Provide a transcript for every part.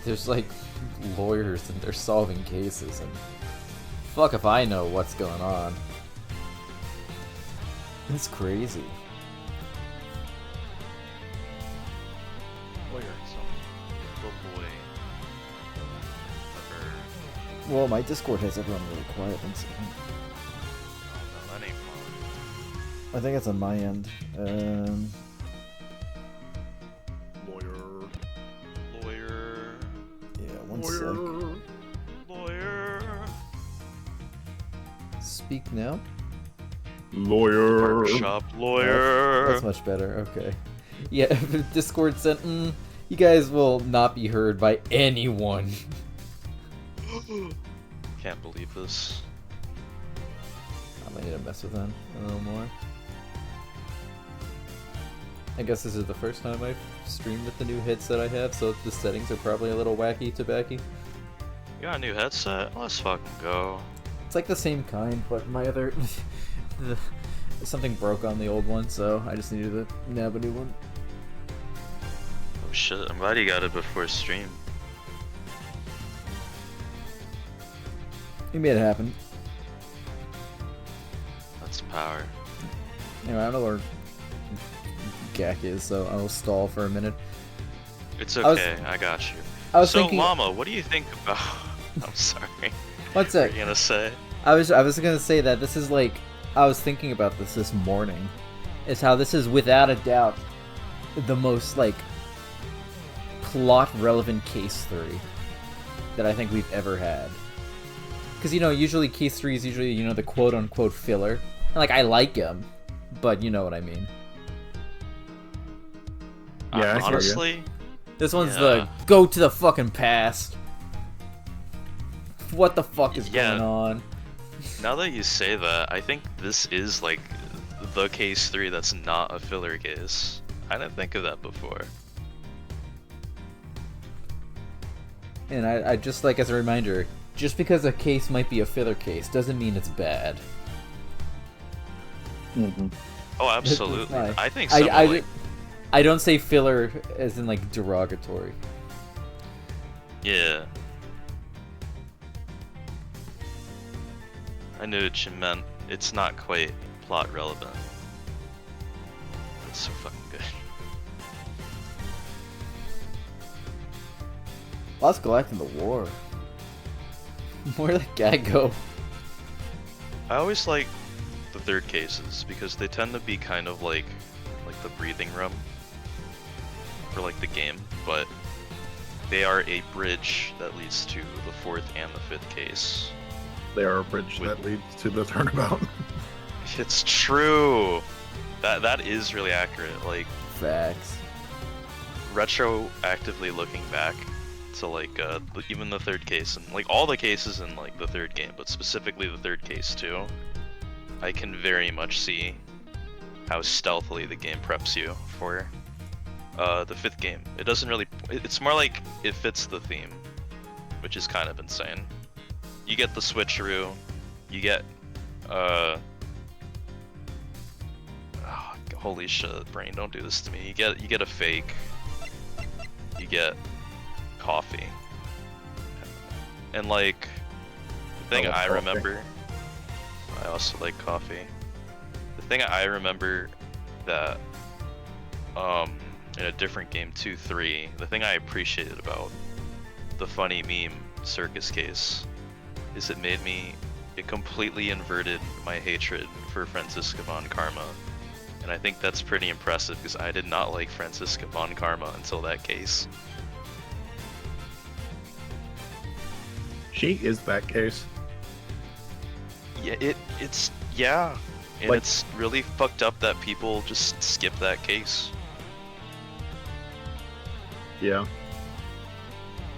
there's like lawyers and they're solving cases, and fuck if I know what's going on. It's crazy. Lawyer, some little boy. Well, my Discord has everyone really quiet. One second. Oh no, that ain't fun. I think it's on my end. Lawyer. Yeah, one sec. Lawyer. Speak now. Lawyer. Barbershop lawyer. That's much better. Okay. Yeah, Discord said, you guys will not be heard by anyone. Can't believe this. I might need to mess with them a little more. I guess this is the first time I've streamed with the new headset I have, so the settings are probably a little wacky tobacky. You got a new headset? Let's fucking go. It's like the same kind, but my other... something broke on the old one, so I just needed to nab a new one. Oh shit, I'm glad you got it before stream. You made it happen. That's power. Anyway, I don't know where Gak is, so I'll stall for a minute. It's okay, I got you. I was so, thinking... Llama, what do you think about... I'm sorry. One sec. What are you gonna say? I was gonna say that this is like... I was thinking about this morning. Is how this is without a doubt the most, like, plot-relevant Case 3 that I think we've ever had. Because, you know, usually Case 3 is usually, you know, the quote-unquote filler. And, like, I like him, but you know what I mean. Yeah, honestly, this one's the go to the fucking past. What the fuck is going on? Now that you say that, I think this is like the Case 3 that's not a filler case. I didn't think of that before. And I just, like, as a reminder, just because a case might be a filler case doesn't mean it's bad. Mm-hmm. Oh, absolutely. I think I don't say filler as in, like, derogatory. Yeah. I knew what you meant. It's not quite plot relevant. It's so fucking good. Lost Galactic in the war. Where'd that guy go? I always like the third cases because they tend to be kind of like the breathing room for like the game, but they are a bridge that leads to the fourth and the fifth case. They are a bridge that leads to the turnabout. It's true. That is really accurate. Like, facts. Retroactively looking back to like even the third case and like all the cases in like the third game, but specifically the third case too, I can very much see how stealthily the game preps you for the fifth game. It doesn't really. It's more like it fits the theme, which is kind of insane. You get the switcheroo, you get oh, holy shit, brain, don't do this to me. You get a fake. You get coffee. And like the thing I remember, I also like coffee. The thing I remember that in a different game, I-2-3, the thing I appreciated about the funny meme circus case is it completely inverted my hatred for Franziska von Karma. And I think that's pretty impressive because I did not like Franziska von Karma until that case. She is that case. Yeah, it's yeah. And like, it's really fucked up that people just skip that case. Yeah.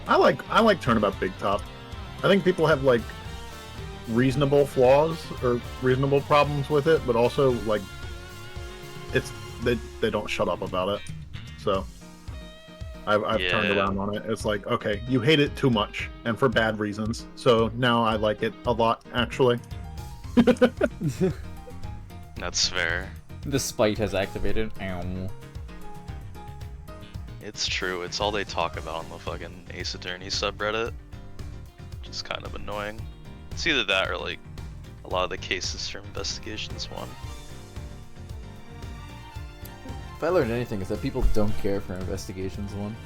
I like Turnabout Big Top. I think people have like reasonable flaws or reasonable problems with it, but also like it's they don't shut up about it. So I've turned around on it. It's like, okay, you hate it too much and for bad reasons. So now I like it a lot, actually. That's fair. The spite has activated. Yeah, It's true. It's all they talk about on the fucking Ace Attorney subreddit. Which is kind of annoying. It's either that or like a lot of the cases from Investigations 1. If I learned anything, it's that people don't care for Investigations 1.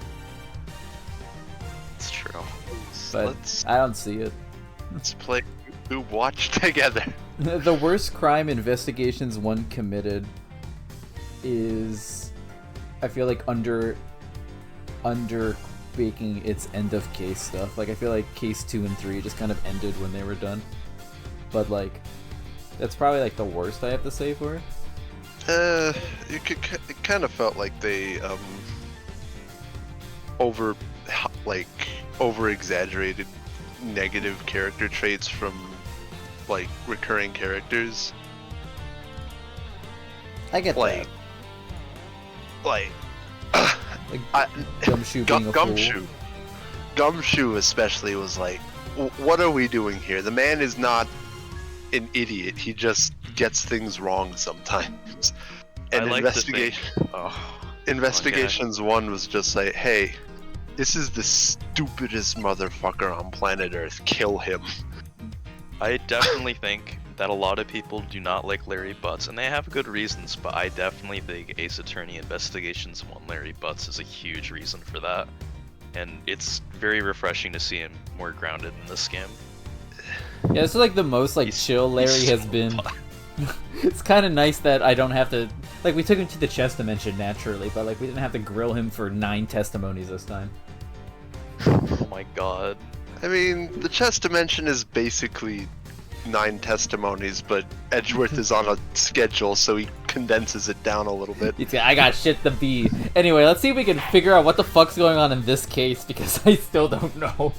It's true. But I don't see it. Let's play Who Watch together. The worst crime Investigations 1 committed is, I feel like, under baking its end of case stuff. Like, I feel like case 2 and 3 just kind of ended when they were done. But like, that's probably like the worst I have to say for it. It kind of felt like they over exaggerated negative character traits from like recurring characters. I get like like Gumshoe being a fool. Gumshoe especially was like, what are we doing here? The man is not an idiot. He just gets things wrong sometimes. And Investigations 1 was just like, hey, this is the stupidest motherfucker on planet Earth. Kill him. I definitely think that a lot of people do not like Larry Butts, and they have good reasons, but I definitely think Ace Attorney Investigations 1 Larry Butts is a huge reason for that. And it's very refreshing to see him more grounded in this game. Yeah, this is like the most like chill Larry has been. It's kind of nice that I don't have to, like, we took him to the chess dimension naturally, but like we didn't have to grill him for 9 testimonies this time. Oh my god. I mean, the chess dimension is basically 9 testimonies, but Edgeworth is on a schedule, so he condenses it down a little bit. I got shit to be. Anyway, let's see if we can figure out what the fuck's going on in this case, because I still don't know.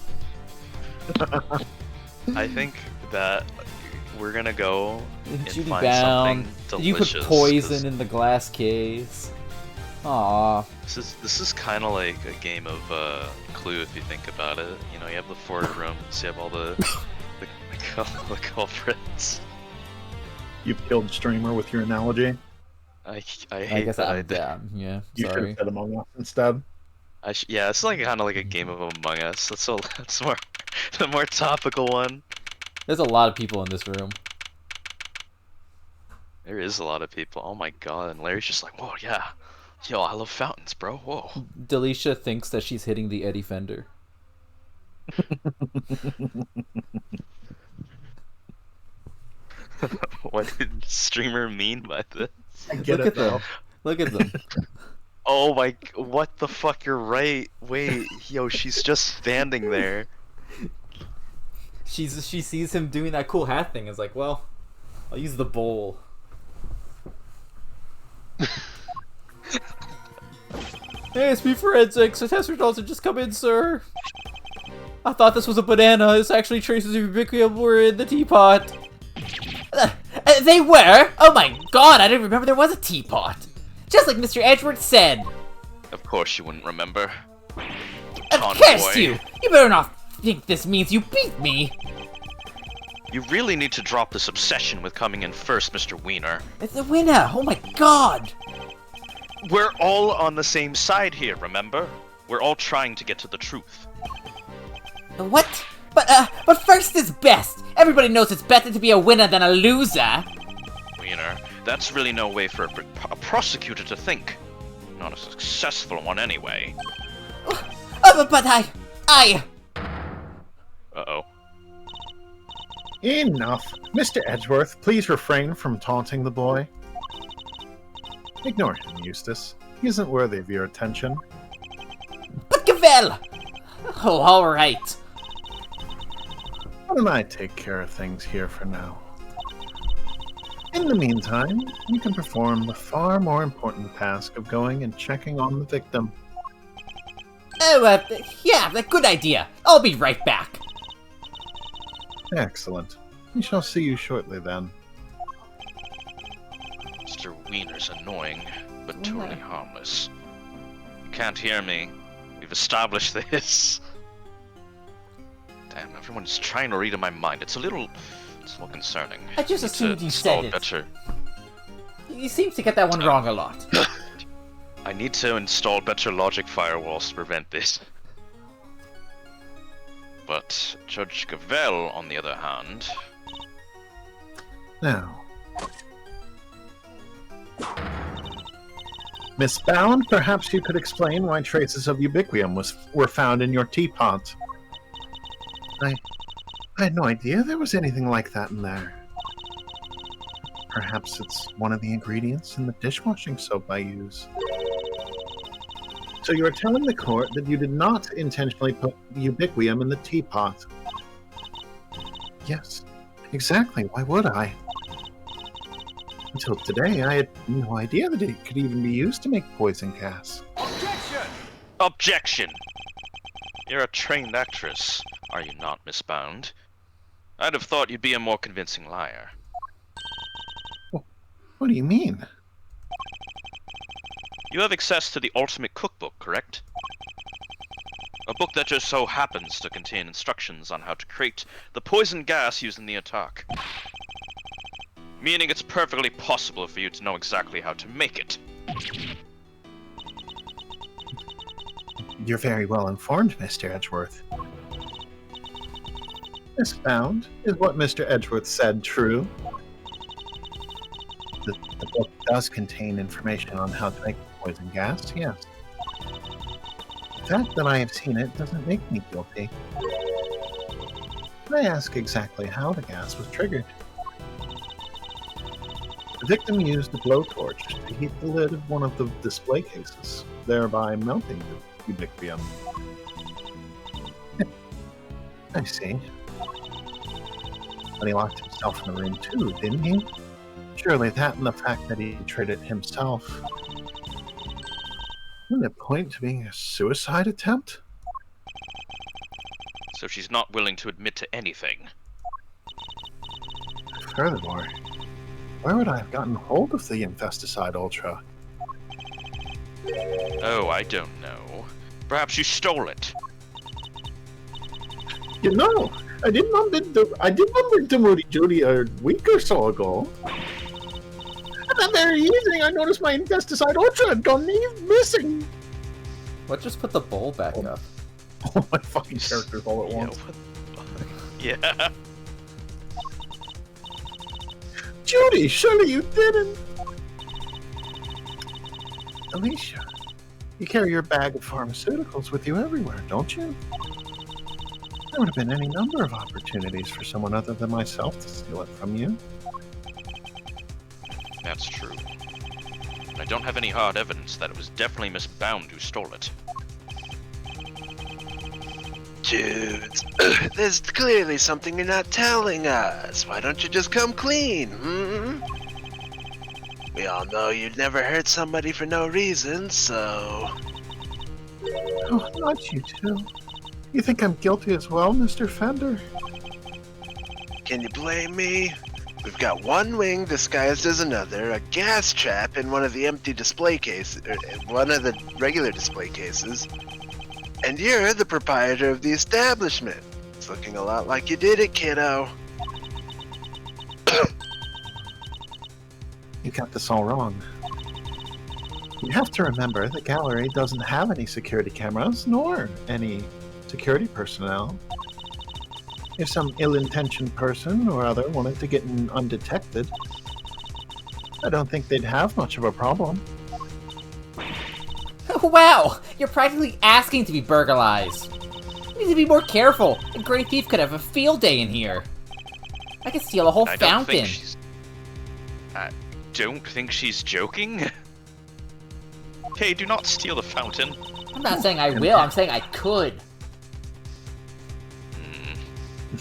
I think that we're gonna go and Judy find bound. something You delicious. put poison in the glass case. Aww. This is kind of like a game of Clue if you think about it. You know, you have the 4 rooms, you have all the culprits. You killed Streamer with your analogy. I I hate guess that I'm down. Yeah, You should sorry. have said Among Us instead. Yeah, it's like kind of like a game of Among Us. That's more the more topical one. There's a lot of people in this room. There is a lot of people. Oh my god! And Larry's just like, whoa, yeah, yo, I love fountains, bro. Whoa. Delisha thinks that she's hitting the Eddie Fender. What did Streamer mean by this? I get Look it at them. though. Look at them. Oh my, what the fuck? You're right. Wait, yo, she's just standing there. She sees him doing that cool hat thing. Is like, well, I'll use the bowl. ASP forensics. The test results have just come in, sir. I thought this was a banana. It's actually traces of ubiquium were in the teapot. They were? Oh my god, I didn't remember there was a teapot. Just like Mr. Edgeworth said. Of course you wouldn't remember. Curse you! You better not think this means you beat me. You really need to drop this obsession with coming in first, Mr. Wiener. It's a winner. Oh my god. We're all on the same side here, remember? We're all trying to get to the truth. What? But first is best. Everybody knows it's better to be a winner than a loser. Wiener, that's really no way for a prosecutor to think. Not a successful one, anyway. But I... Uh-oh. Enough. Mr. Edgeworth, please refrain from taunting the boy. Ignore him, Eustace. He isn't worthy of your attention. But Gavelle! Oh, alright. Why don't I take care of things here for now? In the meantime, you can perform the far more important task of going and checking on the victim. Oh, yeah, a good idea. I'll be right back. Excellent. We shall see you shortly then. Mr. Wiener's annoying, but totally harmless. You can't hear me. We've established this. Damn, everyone's trying to read in my mind. It's a little concerning. I just assumed you said it. Better. You seem to get that one wrong a lot. I need to install better logic firewalls to prevent this. But Judge Gavelle, on the other hand... Now, Miss Bound, perhaps you could explain why traces of ubiquium were found in your teapot. I had no idea there was anything like that in there. Perhaps it's one of the ingredients in the dishwashing soap I use. So you are telling the court that you did not intentionally put ubiquium in the teapot? Yes, exactly. Why would I? Until today, I had no idea that it could even be used to make poison gas. Objection! Objection! You're a trained actress, are you not, Miss Bound? I'd have thought you'd be a more convincing liar. What do you mean? You have access to the Ultimate Cookbook, correct? A book that just so happens to contain instructions on how to create the poison gas used in the attack. Meaning it's perfectly possible for you to know exactly how to make it. You're very well informed, Mr. Edgeworth. Miss Bound, is what Mr. Edgeworth said true? The book does contain information on how to make poison gas, yes. The fact that I have seen it doesn't make me guilty. I ask exactly how the gas was triggered. The victim used a blowtorch to heat the lid of one of the display cases, thereby melting the ubiquium. I see. But he locked himself in the room too, didn't he? Surely that and the fact that he tried it himself. Wouldn't it point to being a suicide attempt? So she's not willing to admit to anything. Furthermore, where would I have gotten hold of the Infesticide Ultra? Oh, I don't know. Perhaps you stole it. You know, I did remember the Moody Judy a week or so ago. And that very evening, I noticed my Infesticide Ultra had gone missing. What, just put the bowl back up? All my fucking characters all at once. Yeah. Judy, surely you didn't. Alicia, you carry your bag of pharmaceuticals with you everywhere, don't you? There would have been any number of opportunities for someone other than myself to steal it from you. That's true. I don't have any hard evidence that it was definitely Miss Bound who stole it. Dudes, there's clearly something you're not telling us. Why don't you just come clean, We all know you'd never hurt somebody for no reason, so... Oh, not you two. You think I'm guilty as well, Mr. Fender? Can you blame me? We've got one wing disguised as another, a gas trap in one of the empty display cases, or one of the regular display cases, and you're the proprietor of the establishment. It's looking a lot like you did it, kiddo. You got this all wrong. You have to remember the gallery doesn't have any security cameras, nor any security personnel. If some ill-intentioned person or other wanted to get in undetected, I don't think they'd have much of a problem. Wow! You're practically asking to be burglarized. You need to be more careful. A great thief could have a field day in here. I could steal a whole fountain. I don't think she's joking. Hey, do not steal the fountain. I'm not saying I will, I'm saying I could.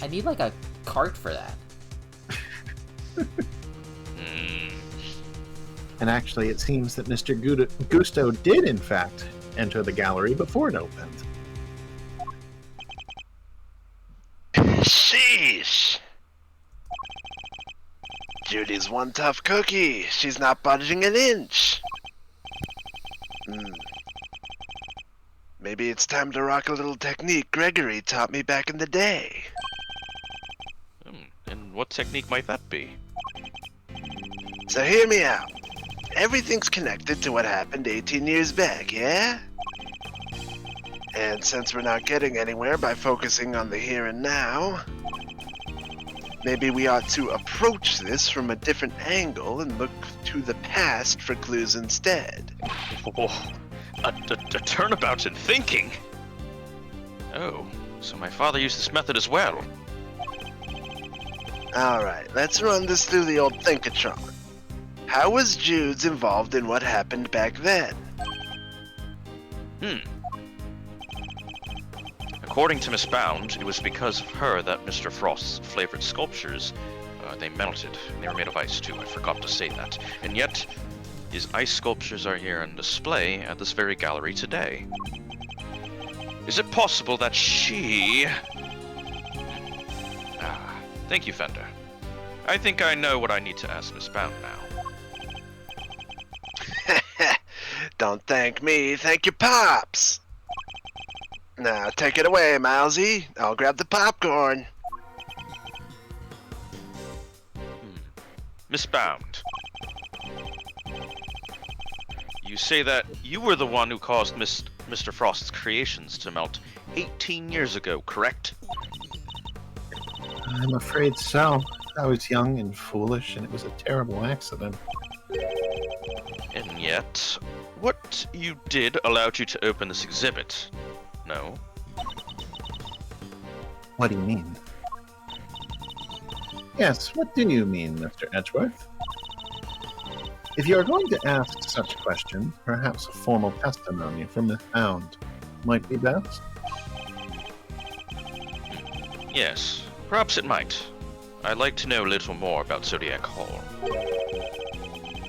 I need like a cart for that. And actually, it seems that Mr. Gusto did, in fact, enter the gallery before it opened. Sheesh! Judy's one tough cookie. She's not budging an inch. Maybe it's time to rock a little technique Gregory taught me back in the day. And what technique might that be? So hear me out. everything's connected to what happened 18 years back, yeah? And since we're not getting anywhere by focusing on the here and now, maybe we ought to approach this from a different angle and look to the past for clues instead. Oh, a turnabout in thinking? Oh, so my father used this method as well. Alright, let's run this through the old Thinkatron. How was Jude's involved in what happened back then? According to Miss Bound, it was because of her that Mr. Frost's flavored sculptures, they melted. They were made of ice too, I forgot to say that. And yet, his ice sculptures are here on display at this very gallery today. Is it possible that she... Thank you, Fender. I think I know what I need to ask Miss Bound now. Don't thank me, thank your pops! Now, take it away, Mousy. I'll grab the popcorn. Miss Bound. You say that you were the one who caused Mr. Frost's creations to melt 18 years ago, correct? I'm afraid so. I was young and foolish, and it was a terrible accident. And yet, what you did allowed you to open this exhibit. No? What do you mean? Yes, what do you mean, Mr. Edgeworth? If you are going to ask such questions, perhaps a formal testimony from Miss Bound might be best. Yes, perhaps it might. I'd like to know a little more about Zodiac Hall.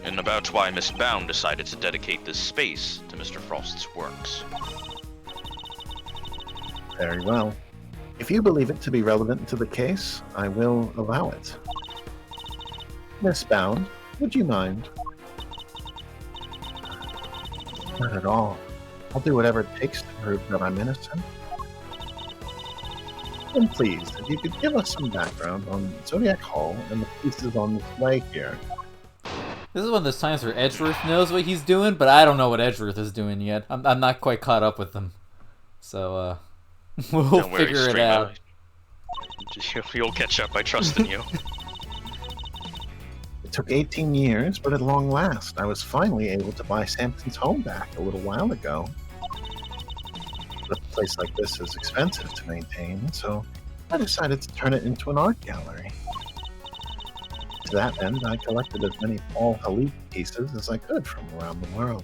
And about why Miss Bound decided to dedicate this space to Mr. Frost's works. Very well. If you believe it to be relevant to the case, I will allow it. Miss Bound, would you mind? Not at all. I'll do whatever it takes to prove that I'm innocent. Then please, if you could give us some background on Zodiac Hall and the pieces on display here. This is one of those times where Edgeworth knows what he's doing, but I don't know what Edgeworth is doing yet. I'm not quite caught up with them. So, we'll Don't worry, figure it Streamer. out. You'll catch up, I trust in you. It took 18 years, but at long last, I was finally able to buy Samson's home back a little while ago. But a place like this is expensive to maintain, so I decided to turn it into an art gallery. To that end, I collected as many Paul Halif pieces as I could from around the world.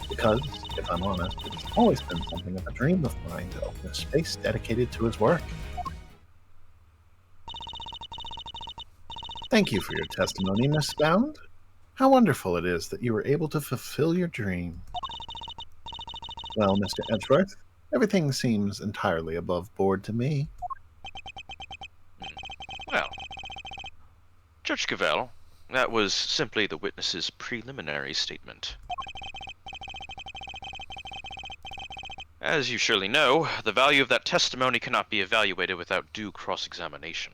Because, if I'm honest, it's always been something of a dream of mine to open a space dedicated to his work. Thank you for your testimony, Miss Bound. How wonderful it is that you were able to fulfill your dream. Well, Mr. Edgeworth, everything seems entirely above board to me. Well, Judge Gavelle, that was simply the witness's preliminary statement. As you surely know, the value of that testimony cannot be evaluated without due cross-examination.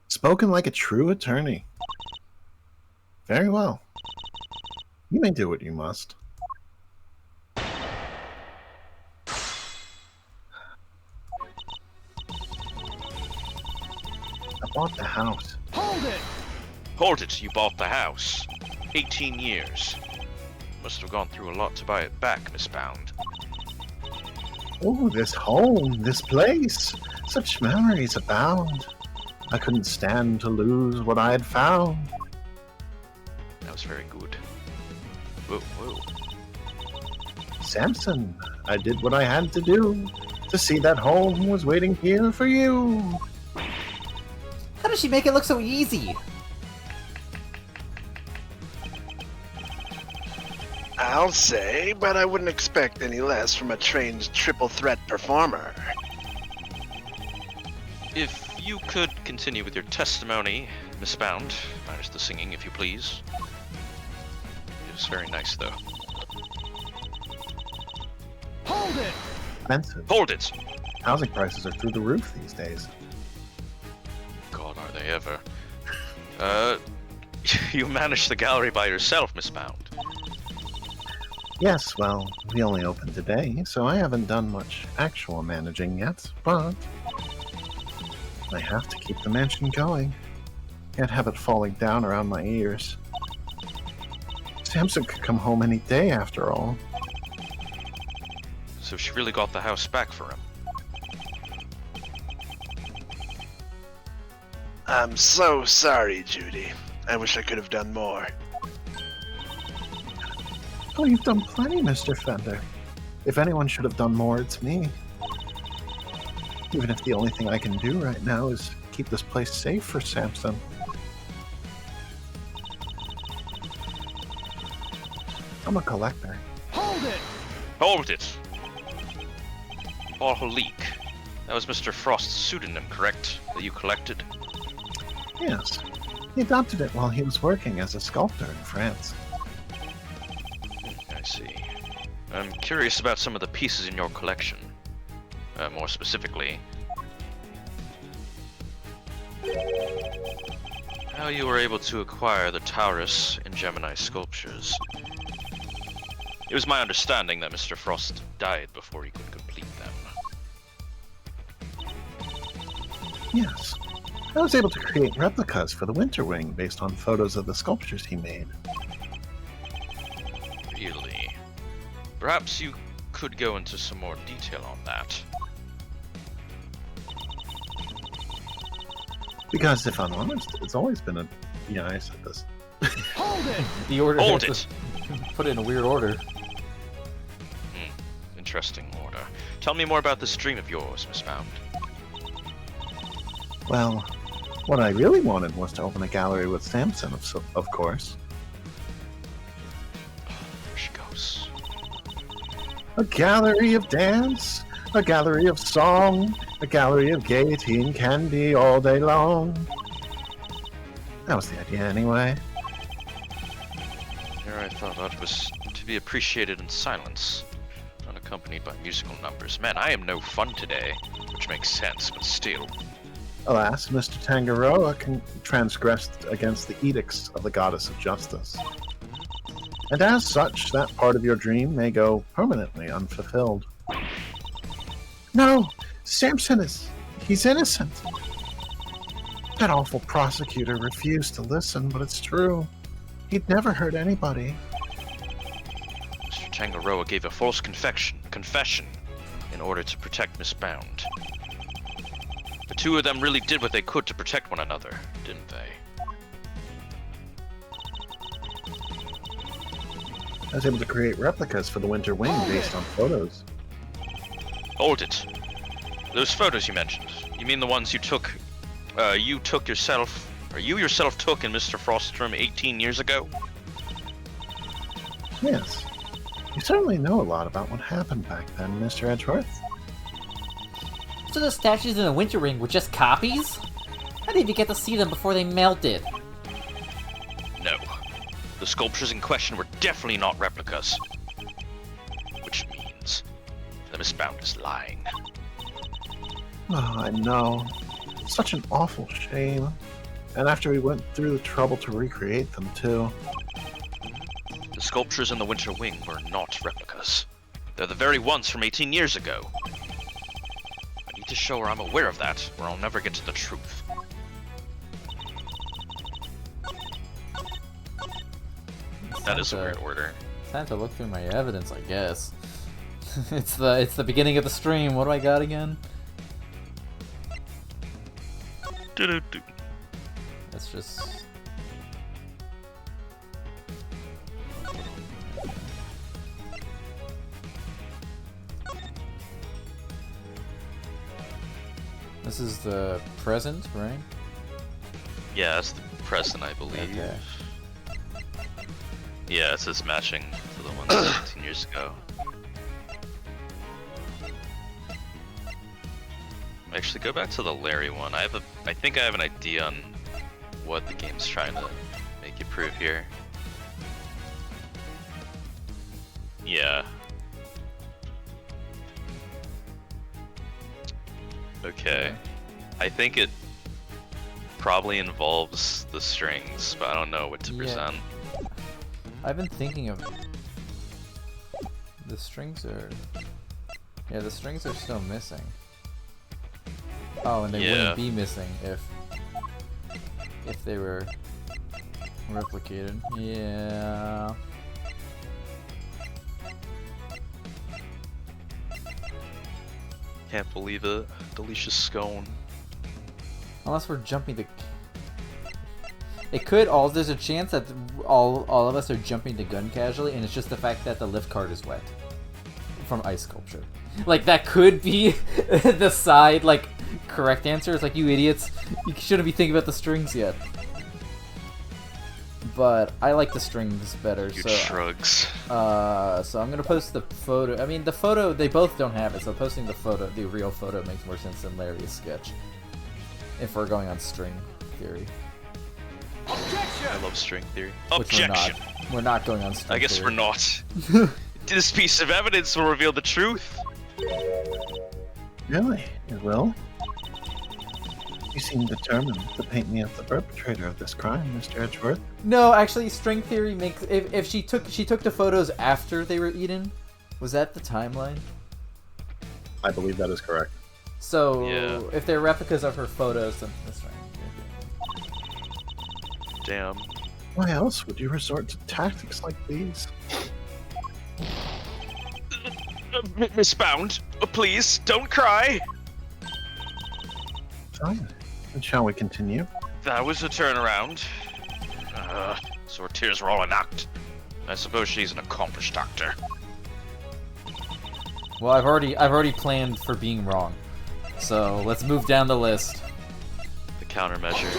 Spoken like a true attorney. Very well. You may do what you must. I bought the house. Hold it! Hold it, you bought the house. 18 years. Must have gone through a lot to buy it back, Miss Bound. Oh, this home, this place. Such memories abound. I couldn't stand to lose what I had found. That was very good. Whoa, whoa. Samson, I did what I had to do to see that home was waiting here for you. How does she make it look so easy? I'll say, but I wouldn't expect any less from a trained triple threat performer. If you could continue with your testimony, Miss Bound, minus the singing, if you please. It was very nice, though. Hold it! Expensive. Hold it! Housing prices are through the roof these days. God, are they ever. You managed the gallery by yourself, Miss Bound. Yes, well, we only opened today, so I haven't done much actual managing yet, but I have to keep the mansion going. Can't have it falling down around my ears. Samson could come home any day, after all. So she really got the house back for him. I'm so sorry, Judy. I wish I could have done more. Oh, you've done plenty, Mr. Fender. If anyone should have done more, it's me. Even if the only thing I can do right now is keep this place safe for Samson. I'm a collector. Hold it! Leak. That was Mr. Frost's pseudonym, correct? That you collected? Yes. He adopted it while he was working as a sculptor in France. I see. I'm curious about some of the pieces in your collection. More specifically, how you were able to acquire the Taurus and Gemini sculptures. It was my understanding that Mr. Frost died before he could complete them. Yes. I was able to create replicas for the Winter Wing based on photos of the sculptures he made. Really? Perhaps you could go into some more detail on that. Because if I'm honest, it's always been a... Yeah, I said this. Hold it! The order Hold has it! to put it in a weird order. Interesting order. Tell me more about this dream of yours, Miss Bound. Well, what I really wanted was to open a gallery with Samson, of course. There she goes. A gallery of dance, a gallery of song, a gallery of gaiety and candy all day long. That was the idea anyway. Here I thought art was to be appreciated in silence, unaccompanied by musical numbers. Man, I am no fun today, which makes sense, but still. Alas, Mr. Tangaroa transgressed against the edicts of the goddess of justice. And as such, that part of your dream may go permanently unfulfilled. No! Samson he's innocent! That awful prosecutor refused to listen, but it's true. He'd never hurt anybody. Mr. Tangaroa gave a false confession in order to protect Miss Bound. The two of them really did what they could to protect one another, didn't they? I was able to create replicas for the Winter Wing based on photos. Hold it. Those photos you mentioned, you mean the ones you yourself took in Mr. Frost's room 18 years ago? Yes. You certainly know a lot about what happened back then, Mr. Edgeworth. So the statues in the Winter Ring were just copies? How did you get to see them before they melted? No. The sculptures in question were definitely not replicas. Which means that Miss Bound is lying. Oh, I know. Such an awful shame. And after we went through the trouble to recreate them, too. The sculptures in the Winter Wing were not replicas. They're the very ones from 18 years ago. I need to show her I'm aware of that, or I'll never get to the truth. That is a weird order. Time to look through my evidence, I guess. It's the beginning of the stream. What do I got again? Do-do-do. That's just... This is the present, right? Yeah, that's the present, I believe. Okay. Yeah, it says matching to the ones 18 years ago. Actually, go back to the Larry one. I think I have an idea on what the game's trying to make you prove here. Yeah. Okay. I think probably involves the strings, but I don't know what to Yeah. present. I've been thinking of the strings are. Yeah, the strings are still missing. Oh, and they Yeah. wouldn't be missing if they were replicated. Yeah. Can't believe it. Delicious scone. Unless we're jumping the. It could all. There's a chance that all of us are jumping the gun casually, and it's just the fact that the lift card is wet from ice sculpture. Like that could be the side like correct answer. It's like you idiots, you shouldn't be thinking about the strings yet. But I like the strings better. Huge So shrugs. so I'm gonna post the photo. I mean the photo. They both don't have it, so posting the photo, the real photo, makes more sense than Larry's sketch. If we're going on string theory. I love string theory. Which we're Objection! not. We're not going on string I guess theory. we're not. This piece of evidence will reveal the truth. Really? It will? You seem determined to paint me as the perpetrator of this crime, Mr. Edgeworth. No, actually, string theory makes. If she took the photos after they were eaten, was that the timeline? I believe that is correct. So Yeah. if they're replicas of her photos, then that's right. Damn. Why else would you resort to tactics like these? Miss Bound, please, don't cry. Fine. And shall we continue? That was a turnaround. So her tears were all an act. I suppose she's an accomplished actor. Well, I've already planned for being wrong, so let's move down the list. The countermeasure.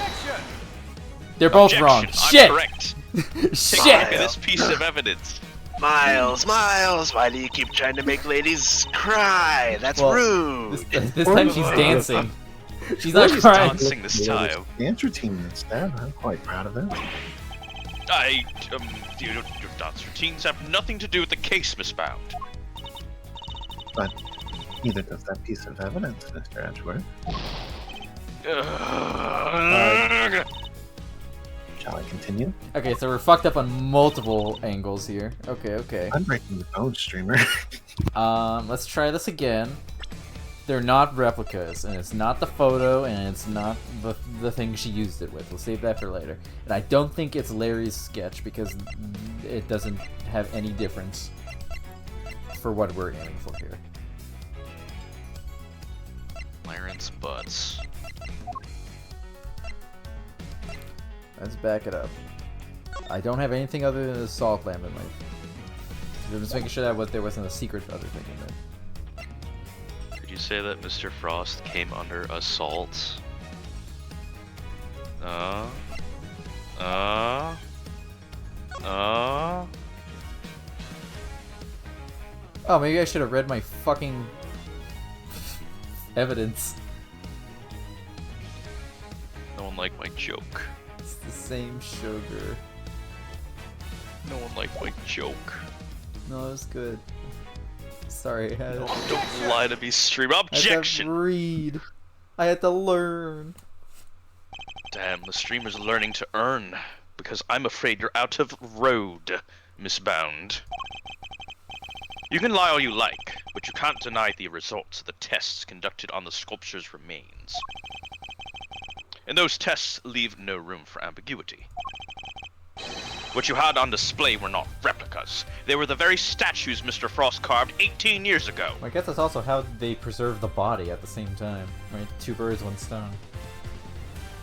They're both Objection, wrong. I'm Shit! correct. Take Shit! a look at this piece of evidence. Miles, why do you keep trying to make ladies cry? That's Well, rude. This time she's dancing. She's not crying. dancing this time. Dance routine instead. I'm quite proud of it. Your dance routines have nothing to do with the case, Miss Bound. But neither does that piece of evidence, Mr. Edgeworth. Shall I continue? Okay, so we're fucked up on multiple angles here. Okay. I'm breaking the bone, streamer. Let's try this again. They're not replicas, and it's not the photo, and it's not the thing she used it with. We'll save that for later. And I don't think it's Larry's sketch, because it doesn't have any difference for what we're aiming for here. Clarence Butts. Let's back it up. I don't have anything other than a salt lamp in my... I'm just making sure that there wasn't a secret other thing in there. Could you say that Mr. Frost came under assault? Oh, maybe I should have read my fucking evidence. No one liked my joke. It's the same sugar. No one liked my joke. No, it was good. Sorry, I had, Don't lie to me, stream. I had to Objection! read. I had to learn. Damn, the streamer's learning to earn. Because I'm afraid you're out of road, Miss Bound. You can lie all you like, but you can't deny the results of the tests conducted on the sculpture's remains. And those tests leave no room for ambiguity. What you had on display were not replicas. They were the very statues Mr. Frost carved 18 years ago. I guess that's also how they preserve the body at the same time, right? Two birds, one stone.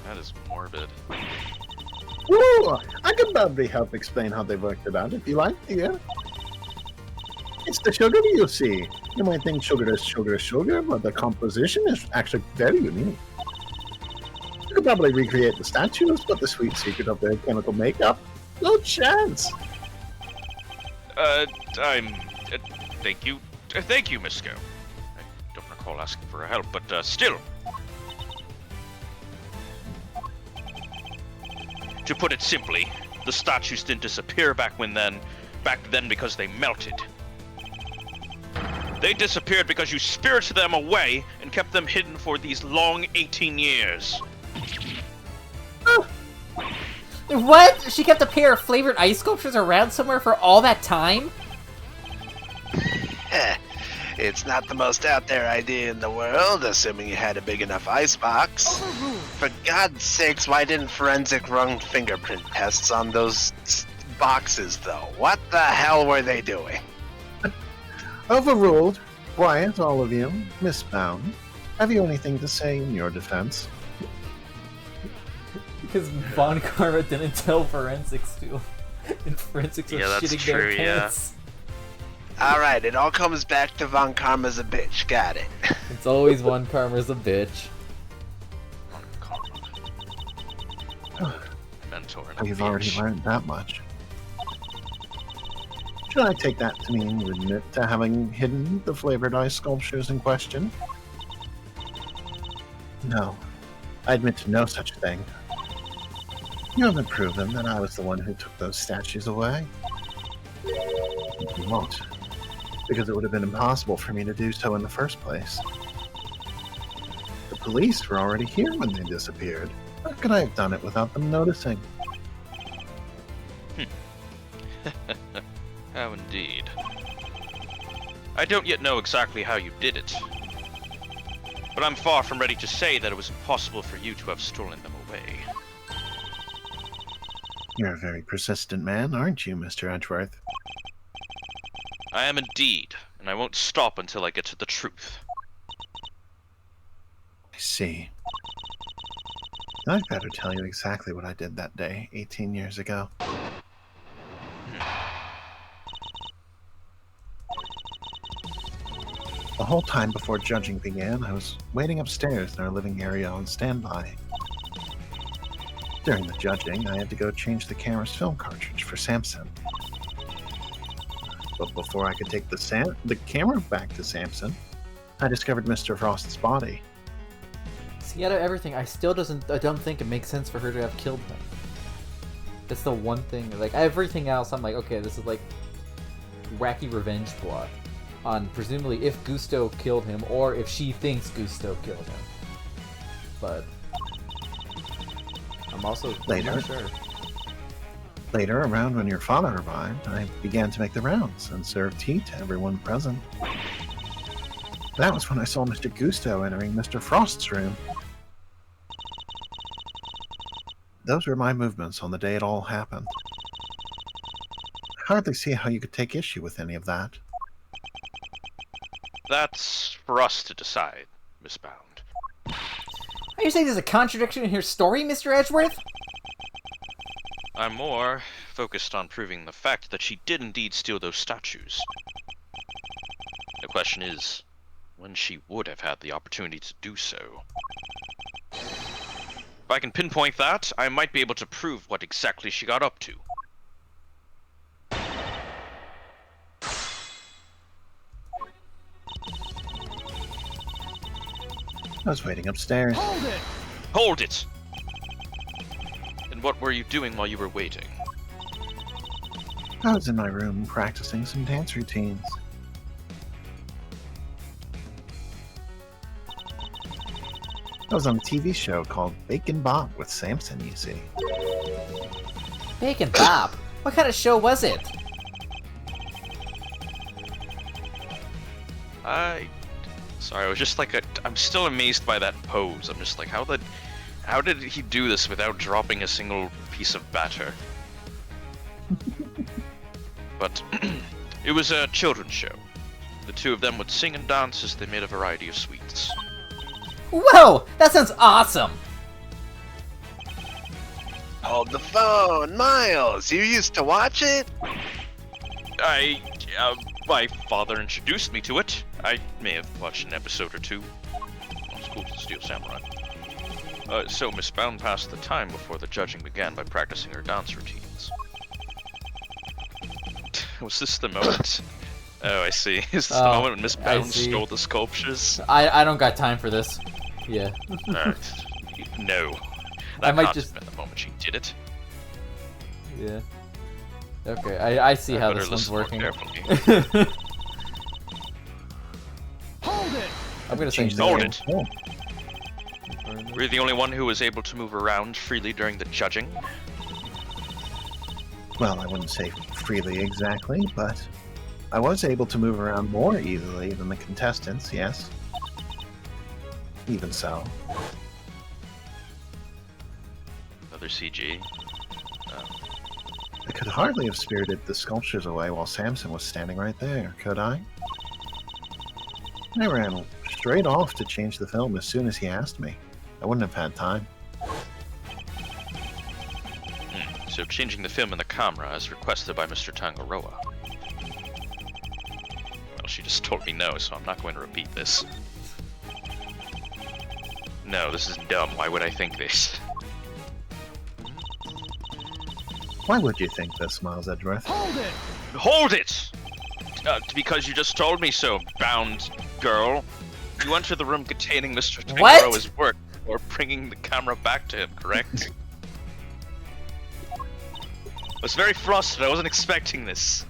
That is morbid. Ooh, I can probably help explain how they worked it out if you like, yeah. It's the sugar you see. You might think sugar is sugar, but the composition is actually very unique. You could probably recreate the statues, but the sweet secret of their chemical makeup, no chance. Thank you. Thank you, Misko. I don't recall asking for help, but, still. To put it simply, the statues didn't disappear back then because they melted. They disappeared because you spirited them away and kept them hidden for these long 18 years. What? She kept a pair of flavored ice sculptures around somewhere for all that time? It's not the most out there idea in the world, assuming you had a big enough icebox. For God's sakes, why didn't Forensic run fingerprint tests on those boxes, though? What the hell were they doing? Overruled. Quiet, all of you. Miss Bound, have you anything to say in your defense? Because Von Karma didn't tell Forensics to. And Forensics was Yeah, that's shitting their true, yeah. pants. Alright, it all comes back to Von Karma's a bitch. Got it. It's always Von Karma's a bitch. Mentor and a We've already bitch. learned that much. Should I take that to mean you admit to having hidden the flavored ice sculptures in question? No. I admit to no such thing. You haven't proven that I was the one who took those statues away. You won't. Because it would have been impossible for me to do so in the first place. The police were already here when they disappeared. How could I have done it without them noticing? How indeed. I don't yet know exactly how you did it. But I'm far from ready to say that it was impossible for you to have stolen them away. You're a very persistent man, aren't you, Mr. Edgeworth? I am indeed, and I won't stop until I get to the truth. I see. I'd better tell you exactly what I did that day, 18 years ago. The whole time before judging began, I was waiting upstairs in our living area on standby. During the judging, I had to go change the camera's film cartridge for Samson. But before I could take the camera back to Samson, I discovered Mr. Frost's body. See, out of everything, I don't think it makes sense for her to have killed him. That's the one thing, like, everything else, I'm like, okay, this is like wacky revenge plot on presumably if Gusto killed him or if she thinks Gusto killed him. But I'm also not sure. Later, around when your father arrived, I began to make the rounds and serve tea to everyone present. That was when I saw Mr. Gusto entering Mr. Frost's room. Those were my movements on the day it all happened. I hardly see how you could take issue with any of that. That's for us to decide, Miss Bound. Are you saying there's a contradiction in her story, Mr. Edgeworth? I'm more focused on proving the fact that she did indeed steal those statues. The question is, when she would have had the opportunity to do so. If I can pinpoint that, I might be able to prove what exactly she got up to. I was waiting upstairs. Hold it! And what were you doing while you were waiting? I was in my room practicing some dance routines. I was on a TV show called Bacon Bob with Samson, you see. Bacon Bob? What kind of show was it? Sorry, I was just like, I'm still amazed by that pose. I'm just like, how did he do this without dropping a single piece of batter? But it was a children's show. The two of them would sing and dance as they made a variety of sweets. Whoa! That sounds awesome! Hold the phone, Miles. You used to watch it? My father introduced me to it. I may have watched an episode or two. I was cool to Steel Samurai. So Miss Bound passed the time before the judging began by practicing her dance routines. Was this the moment? Oh, I see. Is this the moment when Miss Bound stole the sculptures? I don't got time for this. Yeah. No. I That might can't just- have been the moment she did it. Yeah. Okay, I see how better this one's listen more working. carefully. I'm gonna say Change the Hold game. it. Oh, Were you the only one who was able to move around freely during the judging? Well, I wouldn't say freely exactly, but I was able to move around more easily than the contestants, yes. Even so. Another CG. I could hardly have spirited the sculptures away while Samson was standing right there, could I? I ran straight off to change the film as soon as he asked me. I wouldn't have had time. So changing the film and the camera as requested by Mr. Tangaroa. Well, she just told me no, so I'm not going to repeat this. No, this is dumb. Why would I think this? Why would you think this, Miles Edgeworth? Hold it! Hold it! Because you just told me so, bound girl. You entered the room containing Mr. Tangaroa's work, or bringing the camera back to him, correct? I was very flustered. I wasn't expecting this.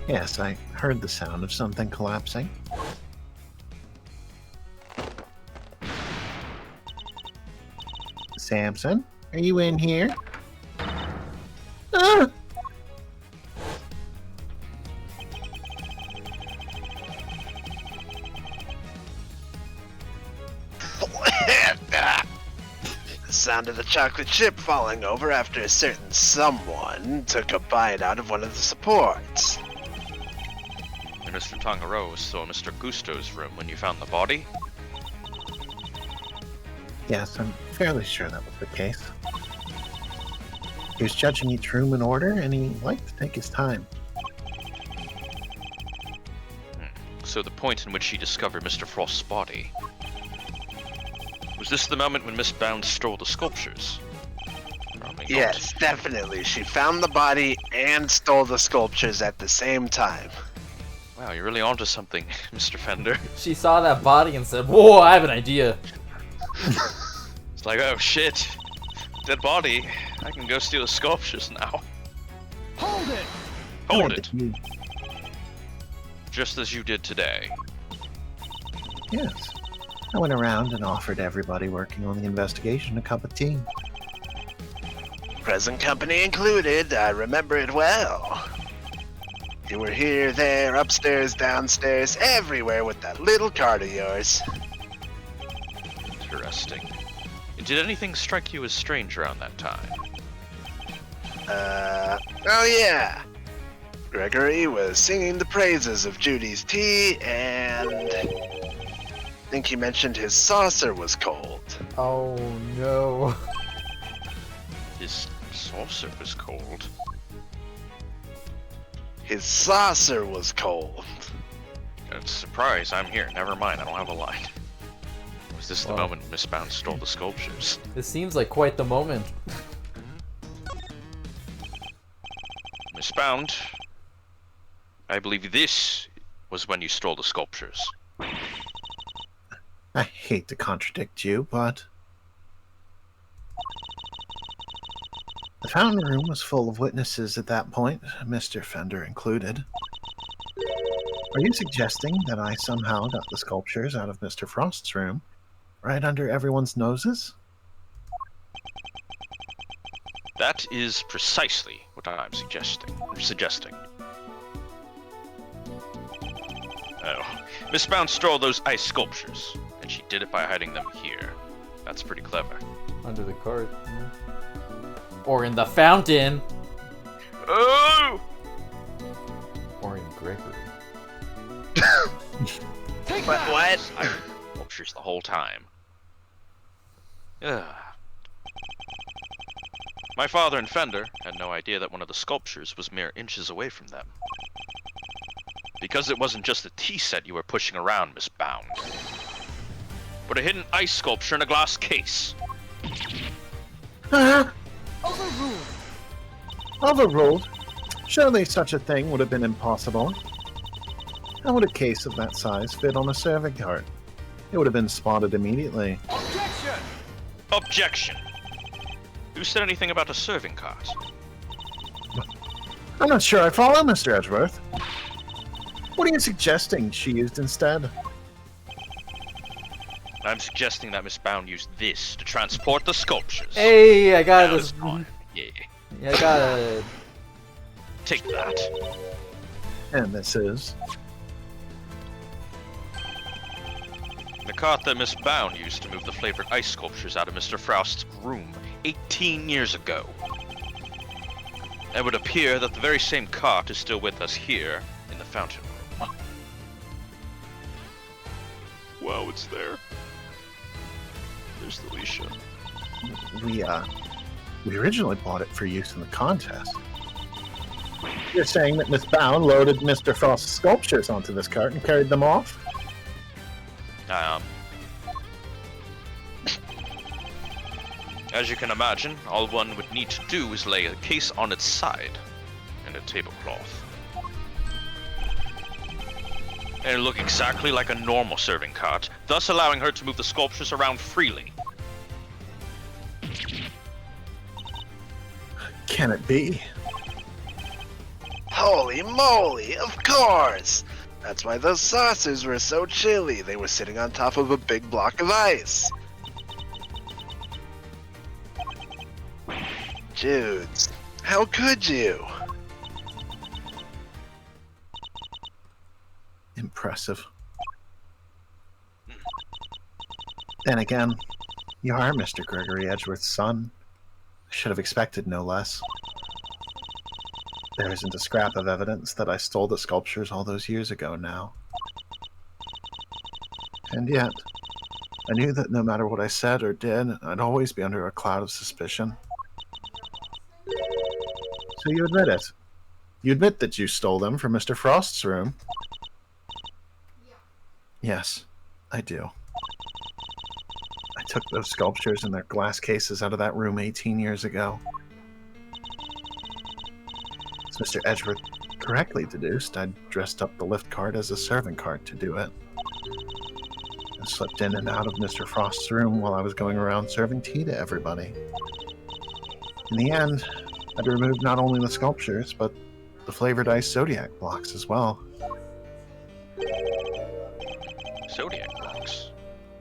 Yes, I heard the sound of something collapsing. Samson, are you in here? Ah! The sound of the chocolate chip falling over after a certain someone took a bite out of one of the supports. And Mr. Tangaroa was still in Mr. Gusto's room when you found the body? Yes, I'm fairly sure that was the case. He was judging each room in order, and he liked to take his time. So the point in which he discovered Mr. Frost's body. Was this the moment when Miss Bound stole the sculptures? Probably not. Yes, definitely. She found the body and stole the sculptures at the same time. Wow, you're really onto something, Mr. Fender. She saw that body and said, "Whoa, I have an idea." It's like, oh shit, dead body. I can go steal the sculptures now. Hold it! Hold it! Just as you did today. Yes. I went around and offered everybody working on the investigation a cup of tea. Present company included, I remember it well. You were here, there, upstairs, downstairs, everywhere with that little cart of yours. Interesting. Did anything strike you as strange around that time? Oh yeah. Gregory was singing the praises of Judy's tea, and I think he mentioned his saucer was cold. Oh no. His saucer was cold. His saucer was cold. Surprise, I'm here. Never mind, I don't have a line. Was this the Wow. moment Miss Bound stole the sculptures? This seems like quite the moment. Miss Bound, I believe this was when you stole the sculptures. I hate to contradict you, but the fountain room was full of witnesses at that point, Mr. Fender included. Are you suggesting that I somehow got the sculptures out of Mr. Frost's room, right under everyone's noses? That is precisely what I'm suggesting. Oh, Miss Bound stole those ice sculptures, and she did it by hiding them here. That's pretty clever. Under the cart. Yeah. Or in the fountain. Oh! Or in Gregory. What? I sculptures the whole time. Ugh. My father and Fender had no idea that one of the sculptures was mere inches away from them. Because it wasn't just a tea set you were pushing around, Miss Bound, but a hidden ice sculpture in a glass case. Overruled. Overruled? Surely such a thing would have been impossible. How would a case of that size fit on a serving cart? It would have been spotted immediately. Objection! Objection! Who said anything about a serving cart? I'm not sure I follow, Mr. Edgeworth. What are you suggesting she used instead? I'm suggesting that Miss Bound used this to transport the sculptures. Hey, I got Now this. it's on. Yeah. Yeah, I got it. Take that. And this is... The cart that Miss Bound used to move the flavored ice sculptures out of Mr. Frost's room 18 years ago. It would appear that the very same cart is still with us here in the fountain room. Wow, it's there. There's the Alicia. We originally bought it for use in the contest. You're saying that Miss Bound loaded Mr. Frost's sculptures onto this cart and carried them off? As you can imagine, all one would need to do is lay a case on its side and a tablecloth. And look exactly like a normal serving cart, thus allowing her to move the sculptures around freely. Can it be? Holy moly, of course! That's why those saucers were so chilly. They were sitting on top of a big block of ice. Dudes, how could you? Impressive. Then again, you are Mr. Gregory Edgeworth's son. I should have expected no less. There isn't a scrap of evidence that I stole the sculptures all those years ago now. And yet, I knew that no matter what I said or did, I'd always be under a cloud of suspicion. So you admit it. You admit that you stole them from Mr. Frost's room. Yes, I do. I took those sculptures and their glass cases out of that room 18 years ago. As Mr. Edgeworth correctly deduced, I'd dressed up the lift cart as a servant cart to do it. I slipped in and out of Mr. Frost's room while I was going around serving tea to everybody. In the end, I'd removed not only the sculptures, but the flavored ice Zodiac blocks as well. Zodiac blocks?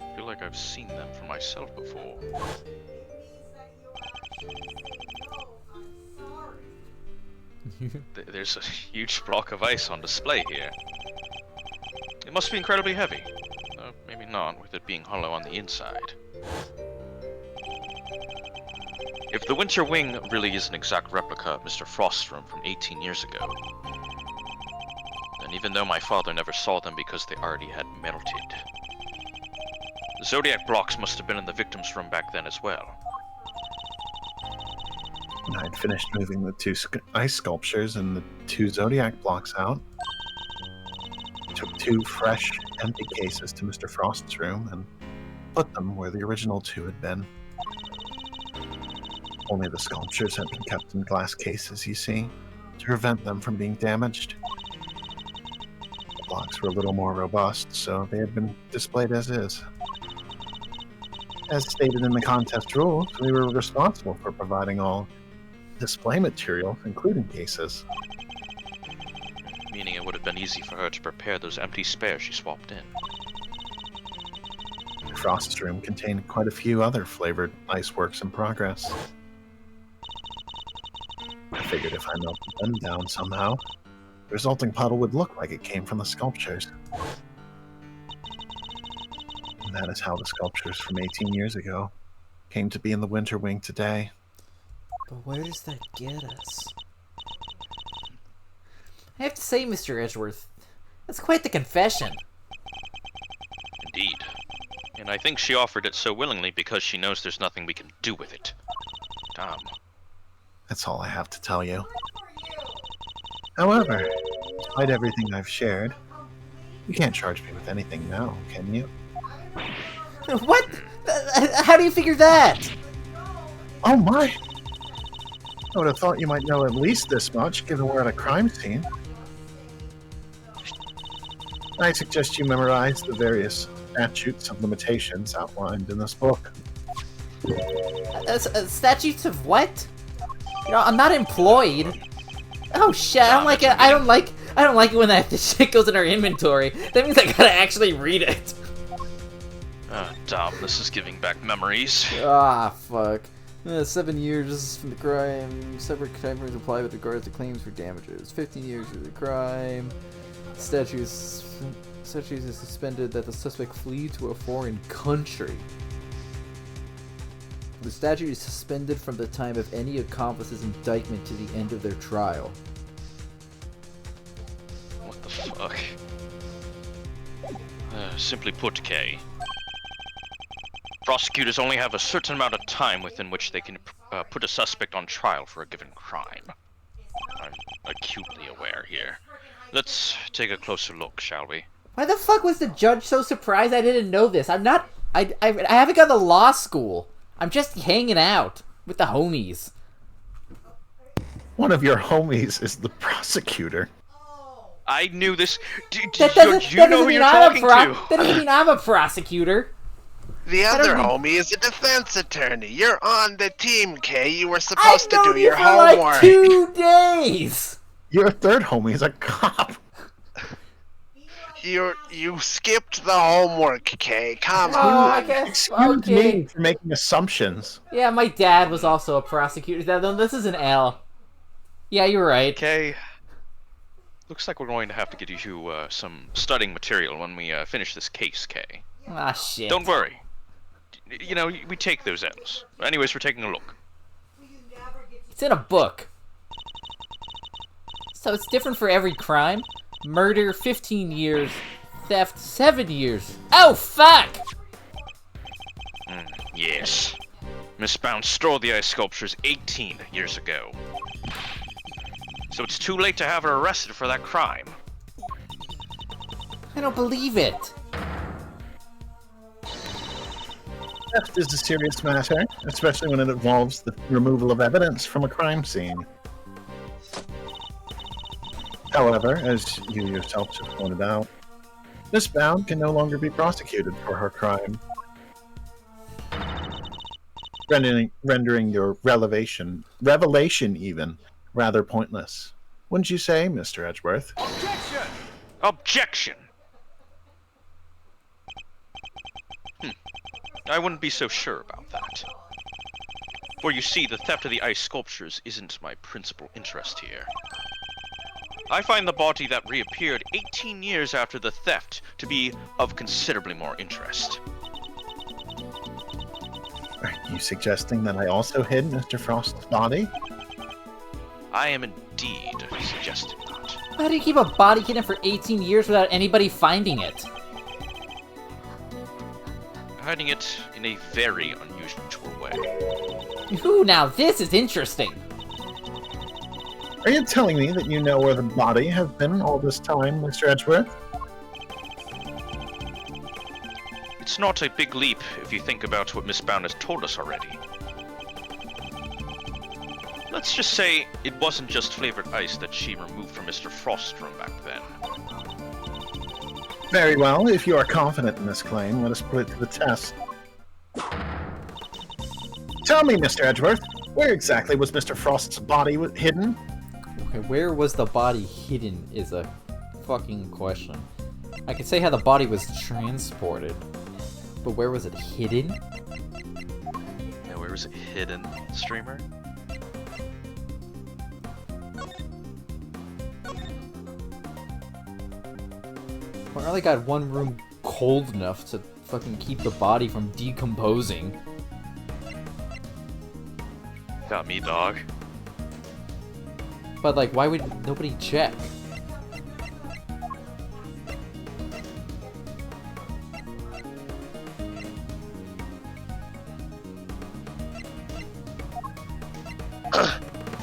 I feel like I've seen them for myself before. There's a huge block of ice on display here. It must be incredibly heavy. Maybe not, with it being hollow on the inside. If the Winter Wing really is an exact replica of Mr. Frost's room from 18 years ago, then even though my father never saw them because they already had melted, the Zodiac blocks must have been in the victim's room back then as well. When I'd finished moving the two ice sculptures and the two Zodiac blocks out, I took two fresh, empty cases to Mr. Frost's room and put them where the original two had been. Only the sculptures had been kept in glass cases, you see, to prevent them from being damaged. The blocks were a little more robust, so they had been displayed as is. As stated in the contest rules, we were responsible for providing all display material, including cases. Meaning it would have been easy for her to prepare those empty spares she swapped in. Frost's room contained quite a few other flavored ice works in progress. I figured if I melted them down somehow, the resulting puddle would look like it came from the sculptures. And that is how the sculptures from 18 years ago came to be in the Winter Wing today. But where does that get us? I have to say, Mr. Edgeworth, that's quite the confession. Indeed. And I think she offered it so willingly because she knows there's nothing we can do with it. Damn. That's all I have to tell you. However, despite everything I've shared, you can't charge me with anything now, can you? What? How do you figure that? Oh my! I would have thought you might know at least this much, given we're at a crime scene. I suggest you memorize the various statutes of limitations outlined in this book. Statutes of what? You know, I'm not employed. Oh shit! I don't like it. I don't like it when that shit goes in our inventory. That means I gotta actually read it. Damn, this is giving back memories. Ah, fuck. 7 years from the crime. Separate time frames apply with regards to claims for damages. 15 years for the crime. Statute is suspended that the suspect flee to a foreign country. The statute is suspended from the time of any accomplice's indictment to the end of their trial. What the fuck? Simply put, K. Prosecutors only have a certain amount of time within which they can put a suspect on trial for a given crime. I'm acutely aware here. Let's take a closer look, shall we? Why the fuck was the judge so surprised I didn't know this? I haven't gone to law school. I'm just hanging out with the homies. One of your homies is the prosecutor. I knew this. That doesn't You know who you're talking to. That doesn't mean I'm a prosecutor. The other homie is a defense attorney. You're on the team, Kay. You were supposed to do your homework. Like 2 days. Your third homie is a cop. You skipped the homework, Kay. Come Oh, on. I guess. Excuse Okay. me for making assumptions. Yeah, my dad was also a prosecutor. This is an L. Yeah, you're right. Okay. Looks like we're going to have to get you some studying material when we finish this case, Kay. Ah, shit. Don't worry. You know, we take those L's. Anyways, we're taking a look. It's in a book. So it's different for every crime. Murder, 15 years. Theft, 7 years. Oh, fuck! Yes. Miss Bounce stole the ice sculptures 18 years ago. So it's too late to have her arrested for that crime. I don't believe it. Theft is a serious matter, especially when it involves the removal of evidence from a crime scene. However, as you yourself just pointed out, Miss Bound can no longer be prosecuted for her crime, rendering your revelation even rather pointless. Wouldn't you say, Mr. Edgeworth? Objection! Objection! I wouldn't be so sure about that. For you see, the theft of the ice sculptures isn't my principal interest here. I find the body that reappeared 18 years after the theft to be of considerably more interest. Are you suggesting that I also hid Mr. Frost's body? I am indeed suggesting that. How do you keep a body hidden for 18 years without anybody finding it? Hiding it in a very unusual way. Ooh, now this is interesting. Are you telling me that you know where the body has been all this time, Mr. Edgeworth? It's not a big leap if you think about what Miss Bound has told us already. Let's just say it wasn't just flavored ice that she removed from Mr. Frost's room back then. Very well, if you are confident in this claim, let us put it to the test. Tell me, Mr. Edgeworth, where exactly was Mr. Frost's body hidden? Okay, where was the body hidden is a fucking question. I can say how the body was transported, but where was it hidden? Yeah, where was it hidden, streamer? Well, I only got one room cold enough to fucking keep the body from decomposing. Got me, dog. But like, why would nobody check?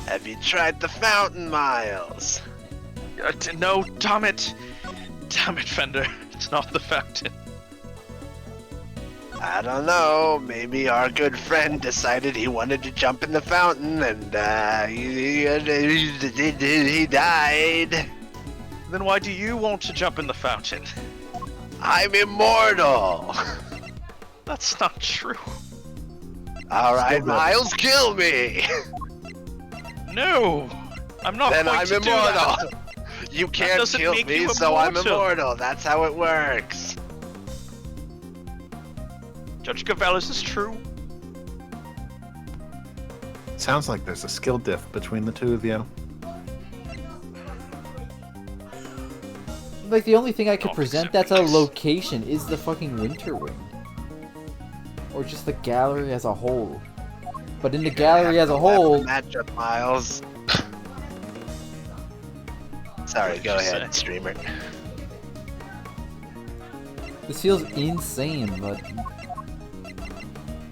Have you tried the fountain, Miles? No, damn it! Damn it, Fender. It's not the fountain. I don't know. Maybe our good friend decided he wanted to jump in the fountain, and he died. Then why do you want to jump in the fountain? I'm immortal. That's not true. All right, Miles, kill me. No! I'm not Then going I'm to do immortal. that. You can't doesn't kill make me, you so I'm immortal. immortal. That's how it works. Judge Gavelle, is this true? Sounds like there's a skill diff between the two of you. Like, the only thing I could Oh, present that's a nice. location is the fucking Winter Wing. Or just the gallery as a whole. But in the gallery as a whole... Matchup, Miles. Sorry, What go did you ahead, say? streamer. This feels insane, but...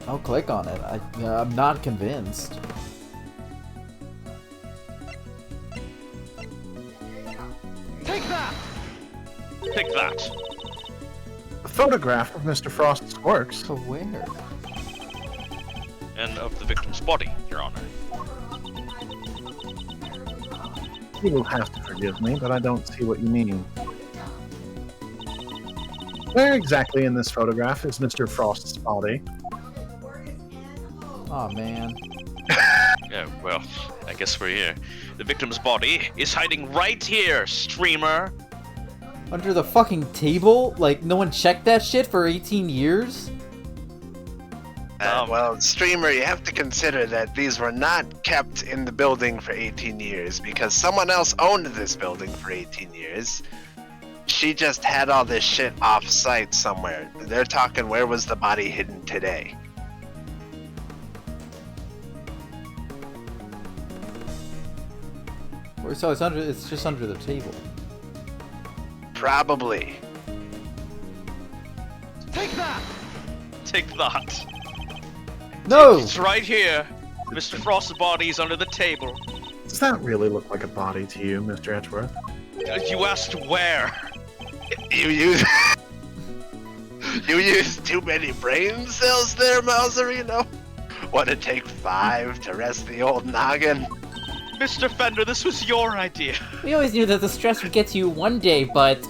I'll click on it. I'm not convinced. Take that! A photograph of Mr. Frost's works. So where? And of the victim's body, Your Honor. You will have to forgive me, but I don't see what you mean. Where exactly in this photograph is Mr. Frost's body? Oh man. Yeah, well, I guess we're here. The victim's body is hiding right here, streamer! Under the fucking table? Like, no one checked that shit for 18 years? Well, streamer, you have to consider that these were not kept in the building for 18 years because someone else owned this building for 18 years. She just had all this shit off-site somewhere. They're talking where was the body hidden today. So it's just under the table. Probably. Take that! No! It's right here. Mr. Frost's body is under the table. Does that really look like a body to you, Mr. Edgeworth? You asked where? You use you used too many brain cells there, Mauserino. Want to take 5 to rest the old noggin? Mr. Fender, this was your idea. We always knew that the stress would get to you one day, but...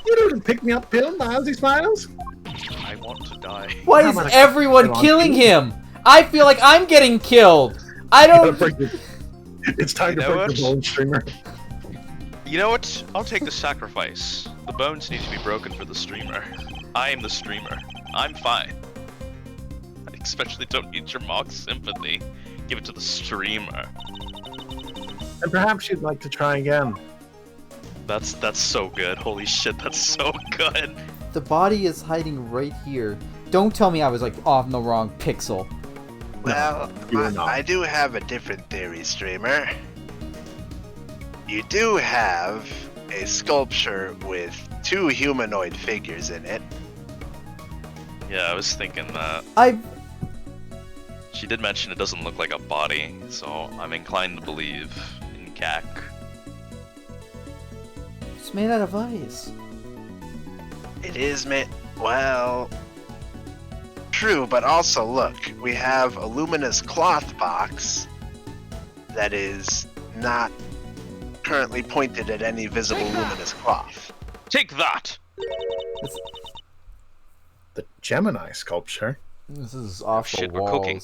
You didn't pick me up pill, Milesy Smiles? I want to die. Why How is about a- everyone Come on, killing please. him? I feel like I'm getting killed! I don't... It's time You to know break what? the bone, streamer. You know what? I'll take the sacrifice. The bones need to be broken for the streamer. I am the streamer. I'm fine. I especially don't need your mock sympathy. Give it to the streamer. And perhaps you'd like to try again. That's so good. Holy shit, that's so good. The body is hiding right here. Don't tell me I was, like, off the wrong pixel. Well, you were not. I do have a different theory, streamer. You do have a sculpture with 2 humanoid figures in it. Yeah, I was thinking that. She did mention it doesn't look like a body, so I'm inclined to believe in CAC. It's made out of ice. It is well, true, but also look, we have a luminous cloth box that is not currently pointed at any visible luminous cloth. Take that! The Gemini sculpture. This is off Shit, the we're walls. cooking.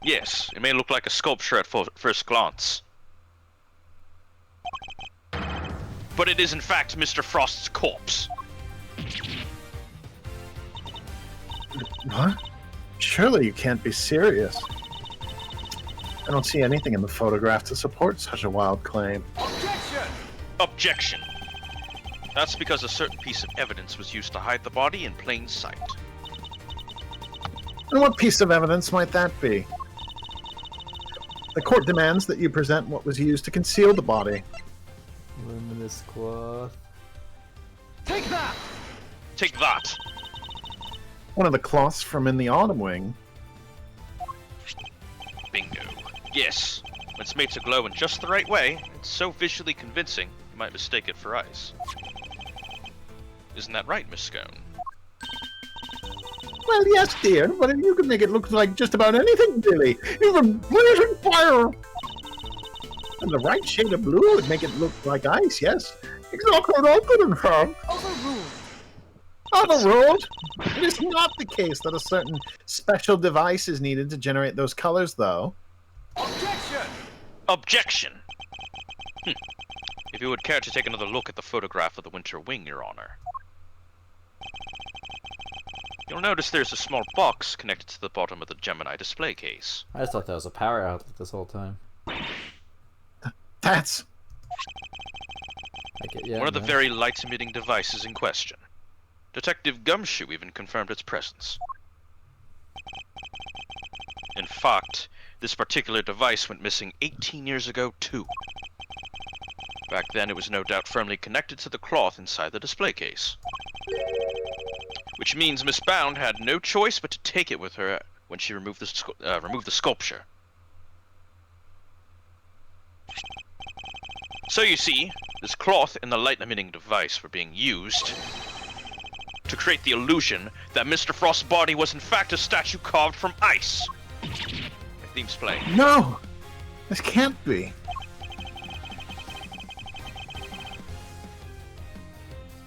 Yes, it may look like a sculpture at first glance. But it is in fact Mr. Frost's corpse. What? Surely you can't be serious. I don't see anything in the photograph to support such a wild claim. Objection! That's because a certain piece of evidence was used to hide the body in plain sight. And what piece of evidence might that be? The court demands that you present what was used to conceal the body. Luminous cloth. Take that! Take that! One of the cloths from in the Autumn Wing. Bingo. Yes. When it's made to glow in just the right way, it's so visually convincing, you might mistake it for ice. Isn't that right, Miss Scone? Well, yes, dear, but you can make it look like just about anything, Billy. Even blazing fire! And the right shade of blue would make it look like ice, yes. Exactly what I could infer. Overruled? It is not the case that a certain special device is needed to generate those colors, though. Objection! If you would care to take another look at the photograph of the Winter Wing, Your Honor. You'll notice there's a small box connected to the bottom of the Gemini display case. I just thought that was a power outlet this whole time. That's... Yeah, One of the very light-emitting devices in question. Detective Gumshoe even confirmed its presence. In fact, this particular device went missing 18 years ago too. Back then, it was no doubt firmly connected to the cloth inside the display case. Which means Miss Bound had no choice but to take it with her when she removed the sculpture. So you see, this cloth and the light-emitting device were being used to create the illusion that Mr. Frost's body was in fact a statue carved from ice. My theme's playing. No! This can't be.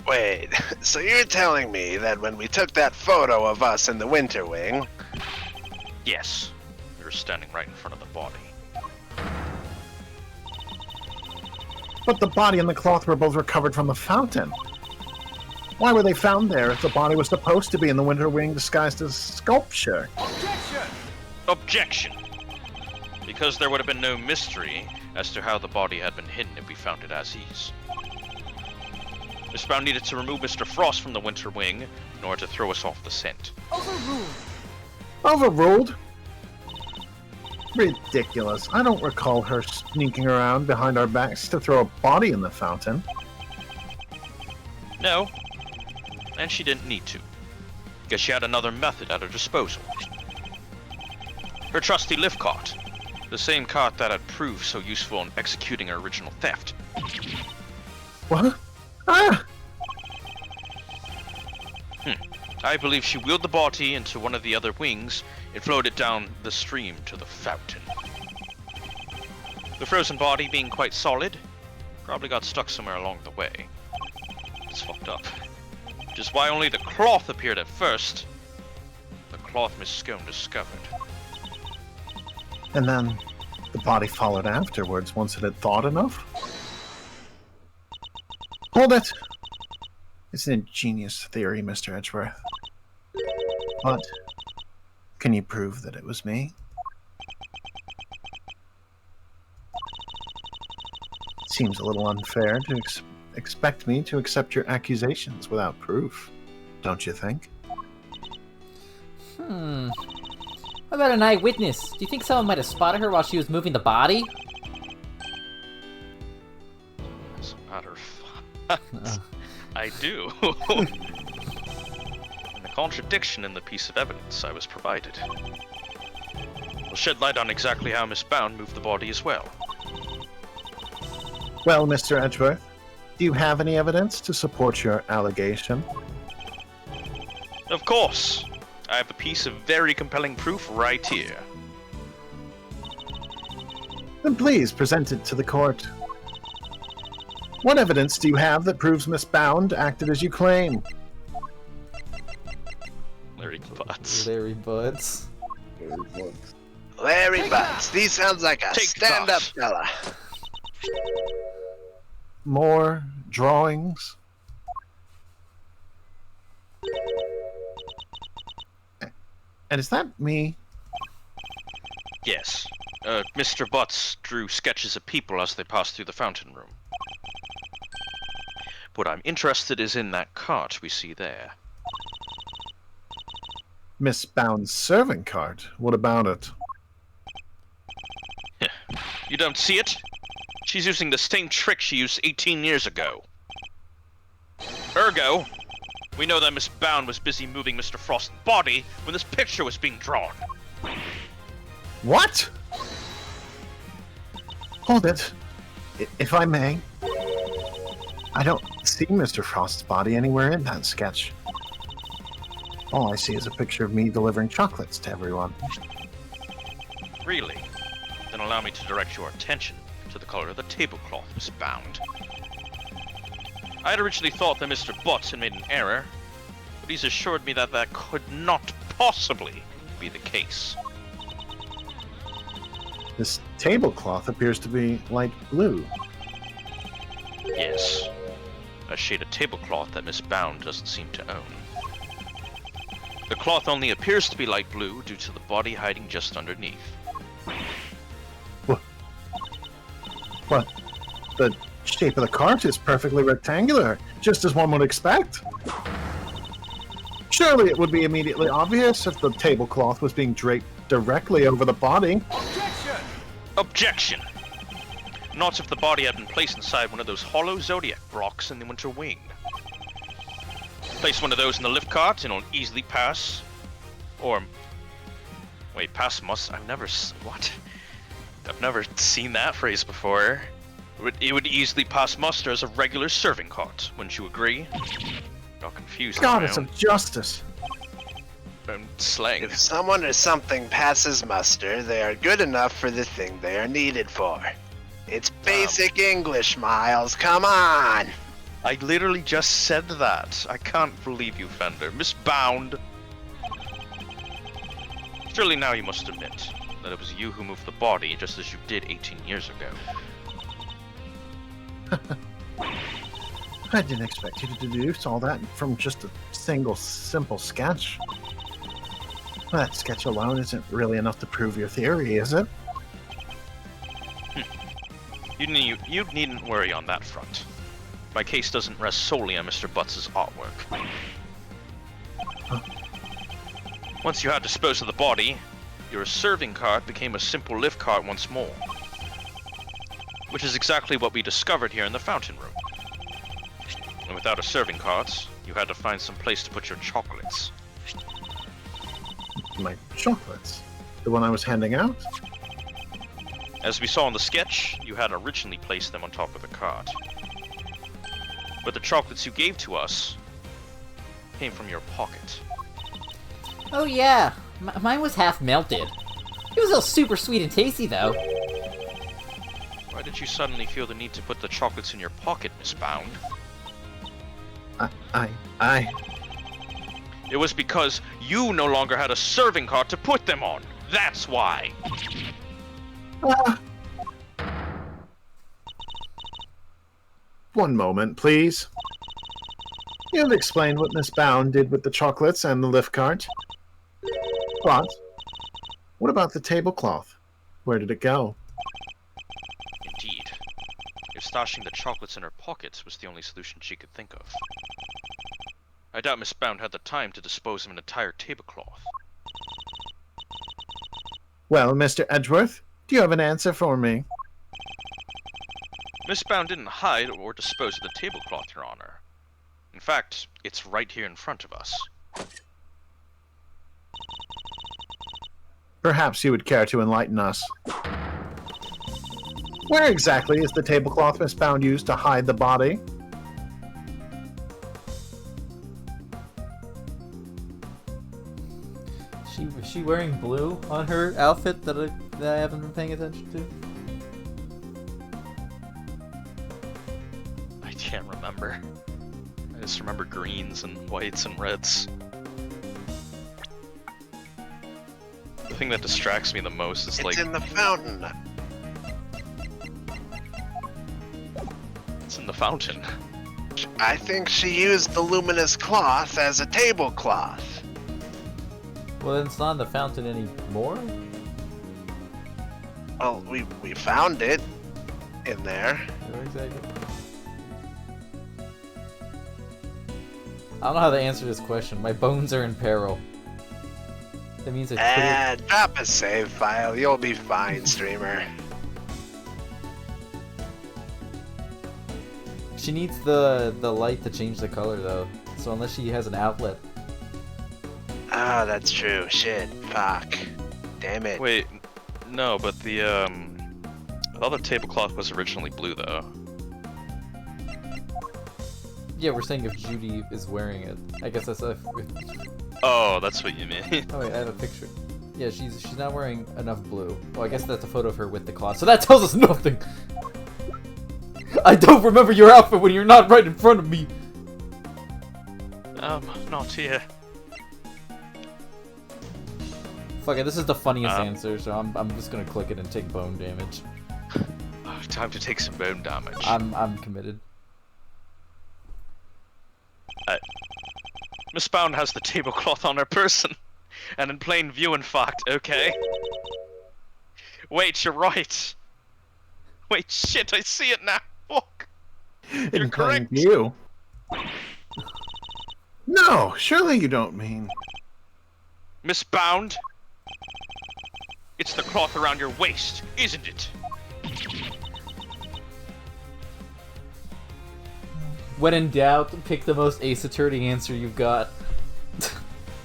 Wait, so you're telling me that when we took that photo of us in the Winter Wing... Yes, we were standing right in front of the body. But the body and the cloth were both recovered from the fountain. Why were they found there if the body was supposed to be in the Winter Wing disguised as sculpture? Objection! Because there would have been no mystery as to how the body had been hidden if we found it as is. Miss Bound needed to remove Mr. Frost from the Winter Wing in order to throw us off the scent. Overruled? Ridiculous. I don't recall her sneaking around behind our backs to throw a body in the fountain. No, and she didn't need to, because she had another method at her disposal. Her trusty lift cart, the same cart that had proved so useful in executing her original theft. What? Ah! I believe she wheeled the body into one of the other wings and floated down the stream to the fountain. The frozen body, being quite solid, probably got stuck somewhere along the way. It's fucked up. Which is why only the cloth appeared at first. The cloth Miss Scone discovered. And then the body followed afterwards once it had thawed enough? Hold it! It's an ingenious theory, Mr. Edgeworth. But can you prove that it was me? It seems a little unfair to expect me to accept your accusations without proof, don't you think? What about an eyewitness? Do you think someone might have spotted her while she was moving the body? As a matter of fact, I do. And the contradiction in the piece of evidence I was provided will shed light on exactly how Miss Bound moved the body as well. Well, Mr. Edgeworth, do you have any evidence to support your allegation? Of course! I have a piece of very compelling proof right here. Then please present it to the court. What evidence do you have that proves Miss Bound acted as you claim? Larry Butts. Larry Butts. Larry Butts, he sounds like a Take stand-up that. fella. More drawings? And is that me? Yes. Mr. Butts drew sketches of people as they passed through the fountain room. What I'm interested is in that cart we see there. Miss Bound's servant cart? What about it? You don't see it? She's using the same trick she used 18 years ago. Ergo, we know that Miss Bound was busy moving Mr. Frost's body when this picture was being drawn. What? Hold it. If I may. I don't see Mr. Frost's body anywhere in that sketch. All I see is a picture of me delivering chocolates to everyone. Really? Then allow me to direct your attention to the color of the tablecloth, Miss Bound. I had originally thought that Mr. Butts had made an error, but he's assured me that that could not possibly be the case. This tablecloth appears to be light blue. Yes, a shade of tablecloth that Miss Bound doesn't seem to own. The cloth only appears to be light blue due to the body hiding just underneath. But the shape of the cart is perfectly rectangular, just as one would expect. Surely it would be immediately obvious if the tablecloth was being draped directly over the body. Objection! Not if the body had been placed inside one of those hollow zodiac blocks in the winter wing. Place one of those in the lift cart and it'll easily pass. Or... Wait, pass must... I've never seen that phrase before. It would easily pass muster as a regular serving cart. Wouldn't you agree? Got confused. Goddess of justice. Slang. If someone or something passes muster, they are good enough for the thing they are needed for. It's basic English, Miles. Come on! I literally just said that. I can't believe you, Fender. Miss Bound. Surely now you must admit that it was you who moved the body just as you did 18 years ago. I didn't expect you to deduce all that from just a single, simple sketch. That sketch alone isn't really enough to prove your theory, is it? You needn't worry on that front. My case doesn't rest solely on Mr. Butts' artwork. Huh? Once you had disposed of the body, your serving cart became a simple lift cart once more. Which is exactly what we discovered here in the fountain room. And without a serving cart, you had to find some place to put your chocolates. My chocolates? The one I was handing out? As we saw in the sketch, you had originally placed them on top of the cart. But the chocolates you gave to us came from your pocket. Oh yeah, mine was half melted. It was all super sweet and tasty though. Why did you suddenly feel the need to put the chocolates in your pocket, Miss Bound? It was because you no longer had a serving cart to put them on. That's why. One moment, please. You have explained what Miss Bound did with the chocolates and the lift cart. But what about the tablecloth? Where did it go? Indeed. If stashing the chocolates in her pockets was the only solution she could think of. I doubt Miss Bound had the time to dispose of an entire tablecloth. Well, Mr. Edgeworth, do you have an answer for me? Miss Bound didn't hide or dispose of the tablecloth, Your Honor. In fact, it's right here in front of us. Perhaps you would care to enlighten us. Where exactly is the tablecloth Miss Bound used to hide the body? Was she wearing blue on her outfit that I haven't been paying attention to? I can't remember. I just remember greens and whites and reds. The thing that distracts me the most is It's in the fountain. It's in the fountain. I think she used the luminous cloth as a tablecloth. Well, then it's not in the fountain anymore? Well, we found it in there. Where exactly? I don't know how to answer this question. My bones are in peril. That means I couldn't... Drop a save file. You'll be fine, streamer. She needs the light to change the color, though. So unless she has an outlet... Ah, that's true. Shit. Fuck. Damn it. Wait, no, but the I thought the tablecloth was originally blue, though. Yeah, we're saying if Judy is wearing it. I guess that's if... Oh, that's what you mean. Oh wait, I have a picture. Yeah, she's not wearing enough blue. Oh, I guess that's a photo of her with the cloth. So that tells us nothing! I don't remember your outfit when you're not right in front of me! Not here. Fuck it, this is the funniest answer, so I'm just gonna click it and take bone damage. Time to take some bone damage. I'm committed. Miss Bound has the tablecloth on her person. And in plain view, in fact, okay? Wait, you're right. Wait, shit, I see it now. Fuck. You're In plain correct. view. No, surely you don't mean. Miss Bound? It's the cloth around your waist, isn't it? When in doubt, pick the most Ace Attorney answer you've got.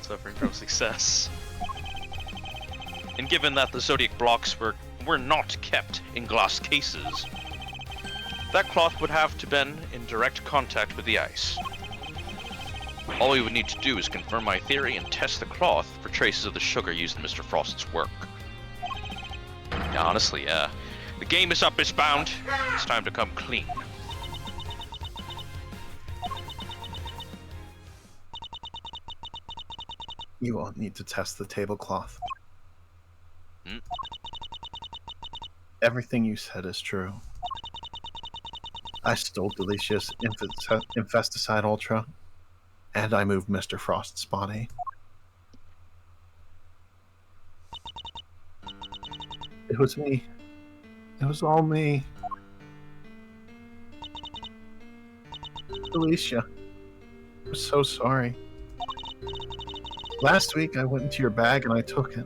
Suffering from success. And given that the Zodiac blocks were not kept in glass cases, that cloth would have to been in direct contact with the ice. All we would need to do is confirm my theory and test the cloth for traces of the sugar used in Mr. Frost's work. Yeah, honestly, yeah. The game is up, Miss Bound. It's time to come clean. You won't need to test the tablecloth. Hmm? Everything you said is true. I stole Delicia's Infesticide Ultra, and I moved Mr. Frost's body. It was me. It was all me. Delicia, I'm so sorry. Last week I went into your bag and I took it.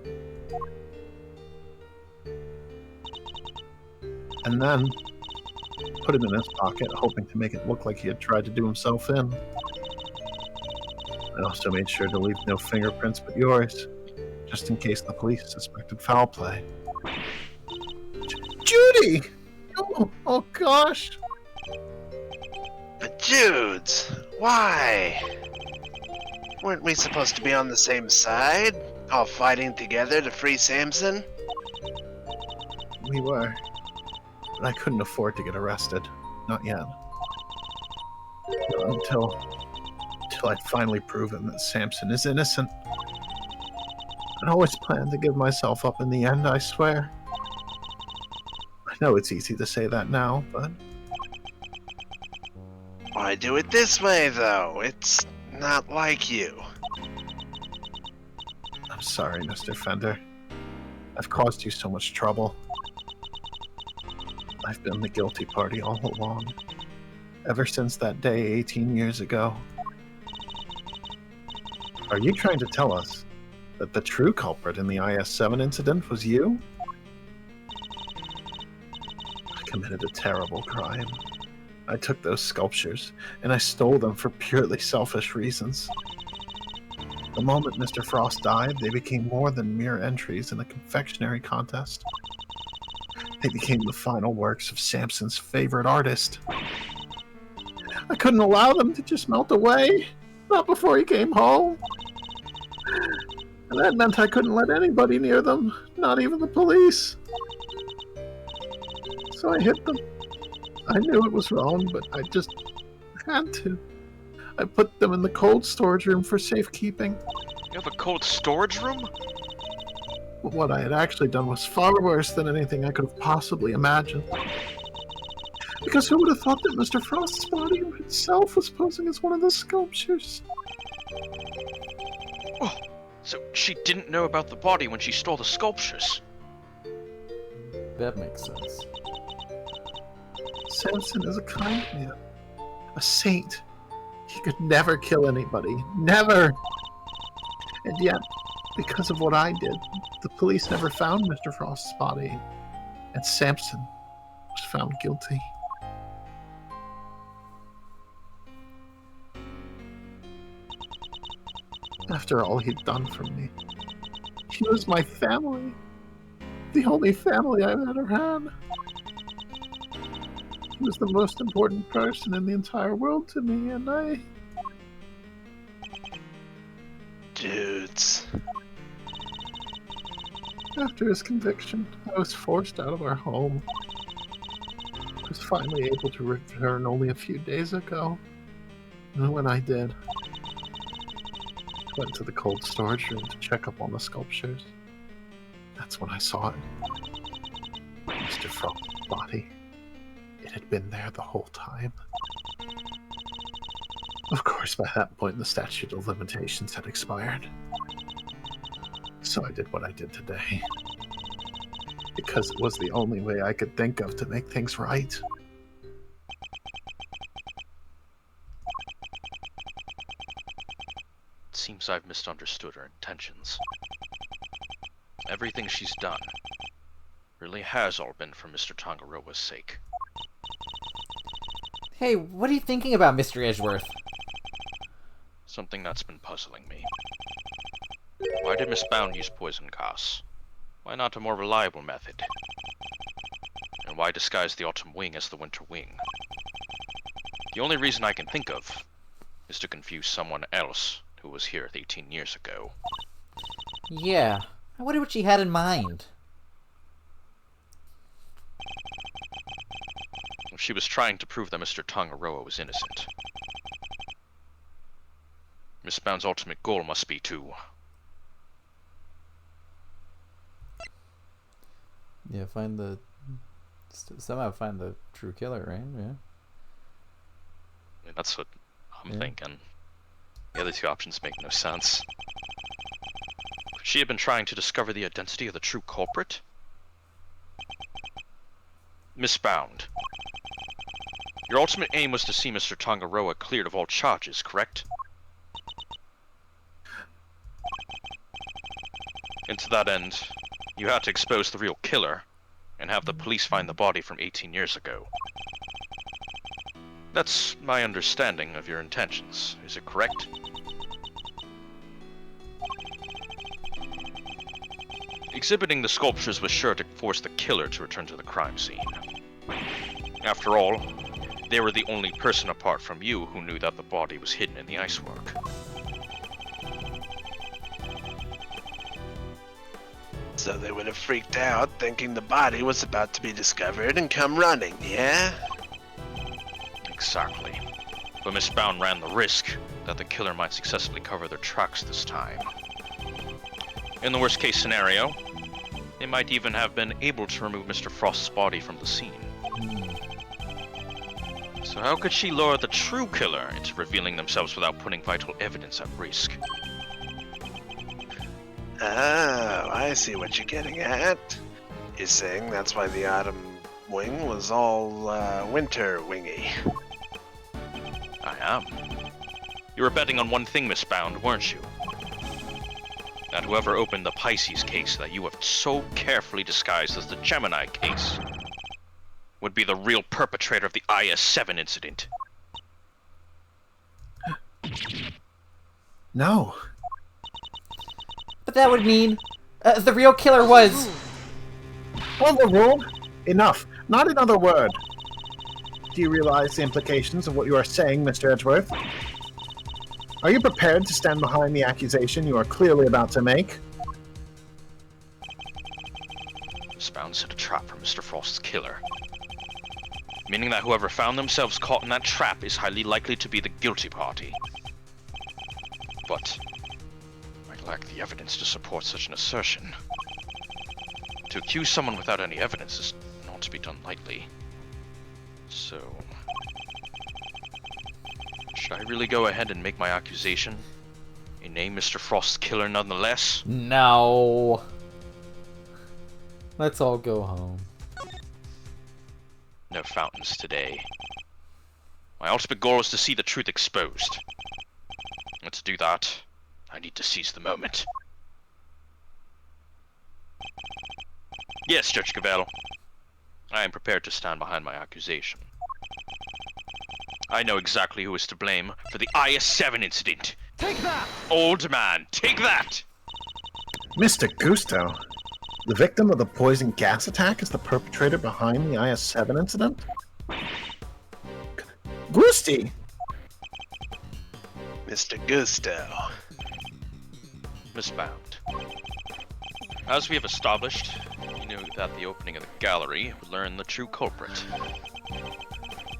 And then put it in his pocket, hoping to make it look like he had tried to do himself in. I also made sure to leave no fingerprints but yours, just in case the police suspected foul play. Judy! Oh gosh! But Judes, why? Weren't we supposed to be on the same side? All fighting together to free Samson? We were. But I couldn't afford to get arrested. Not yet. Until I'd finally proven that Samson is innocent. I'd always planned to give myself up in the end, I swear. I know it's easy to say that now, but... Why do it this way, though? It's not like you. I'm sorry, Mr. Fender. I've caused you so much trouble. I've been the guilty party all along. Ever since that day 18 years ago. Are you trying to tell us that the true culprit in the IS-7 incident was you? I committed a terrible crime. I took those sculptures, and I stole them for purely selfish reasons. The moment Mr. Frost died, they became more than mere entries in a confectionery contest. They became the final works of Samson's favorite artist. I couldn't allow them to just melt away, not before he came home. And that meant I couldn't let anybody near them, not even the police. So I hit them. I knew it was wrong, but I just had to. I put them in the cold storage room for safekeeping. You have a cold storage room? But what I had actually done was far worse than anything I could have possibly imagined. Because who would have thought that Mr. Frost's body itself was posing as one of the sculptures? Oh, so she didn't know about the body when she stole the sculptures. That makes sense. Samson is a kind man. A saint. He could never kill anybody. Never! And yet, because of what I did, the police never found Mr. Frost's body. And Samson was found guilty. After all he'd done for me. He was my family. The only family I've ever had. He was the most important person in the entire world to me, and I... Dudes. After his conviction, I was forced out of our home. I was finally able to return only a few days ago. And when I did, I went to the cold storage room to check up on the sculptures. That's when I saw it. Mr. Frost's body. It had been there the whole time. Of course, by that point, the statute of limitations had expired. So I did what I did today. Because it was the only way I could think of to make things right. It seems I've misunderstood her intentions. Everything she's done really has all been for Mr. Tangaroa's sake. Hey, what are you thinking about, Mr. Edgeworth? Something that's been puzzling me. Why did Miss Bound use poison gas? Why not a more reliable method? And why disguise the autumn wing as the winter wing? The only reason I can think of is to confuse someone else who was here 18 years ago. Yeah, I wonder what she had in mind. She was trying to prove that Mr. Tangaroa was innocent. Miss Bound's ultimate goal must be to... Yeah, somehow find the true killer, right? Yeah. I mean, that's what I'm thinking. The other two options make no sense. Could she have been trying to discover the identity of the true culprit? Miss Bound, your ultimate aim was to see Mr. Tangaroa cleared of all charges, correct? And to that end, you had to expose the real killer, and have the police find the body from 18 years ago. That's my understanding of your intentions. Is it correct? Exhibiting the sculptures was sure to force the killer to return to the crime scene. After all, they were the only person apart from you who knew that the body was hidden in the icework. So they would have freaked out, thinking the body was about to be discovered and come running, yeah? Exactly. But Miss Bound ran the risk that the killer might successfully cover their tracks this time. In the worst case scenario, they might even have been able to remove Mr. Frost's body from the scene. So how could she lure the true killer into revealing themselves without putting vital evidence at risk? Oh, I see what you're getting at. You're saying that's why the autumn wing was all, winter wingy. I am. You were betting on one thing, Miss Bound, weren't you? That whoever opened the Pisces case that you have so carefully disguised as the Gemini case would be the real perpetrator of the IS-7 incident. No. But that would mean the real killer was... Overruled? Enough. Not another word. Do you realize the implications of what you are saying, Mr. Edgeworth? Are you prepared to stand behind the accusation you are clearly about to make? Miss Bound set a trap for Mr. Frost's killer. Meaning that whoever found themselves caught in that trap is highly likely to be the guilty party. But I lack the evidence to support such an assertion. To accuse someone without any evidence is not to be done lightly. So... should I really go ahead and make my accusation? And name Mr. Frost's killer nonetheless? No. Let's all go home. No fountains today. My ultimate goal is to see the truth exposed. And to do that, I need to seize the moment. Yes, Judge Gavelle. I am prepared to stand behind my accusation. I know exactly who is to blame for the IS-7 incident. Take that! Old man, take that! Mr. Gusto, the victim of the poison gas attack is the perpetrator behind the IS-7 incident? Gusti! Mr. Gusto. Miss Bound. As we have established, you knew that the opening of the gallery would learn the true culprit.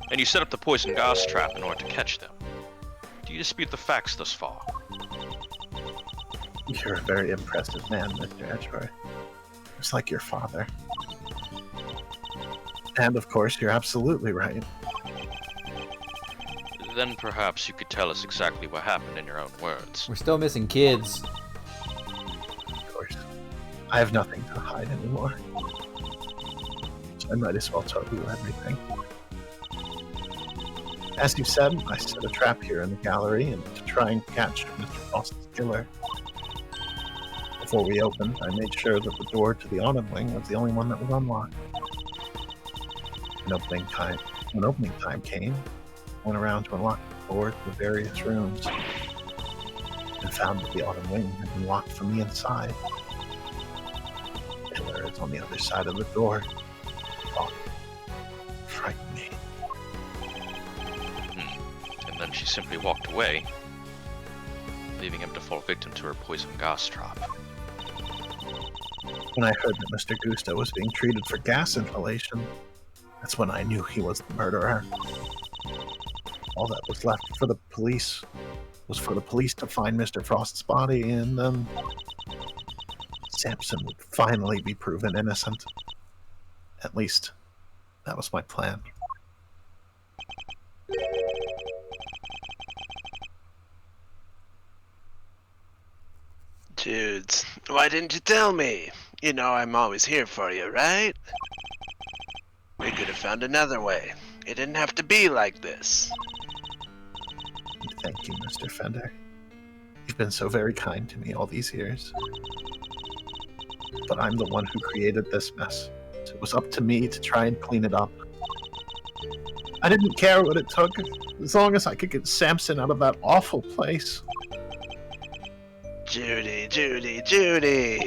And you set up the poison gas trap in order to catch them. Do you dispute the facts thus far? You're a very impressive man, Mr. Edgeworth. Just like your father. And of course, you're absolutely right. Then perhaps you could tell us exactly what happened in your own words. We're still missing kids. Of course. I have nothing to hide anymore. So I might as well tell you everything. As you said, I set a trap here in the gallery and to try and catch Mr. Frost's killer. Before we opened, I made sure that the door to the autumn wing was the only one that was unlocked. When opening time came, I went around to unlock the door to the various rooms and found that the autumn wing had been locked from the inside. The killer is on the other side of the door. Oh, frightened me. And then she simply walked away, leaving him to fall victim to her poison gas trap. When I heard that Mr. Gusto was being treated for gas inhalation, that's when I knew he was the murderer. All that was left for the police was for the police to find Mr. Frost's body, and then Samson would finally be proven innocent. At least, that was my plan. Dudes, why didn't you tell me? You know I'm always here for you, right? We could have found another way. It didn't have to be like this. Thank you, Mr. Fender. You've been so very kind to me all these years. But I'm the one who created this mess, so it was up to me to try and clean it up. I didn't care what it took, as long as I could get Samson out of that awful place. Judy, Judy, Judy!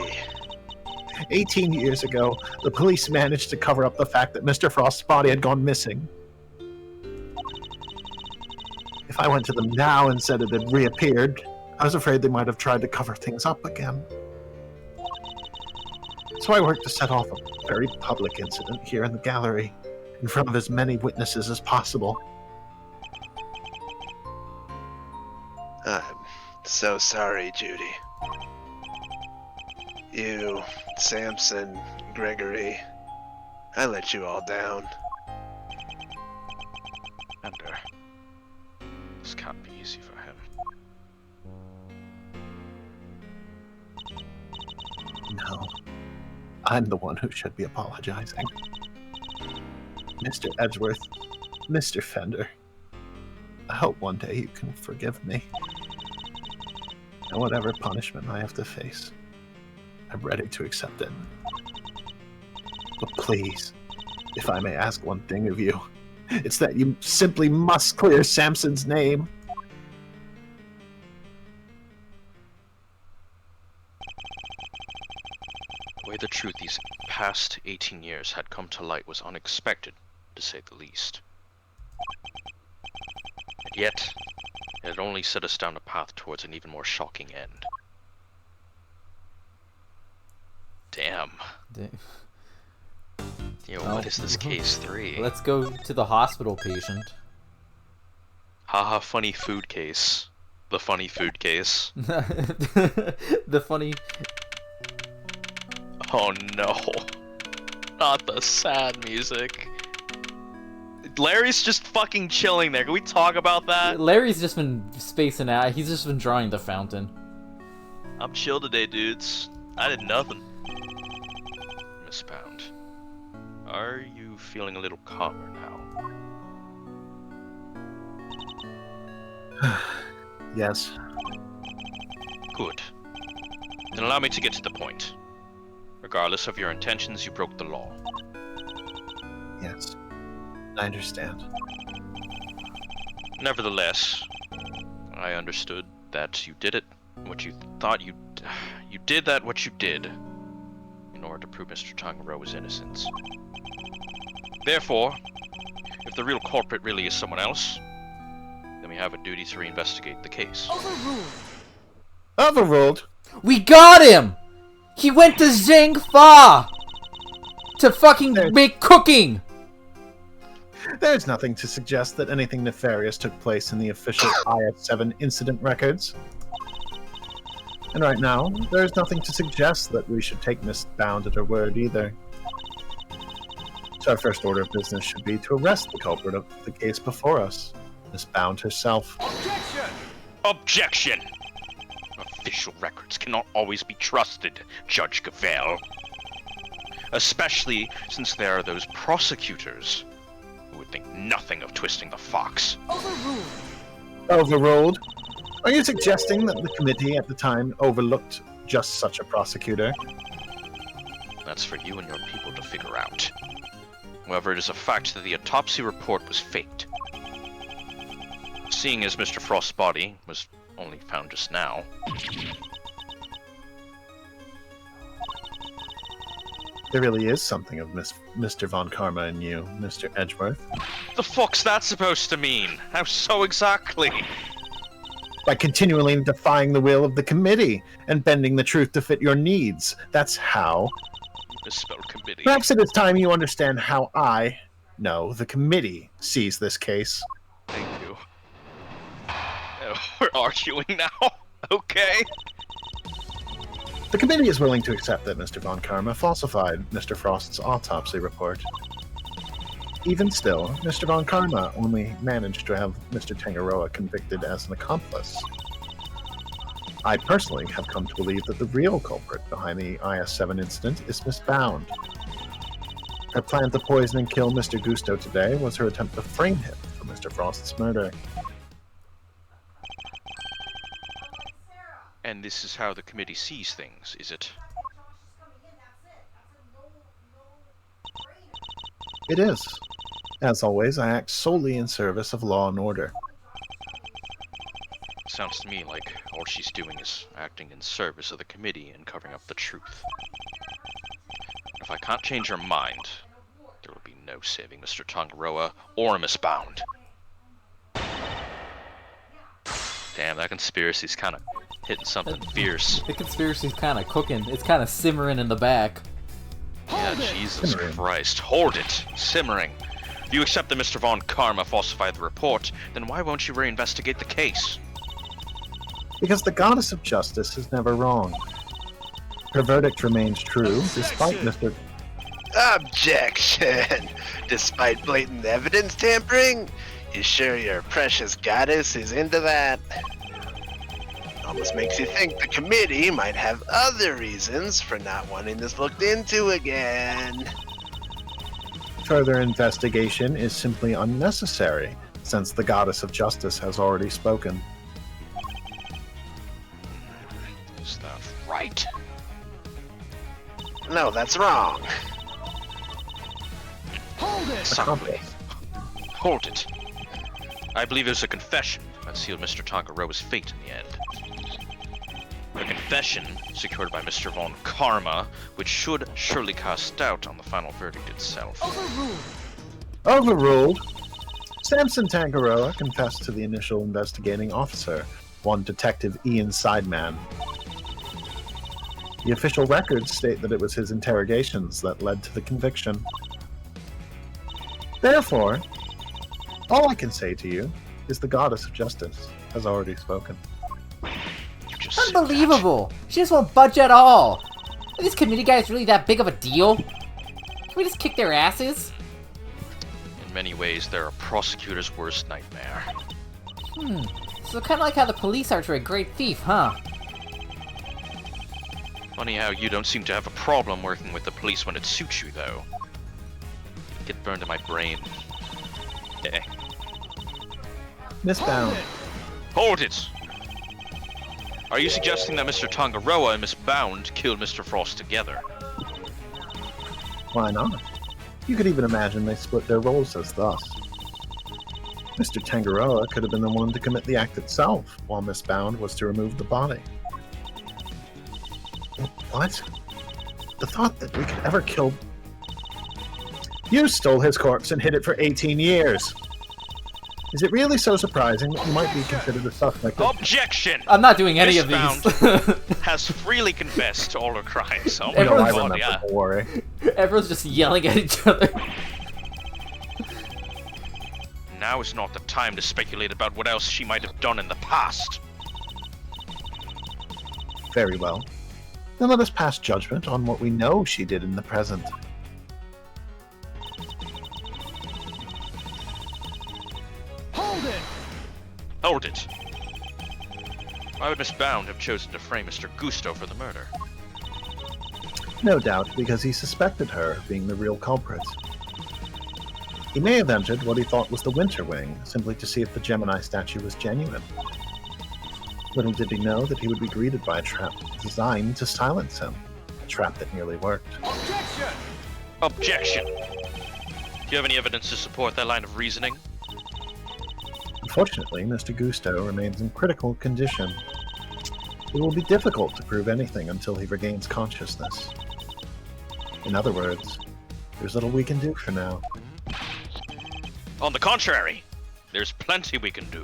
18 years ago, the police managed to cover up the fact that Mr. Frost's body had gone missing. If I went to them now and said it had reappeared, I was afraid they might have tried to cover things up again. So I worked to set off a very public incident here in the gallery, in front of as many witnesses as possible. I'm so sorry, Judy. You, Samson, Gregory, I let you all down. Fender, this can't be easy for him. No, I'm the one who should be apologizing. Mr. Edgeworth, Mr. Fender, I hope one day you can forgive me. And whatever punishment I have to face, I'm ready to accept it. But please, if I may ask one thing of you, it's that you simply must clear Samson's name. The way the truth these past 18 years had come to light was unexpected, to say the least. And yet, it had only set us down a path towards an even more shocking end. Damn. Yo, what is this case 3? Let's go to the hospital patient. Haha, funny food case. The funny food case. The funny... Oh no. Not the sad music. Larry's just fucking chilling there. Can we talk about that? Larry's just been spacing out. He's just been drawing the fountain. I'm chill today, dudes. I did nothing. Miss Pound, are you feeling a little calmer now? Yes. Good. Then allow me to get to the point. Regardless of your intentions, you broke the law. Yes. I understand. Nevertheless, I understood that you did it, what you thought you did that what you did, in order to prove Mr. Tangaroa's innocence. Therefore, if the real culprit really is someone else, then we have a duty to reinvestigate the case. Overruled? We got him! He went to Zhangfa! To fucking make cooking! There's nothing to suggest that anything nefarious took place in the official IS-7 incident records. And right now, there's nothing to suggest that we should take Miss Bound at her word either. So our first order of business should be to arrest the culprit of the case before us. Miss Bound herself. Objection! Official records cannot always be trusted, Judge Gavelle. Especially since there are those prosecutors who would think nothing of twisting the fox. Overruled? Are you suggesting that the committee at the time overlooked just such a prosecutor? That's for you and your people to figure out. However, it is a fact that the autopsy report was faked. Seeing as Mr. Frost's body was only found just now. There really is something of Mr. Von Karma in you, Mr. Edgeworth. The fuck's that supposed to mean? How so exactly? By continually defying the will of the committee and bending the truth to fit your needs. That's how. Misspelled committee. Perhaps it is time you understand how the committee sees this case. Thank you. We're arguing now? Okay. The committee is willing to accept that Mr. Von Karma falsified Mr. Frost's autopsy report. Even still, Mr. Von Karma only managed to have Mr. Tangaroa convicted as an accomplice. I personally have come to believe that the real culprit behind the IS-7 incident is Miss Bound. Her plan to poison and kill Mr. Gusto today was her attempt to frame him for Mr. Frost's murder. And this is how the committee sees things, is it? It is. As always, I act solely in service of law and order. Sounds to me like all she's doing is acting in service of the committee and covering up the truth. If I can't change her mind, there will be no saving Mr. Tangaroa or Miss Bound. Damn, that conspiracy's kind of hitting something fierce. The conspiracy's kind of cooking. It's kind of simmering in the back. Yeah, Jesus Christ. Hold it! Simmering. If you accept that Mr. Von Karma falsified the report, then why won't you reinvestigate the case? Because the goddess of justice is never wrong. Her verdict remains true, despite Mr. Objection! Despite blatant evidence tampering? You sure your precious goddess is into that? Almost makes you think the committee might have other reasons for not wanting this looked into again. Further investigation is simply unnecessary, since the goddess of justice has already spoken. Is that right? No, that's wrong. Hold it! Somebody. Hold it. I believe it was a confession that sealed Mr. Tangaroa's fate in the end. A confession secured by Mr. Von Karma, which should surely cast doubt on the final verdict itself. Overruled! Samson Tangaroa confessed to the initial investigating officer, one Detective Ian Sideman. The official records state that it was his interrogations that led to the conviction. Therefore, all I can say to you is the goddess of justice has already spoken. Unbelievable! She just won't budge at all! Are these committee guys really that big of a deal? Can we just kick their asses? In many ways, they're a prosecutor's worst nightmare. So kind of like how the police are to a great thief, huh? Funny how you don't seem to have a problem working with the police when it suits you, though. Get burned in my brain. Eh. Miss Bound. Hold it! Are you suggesting that Mr. Tangaroa and Miss Bound killed Mr. Frost together? Why not? You could even imagine they split their roles as thus. Mr. Tangaroa could have been the one to commit the act itself, while Miss Bound was to remove the body. What? The thought that we could ever kill... You stole his corpse and hid it for 18 years! Is it really so surprising that you might be considered a suspect? Objection! I'm not doing any Miss of these. Bound has freely confessed to all her crimes. Oh my No, I god, remember, yeah. don't worry. Everyone's just yelling at each other. Now is not the time to speculate about what else she might have done in the past. Very well. Then let us pass judgment on what we know she did in the present. Hold it. Why would Miss Bound have chosen to frame Mr. Gusto for the murder? No doubt because he suspected her of being the real culprit. He may have entered what he thought was the Winter Wing, simply to see if the Gemini statue was genuine. Little did he know that he would be greeted by a trap designed to silence him. A trap that nearly worked. Objection! Objection! Do you have any evidence to support that line of reasoning? Unfortunately, Mr. Gusto remains in critical condition. It will be difficult to prove anything until he regains consciousness. In other words, there's little we can do for now. On the contrary, there's plenty we can do.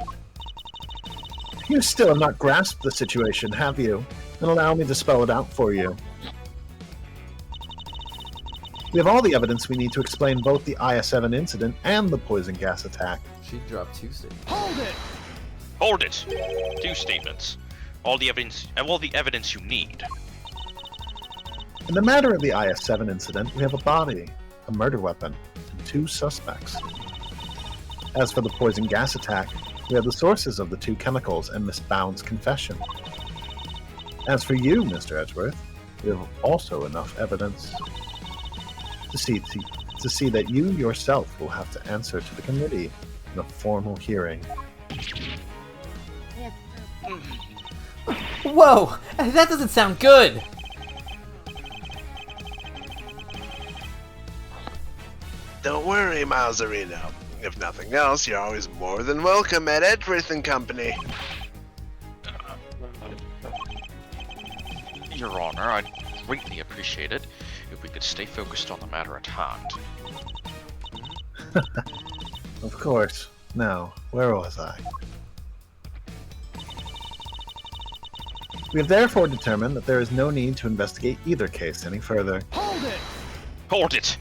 You still have not grasped the situation, have you? Then allow me to spell it out for you. We have all the evidence we need to explain both the IS-7 incident and the poison gas attack. She dropped 2 statements. Hold it! Hold it! 2 statements. All the evidence you need. In the matter of the IS-7 incident, we have a body, a murder weapon, and 2 suspects. As for the poison gas attack, we have the sources of the 2 chemicals and Miss Bound's confession. As for you, Mr. Edgeworth, we have also enough evidence to see that you yourself will have to answer to the committee in a formal hearing. Whoa! That doesn't sound good! Don't worry, Mauserino. If nothing else, you're always more than welcome at Edgeworth and Company. Your Honor, I'd greatly appreciate it if we could stay focused on the matter at hand. Of course. Now, where was I? We have therefore determined that there is no need to investigate either case any further. Hold it! Hold it!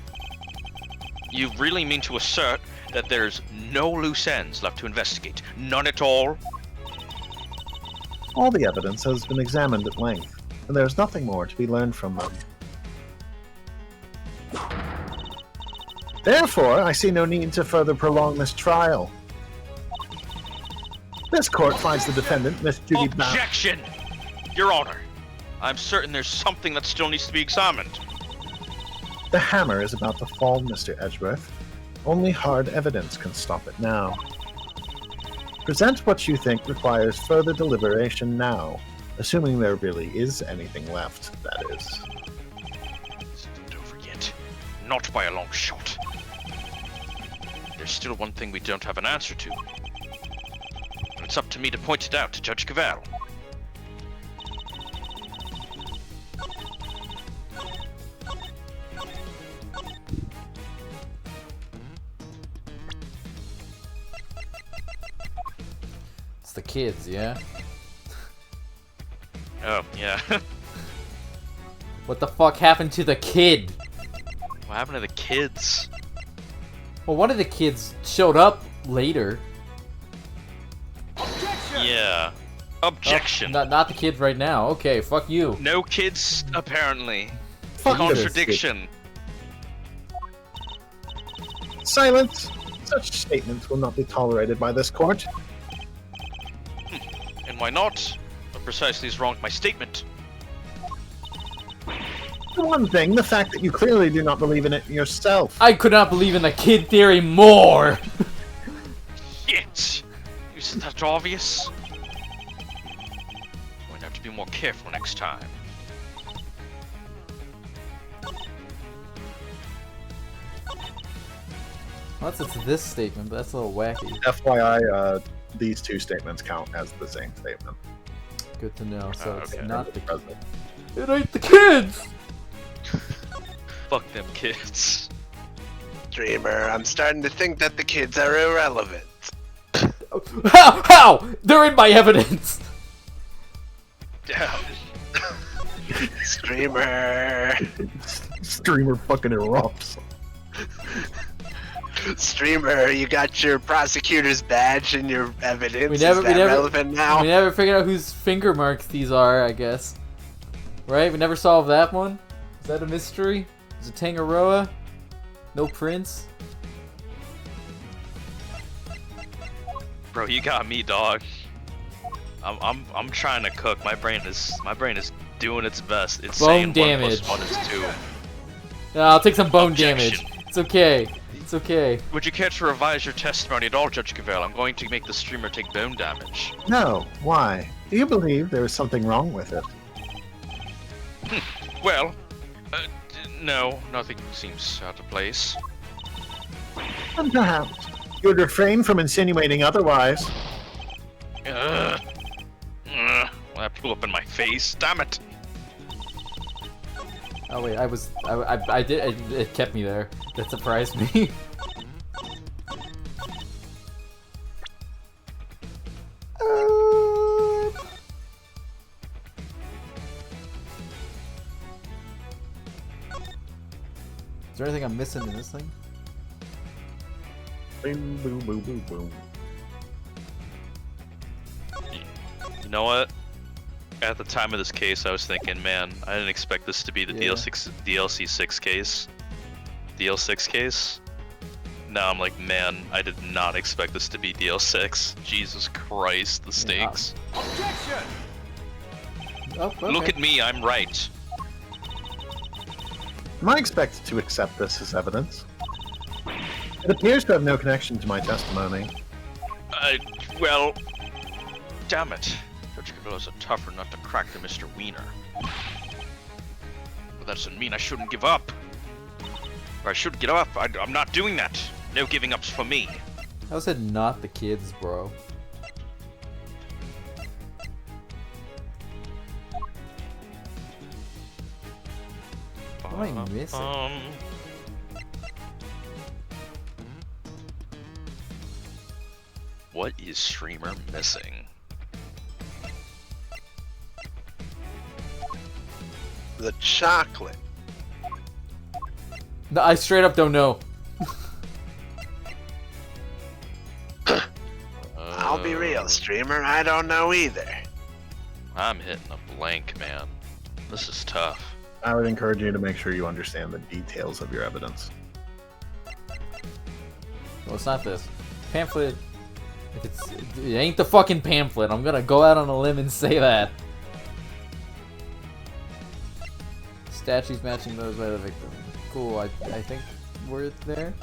You really mean to assert that there's no loose ends left to investigate? None at all? All the evidence has been examined at length, and there is nothing more to be learned from them. Therefore, I see no need to further prolong this trial. This court finds the defendant, Miss Judy Bound. Objection! Your Honor, I'm certain there's something that still needs to be examined. The hammer is about to fall, Mr. Edgeworth. Only hard evidence can stop it now. Present what you think requires further deliberation now, assuming there really is anything left, that is. It's not over yet. Not by a long shot. There's still one thing we don't have an answer to. And it's up to me to point it out to Judge Gavelle. It's the kids, yeah? Oh, yeah. What the fuck happened to the kid? What happened to the kids? Well, one of the kids showed up later. Yeah. Objection. Oh, not the kids right now. Okay, fuck you. No kids, apparently. Fuck you. Contradiction. Silence! Such statements will not be tolerated by this court. And why not? What precisely is wrong with my statement? For one thing, the fact that you clearly do not believe in it yourself. I could not believe in the kid theory more! Shit! Isn't that obvious? We're gonna have to be more careful next time. Well, that's this statement, but that's a little wacky. FYI, these 2 statements count as the same statement. Good to know. So Okay. it's not the President. It ain't the kids! Fuck them kids. Dreamer, I'm starting to think that the kids are irrelevant. How? They're in my evidence! Damn. Streamer. Streamer fucking erupts. Streamer, you got your prosecutor's badge and your evidence. We never- Is that relevant now? We never figured out whose finger marks these are, I guess. Right? We never solved that one? Is that a mystery? Is it Tangaroa? No prince? Bro, you got me, dog. I'm trying to cook. My brain is doing its best. It's Bone saying damage. 1 + 1 is 2. No, I'll take some bone Objection. damage. It's okay. It's okay. Would you care to revise your testimony at all, Judge Gavelle? I'm going to make the streamer take bone damage. No, why? Do you believe there is something wrong with it? Well, no, nothing seems out of place. And perhaps you would refrain from insinuating otherwise. Ugh. Ugh. Well, that blew up in my face. Damn it. Oh wait, I did. It kept me there. That surprised me. Is there anything I'm missing in this thing? Boom, boom, boom, boom, boom. You know what? At the time of this case, I was thinking, man, I didn't expect this to be the Yeah. DLC 6 case. DL6 case. Now I'm like, man, I did not expect this to be DL6. Jesus Christ, the stakes. Oh, okay. Look at me, I'm right. Am I expected to accept this as evidence? It appears to have no connection to my testimony. Well, damn it. Judge Gavelle's a tougher nut to crack than Mr. Wiener. But that doesn't mean I shouldn't give up. Or I should give up. I'm not doing that. No giving ups for me. I said not the kids, bro. What am I missing? What is streamer missing? The chocolate. No, I straight up don't know. I'll be real, streamer. I don't know either. I'm hitting a blank, man. This is tough. I would encourage you to make sure you understand the details of your evidence. Well, it's not this. Pamphlet. If it ain't the fucking pamphlet. I'm gonna go out on a limb and say that. Statues matching those by the victim. Cool, I think we're there.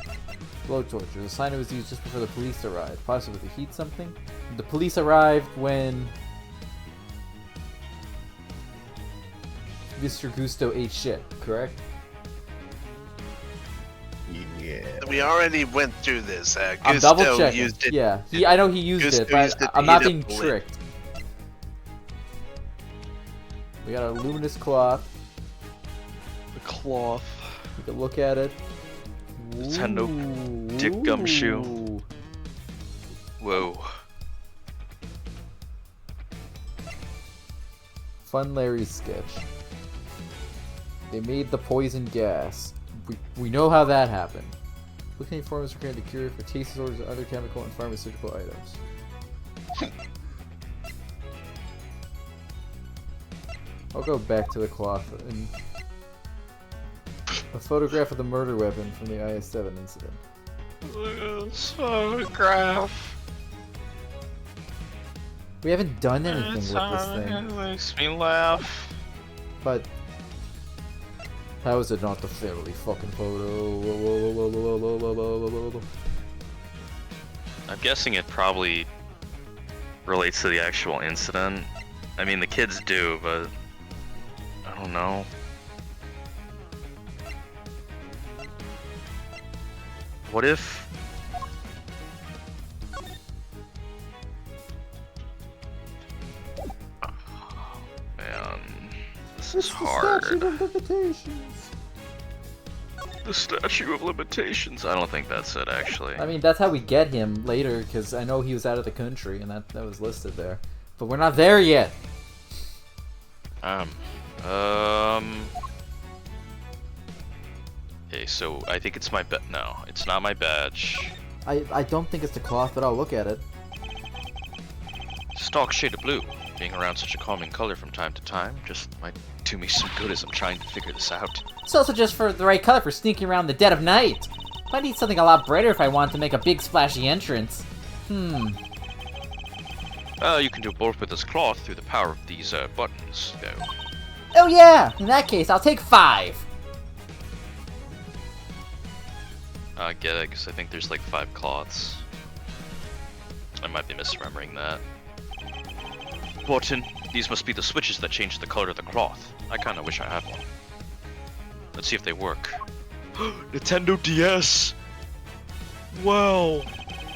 Blowtorch. The sign was used just before the police arrived. Possibly to heat something. The police arrived when Mr. Gusto ate shit, correct? Yeah. We already went through this. I'm double Gusto checking. used it. Yeah, I know he used Gusto it, but used it to I'm not heat being up the lid. tricked. We got a luminous cloth. The cloth. We can look at it. Nintendo dick gumshoe. Ooh. Whoa. Fun Larry's sketch. They made the poison gas. We know how that happened. Looking at formulas required to cure for taste disorders and other chemical and pharmaceutical items. I'll go back to the cloth and a photograph of the murder weapon from the IS-7 incident. Photograph. We haven't done anything with this thing, Makes me laugh. but how is it not the family fucking photo? I'm guessing it probably relates to the actual incident. I mean, the kids do, but I don't know. What if... Oh, man, this is hard. The statute of limitations. I don't think that's it, actually. I mean, that's how we get him later, because I know he was out of the country, and that was listed there. But we're not there yet. Okay, so I think it's my no, it's not my badge. I don't think it's the cloth, but I'll look at it. Stark shade of blue. Being around such a calming color from time to time just might do me some good as I'm trying to figure this out. It's also just for the right color for sneaking around the dead of night. I need something a lot brighter if I want to make a big splashy entrance. You can do both with this cloth through the power of these buttons, though. Oh yeah! In that case, I'll take 5. I get it, because I think there's like 5 cloths. I might be misremembering that. Button, these must be the switches that change the color of the cloth. I kinda wish I had one. Let's see if they work. Nintendo DS! Wow!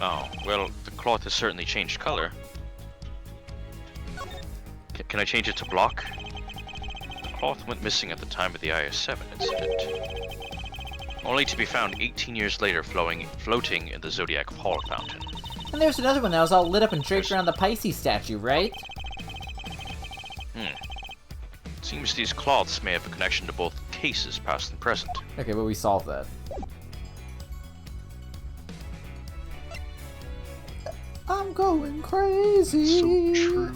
Oh, well, the cloth has certainly changed color. Can I change it to block? The cloth went missing at the time of the IS-7 incident. Only to be found 18 years later floating in the Zodiac Hall fountain. And there's another one that was all lit up and draped around the Pisces statue, right? Seems these cloths may have a connection to both cases, past and present. Okay, but we solved that. I'm going crazy. So true.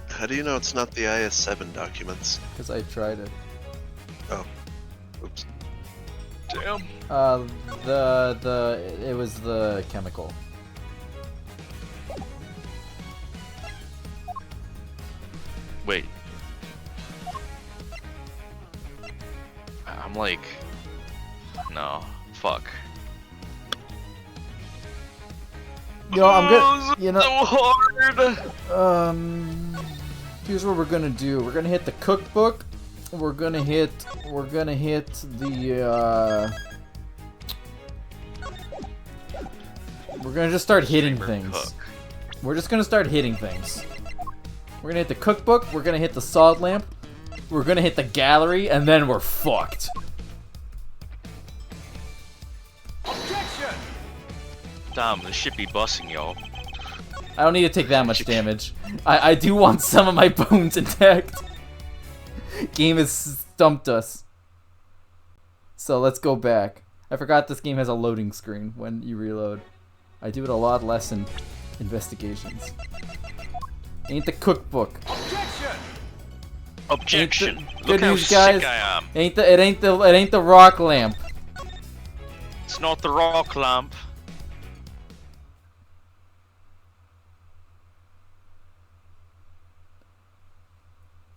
How do you know it's not the IS-7 documents? Because I tried it. Oh. Oops. Damn. It was the chemical. Wait. I'm like... No. Fuck. Yo, I'm good. You know, So hard! here's what we're gonna do. We're gonna hit the cookbook. We're gonna hit the we're gonna just start hitting things. Cook. We're just gonna start hitting things. We're gonna hit the cookbook, we're gonna hit the salt lamp, we're gonna hit the gallery, and then we're fucked. Damn, this shit be busting, yo. I don't need to take that much damage. I do want some of my bones intact. Game has stumped us. So let's go back. I forgot this game has a loading screen when you reload. I do it a lot less in investigations. Ain't the cookbook. Objection! Ain't the- Look good how news, guys. sick I am. It ain't the rock lamp. It's not the rock lamp.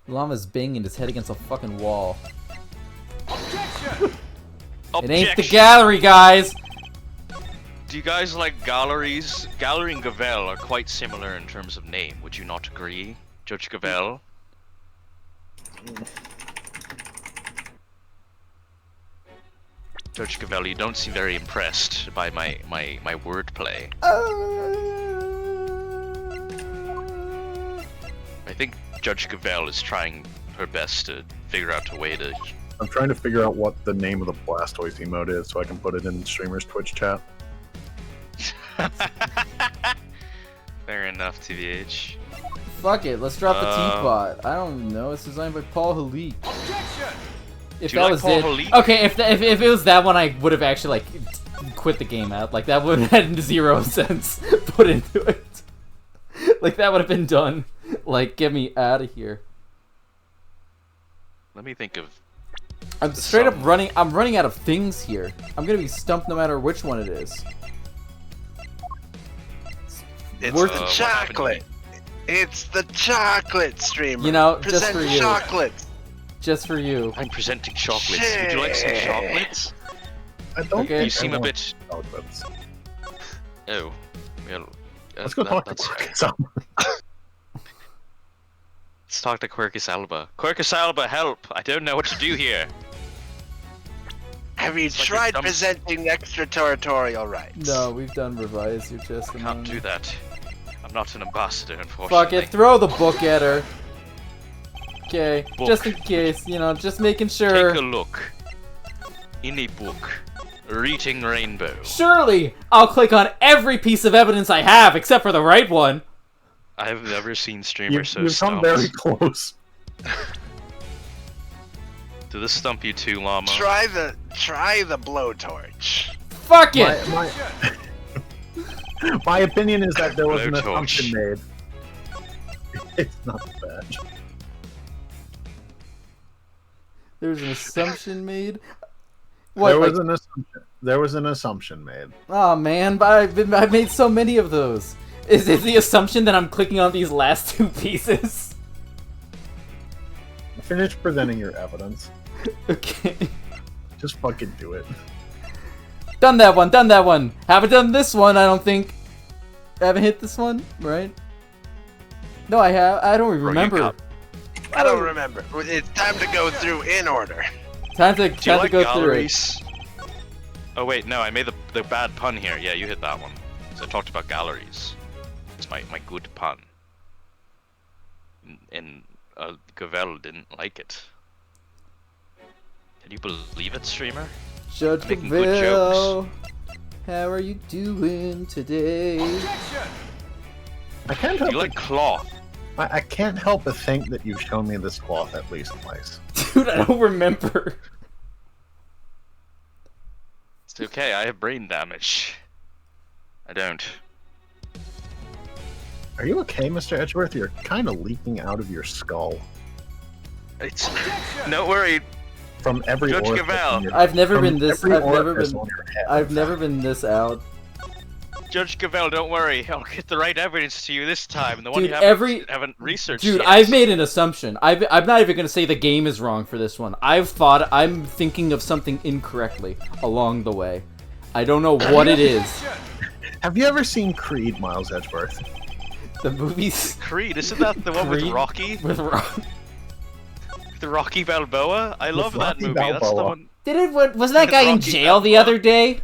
Llama's banging his head against a fucking wall. Objection! It ain't the gallery, guys! Do you guys like galleries? Gallery and Gavelle are quite similar in terms of name, would you not agree, Judge Gavelle? Judge Gavelle, you don't seem very impressed by my wordplay. I think Judge Gavelle is trying her best to figure out a way to... I'm trying to figure out what the name of the Blastoise emote is so I can put it in the streamer's Twitch chat. Fair enough, TVH. Fuck it, let's drop the teapot. I don't know, it's designed by Paul Halik. If Do you that like was Paul it. Halik? Okay, if it was that one, I would have actually, like, quit the game out. Like, that would have had 0 cents put into it. Like, that would have been done. Like, get me out of here. Let me think of... I'm straight up running. I'm running out of things here. I'm gonna be stumped no matter which one it is. It's Worth- the what chocolate. happened It's the chocolate streamer. You know, just Present for you. chocolates. Just for you. I'm presenting chocolates. Would you like some Shit. chocolates? I don't Okay. think You seem I a want bit... chocolates. Oh. Well, Let's go talk to that's fair. Quirkus Alba. Let's talk to Quirkus Alba. Quirkus Alba, help! I don't know what to do here. Have you It's like tried a dumb- presenting extraterritorial rights? No, we've done revise your chest. I can't do that. I'm not an ambassador, unfortunately. Fuck it, throw the book at her. Okay, Book. just in case, you know, just making sure. Take a look. In a book. Reading Rainbow. Surely, I'll click on every piece of evidence I have except for the right one. I've never seen streamers so You've come stumped. very close. Did this stump you too, Llama? Try the blowtorch. Fuck it! My opinion is that there was an Blowtorch. assumption made. It's not bad. There's an assumption made. What? There was an assumption made. Oh man, but I've made so many of those. Is it the assumption that I'm clicking on these last two pieces? Finish presenting your evidence. Okay. Just fucking do it. Done that one, done that one. Haven't done this one, I don't think. Haven't hit this one, right? No, I have. I don't remember. I don't remember. It's time to go through in order. Time to Do you like go galleries? Oh wait, no, I made the bad pun here. Yeah, you hit that one. So I talked about galleries. It's my good pun. And Gavelle didn't like it. Can you believe it, streamer? Judge Making good jokes. Gavelle, how are you doing today? I can't Do help you like cloth? I can't help but think that you've shown me this cloth at least twice. Dude, I don't remember. It's okay, I have brain damage. I don't. Are you okay, Mr. Edgeworth? You're kind of leaking out of your skull. It's don't worry. From every Judge orifice Gavelle. in your- I've never from been this. every I've never orifice been. on your head, I've in never fact. been this out. Judge Gavelle, don't worry. I'll get the right evidence to you this time. The one Dude, you haven't researched Dude, yet. I've made an assumption. I'm not even gonna say the game is wrong for this one. I'm thinking of something incorrectly along the way. I don't know what it is. Have you ever seen Creed, Miles Edgeworth? The movies Creed, isn't that the one with Creed? Rocky? with Rock. The Rocky Balboa? I love that Rocky movie. That's the Balboa. one. Was that guy in Rocky jail the Balboa. other day?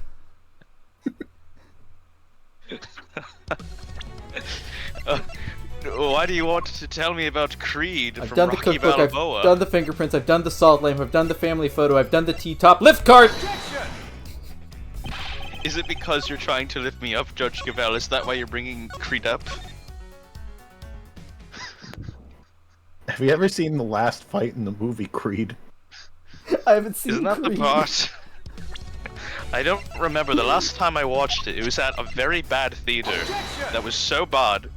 Why do you want to tell me about Creed I've from done the Rocky cookbook. Balboa? I've done the fingerprints. I've done the salt lamp. I've done the family photo. I've done the T-top lift cart. Is it because you're trying to lift me up, Judge Gavelle? Is that why you're bringing Creed up? Have you ever seen the last fight in the movie Creed? I haven't seen Isn't that Creed. the part? I don't remember. The last time I watched it, it was at a very bad theater. That was so bad.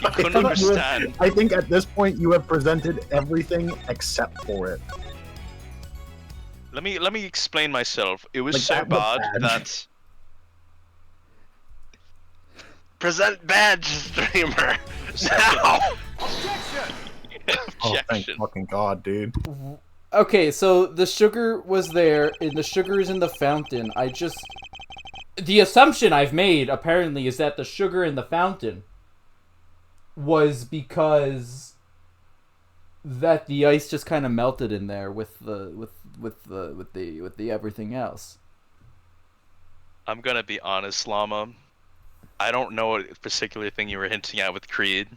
You couldn't understand. I think at this point you have presented everything except for it. Let me explain myself. It was Like, so that was bad bad. that Present badge, streamer. Second. Now. Oh, thank objection. fucking god, dude. Okay, so the sugar was there, and the sugar is in the fountain. The assumption I've made, apparently, is that the sugar in the fountain was because that the ice just kind of melted in there with the everything else. I'm gonna be honest, Llama. I don't know what particular thing you were hinting at with Creed,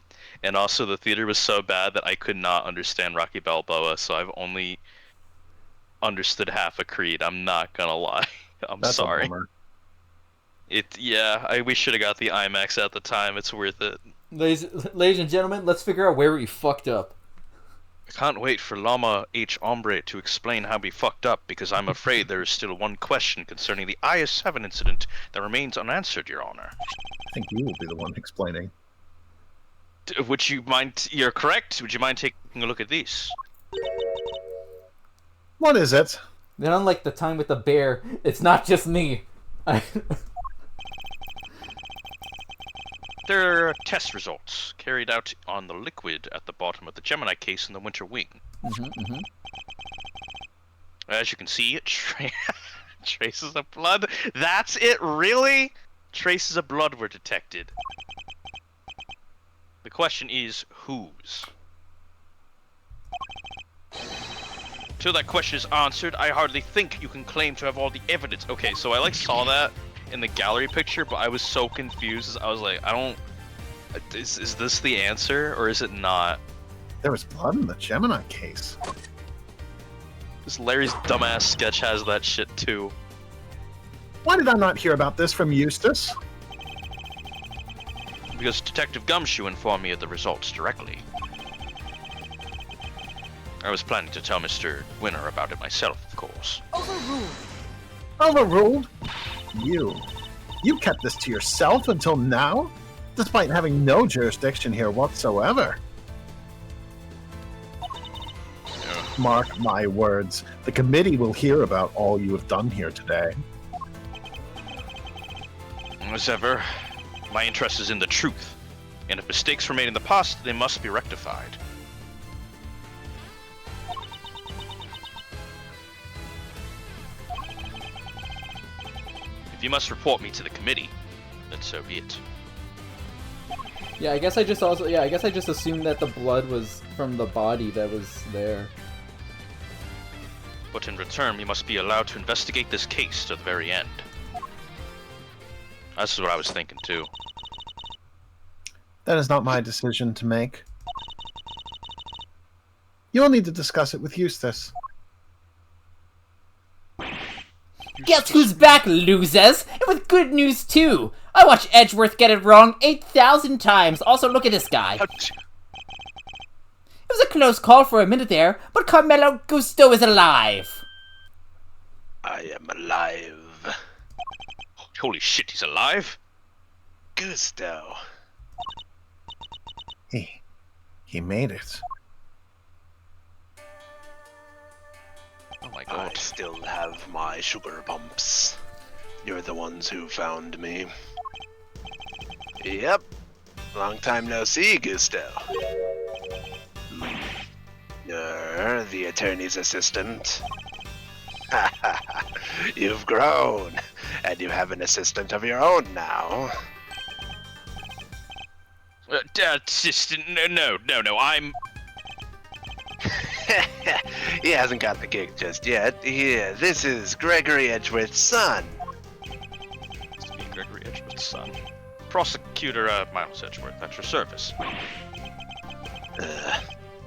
and also the theater was so bad that I could not understand Rocky Balboa, so I've only understood half of Creed. I'm not gonna lie. I'm That's a sorry. bummer. We should have got the IMAX at the time. It's worth it. Ladies and gentlemen, let's figure out where we fucked up. I can't wait for Llama H. Ombre to explain how we fucked up, because I'm afraid there is still one question concerning the IS-7 incident that remains unanswered, Your Honor. I think you will be the one explaining. Would you mind? You're correct. Would you mind taking a look at these? What is it? Then unlike the time with the bear, it's not just me. There are test results carried out on the liquid at the bottom of the Gemini case in the winter wing. As you can see, it traces of blood. That's it, really? Traces of blood were detected. The question is, whose? Till that question is answered, I hardly think you can claim to have all the evidence. Okay, so I saw that in the gallery picture, but I was so confused. I was like, I don't. Is this the answer or is it not? There was blood in the Gemini case. This Larry's dumbass sketch has that shit too. Why did I not hear about this from Eustace? Because Detective Gumshoe informed me of the results directly. I was planning to tell Mr. Winner about it myself, of course. Overruled? You kept this to yourself until now? Despite having no jurisdiction here whatsoever. Mark my words. The committee will hear about all you have done here today. As ever, my interest is in the truth, and if mistakes were made in the past, they must be rectified. If you must report me to the committee, then so be it. Yeah, I guess I just assumed that the blood was from the body that was there. But in return, you must be allowed to investigate this case to the very end. That's what I was thinking too. That is not my decision to make. You will need to discuss it with Eustace. Guess who's back, losers? And with good news, too! I watched Edgeworth get it wrong 8,000 times. Also, look at this guy. It was a close call for a minute there, but Carmelo Gusto is alive. I am alive. Holy shit, he's alive? Gusto. He made it. Oh my I god. still have my sugar bumps. You're the ones who found me. Yep. Long time no see, Gusto. You're the attorney's assistant. You've grown, and you have an assistant of your own now. Assistant, no, I'm... He hasn't got the gig just yet. Here, this is Gregory Edgeworth's son. It's me, Gregory Edgeworth's son. Prosecutor, Miles Edgeworth, at your service.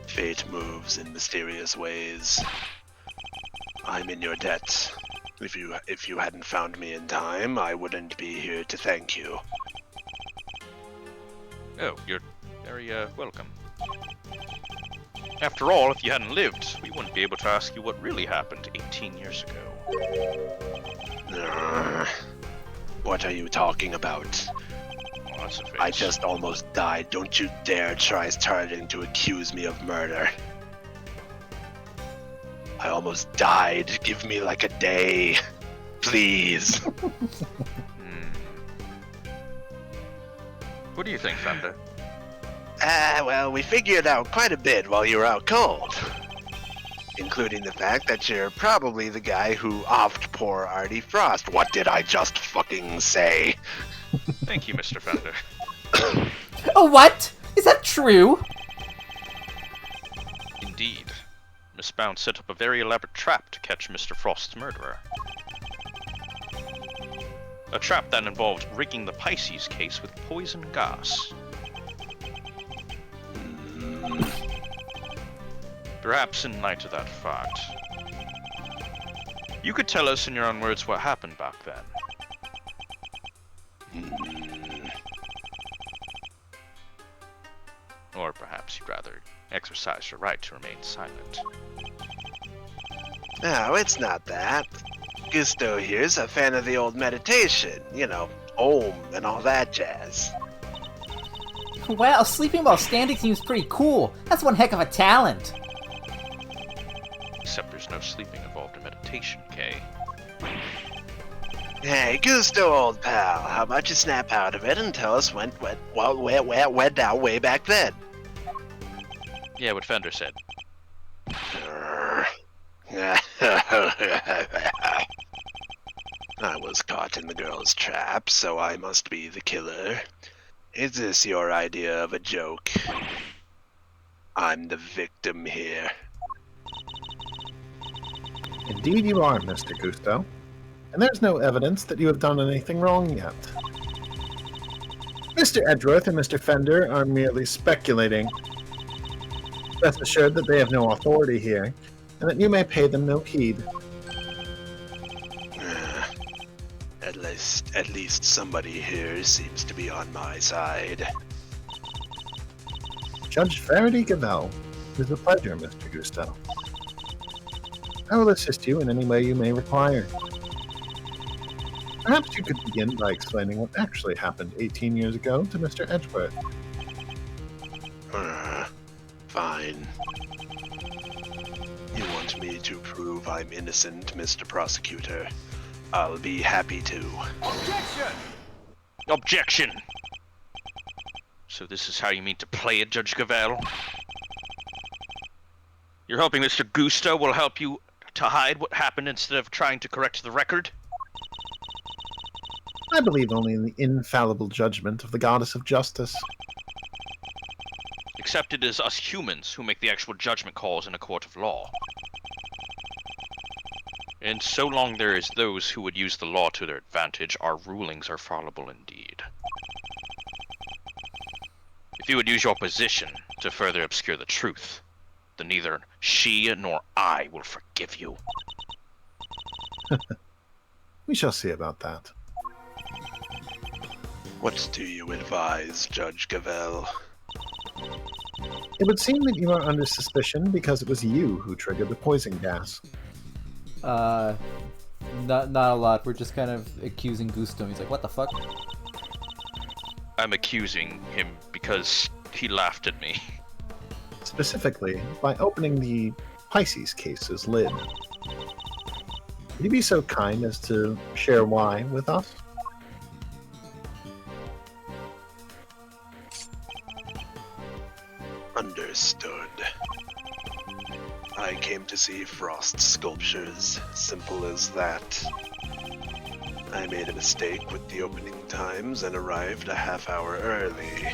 Fate moves in mysterious ways. I'm in your debt. If you hadn't found me in time, I wouldn't be here to thank you. Oh, you're very, welcome. After all, if you hadn't lived, we wouldn't be able to ask you what really happened 18 years ago. What are you talking about? Oh, that's a face. I just almost died. Don't you dare try starting to accuse me of murder. I almost died. Give me like a day. Please. What do you think, Thunder? Well, we figured out quite a bit while you were out cold. Including the fact that you're probably the guy who offed poor Artie Frost. What did I just fucking say? Thank you, Mr. Fender. Oh, what? Is that true? Indeed. Miss Bounce set up a very elaborate trap to catch Mr. Frost's murderer. A trap that involved rigging the Pisces case with poison gas. Perhaps in light of that fact, you could tell us in your own words what happened back then. Or perhaps you'd rather exercise your right to remain silent. No, it's not that. Gusto here's a fan of the old meditation. You know, Om and all that jazz. Well, sleeping while standing seems pretty cool. That's one heck of a talent. Except there's no sleeping involved in meditation, Kay. Hey, Gusto, old pal, how about you snap out of it and tell us when went down way back then? Yeah, what Fender said. I was caught in the girl's trap, so I must be the killer. Is this your idea of a joke? I'm the victim here. Indeed you are, Mr. Gusto. And there's no evidence that you have done anything wrong yet. Mr. Edgeworth and Mr. Fender are merely speculating. Rest assured that they have no authority here, and that you may pay them no heed. At least somebody here seems to be on my side. Judge Faraday Gavelle, it is a pleasure, Mr. Gusto. I will assist you in any way you may require. Perhaps you could begin by explaining what actually happened 18 years ago to Mr. Edgeworth. Fine. You want me to prove I'm innocent, Mr. Prosecutor, I'll be happy to. Objection! So this is how you mean to play it, Judge Gavelle? You're hoping Mr. Gusto will help you to hide what happened instead of trying to correct the record? I believe only in the infallible judgment of the goddess of justice. Except it is us humans who make the actual judgment calls in a court of law. And so long there is those who would use the law to their advantage, our rulings are fallible indeed. If you would use your position to further obscure the truth, then neither she nor I will forgive you. We shall see about that. What do you advise, Judge Gavelle? It would seem that you are under suspicion because it was you who triggered the poison gas. Not a lot. We're just kind of accusing Gusto. He's like, what the fuck? I'm accusing him because he laughed at me. Specifically, by opening the Pisces case's lid. Would you be so kind as to share why with us? Understood. I came to see Frost's sculptures. Simple as that. I made a mistake with the opening times and arrived a half hour early.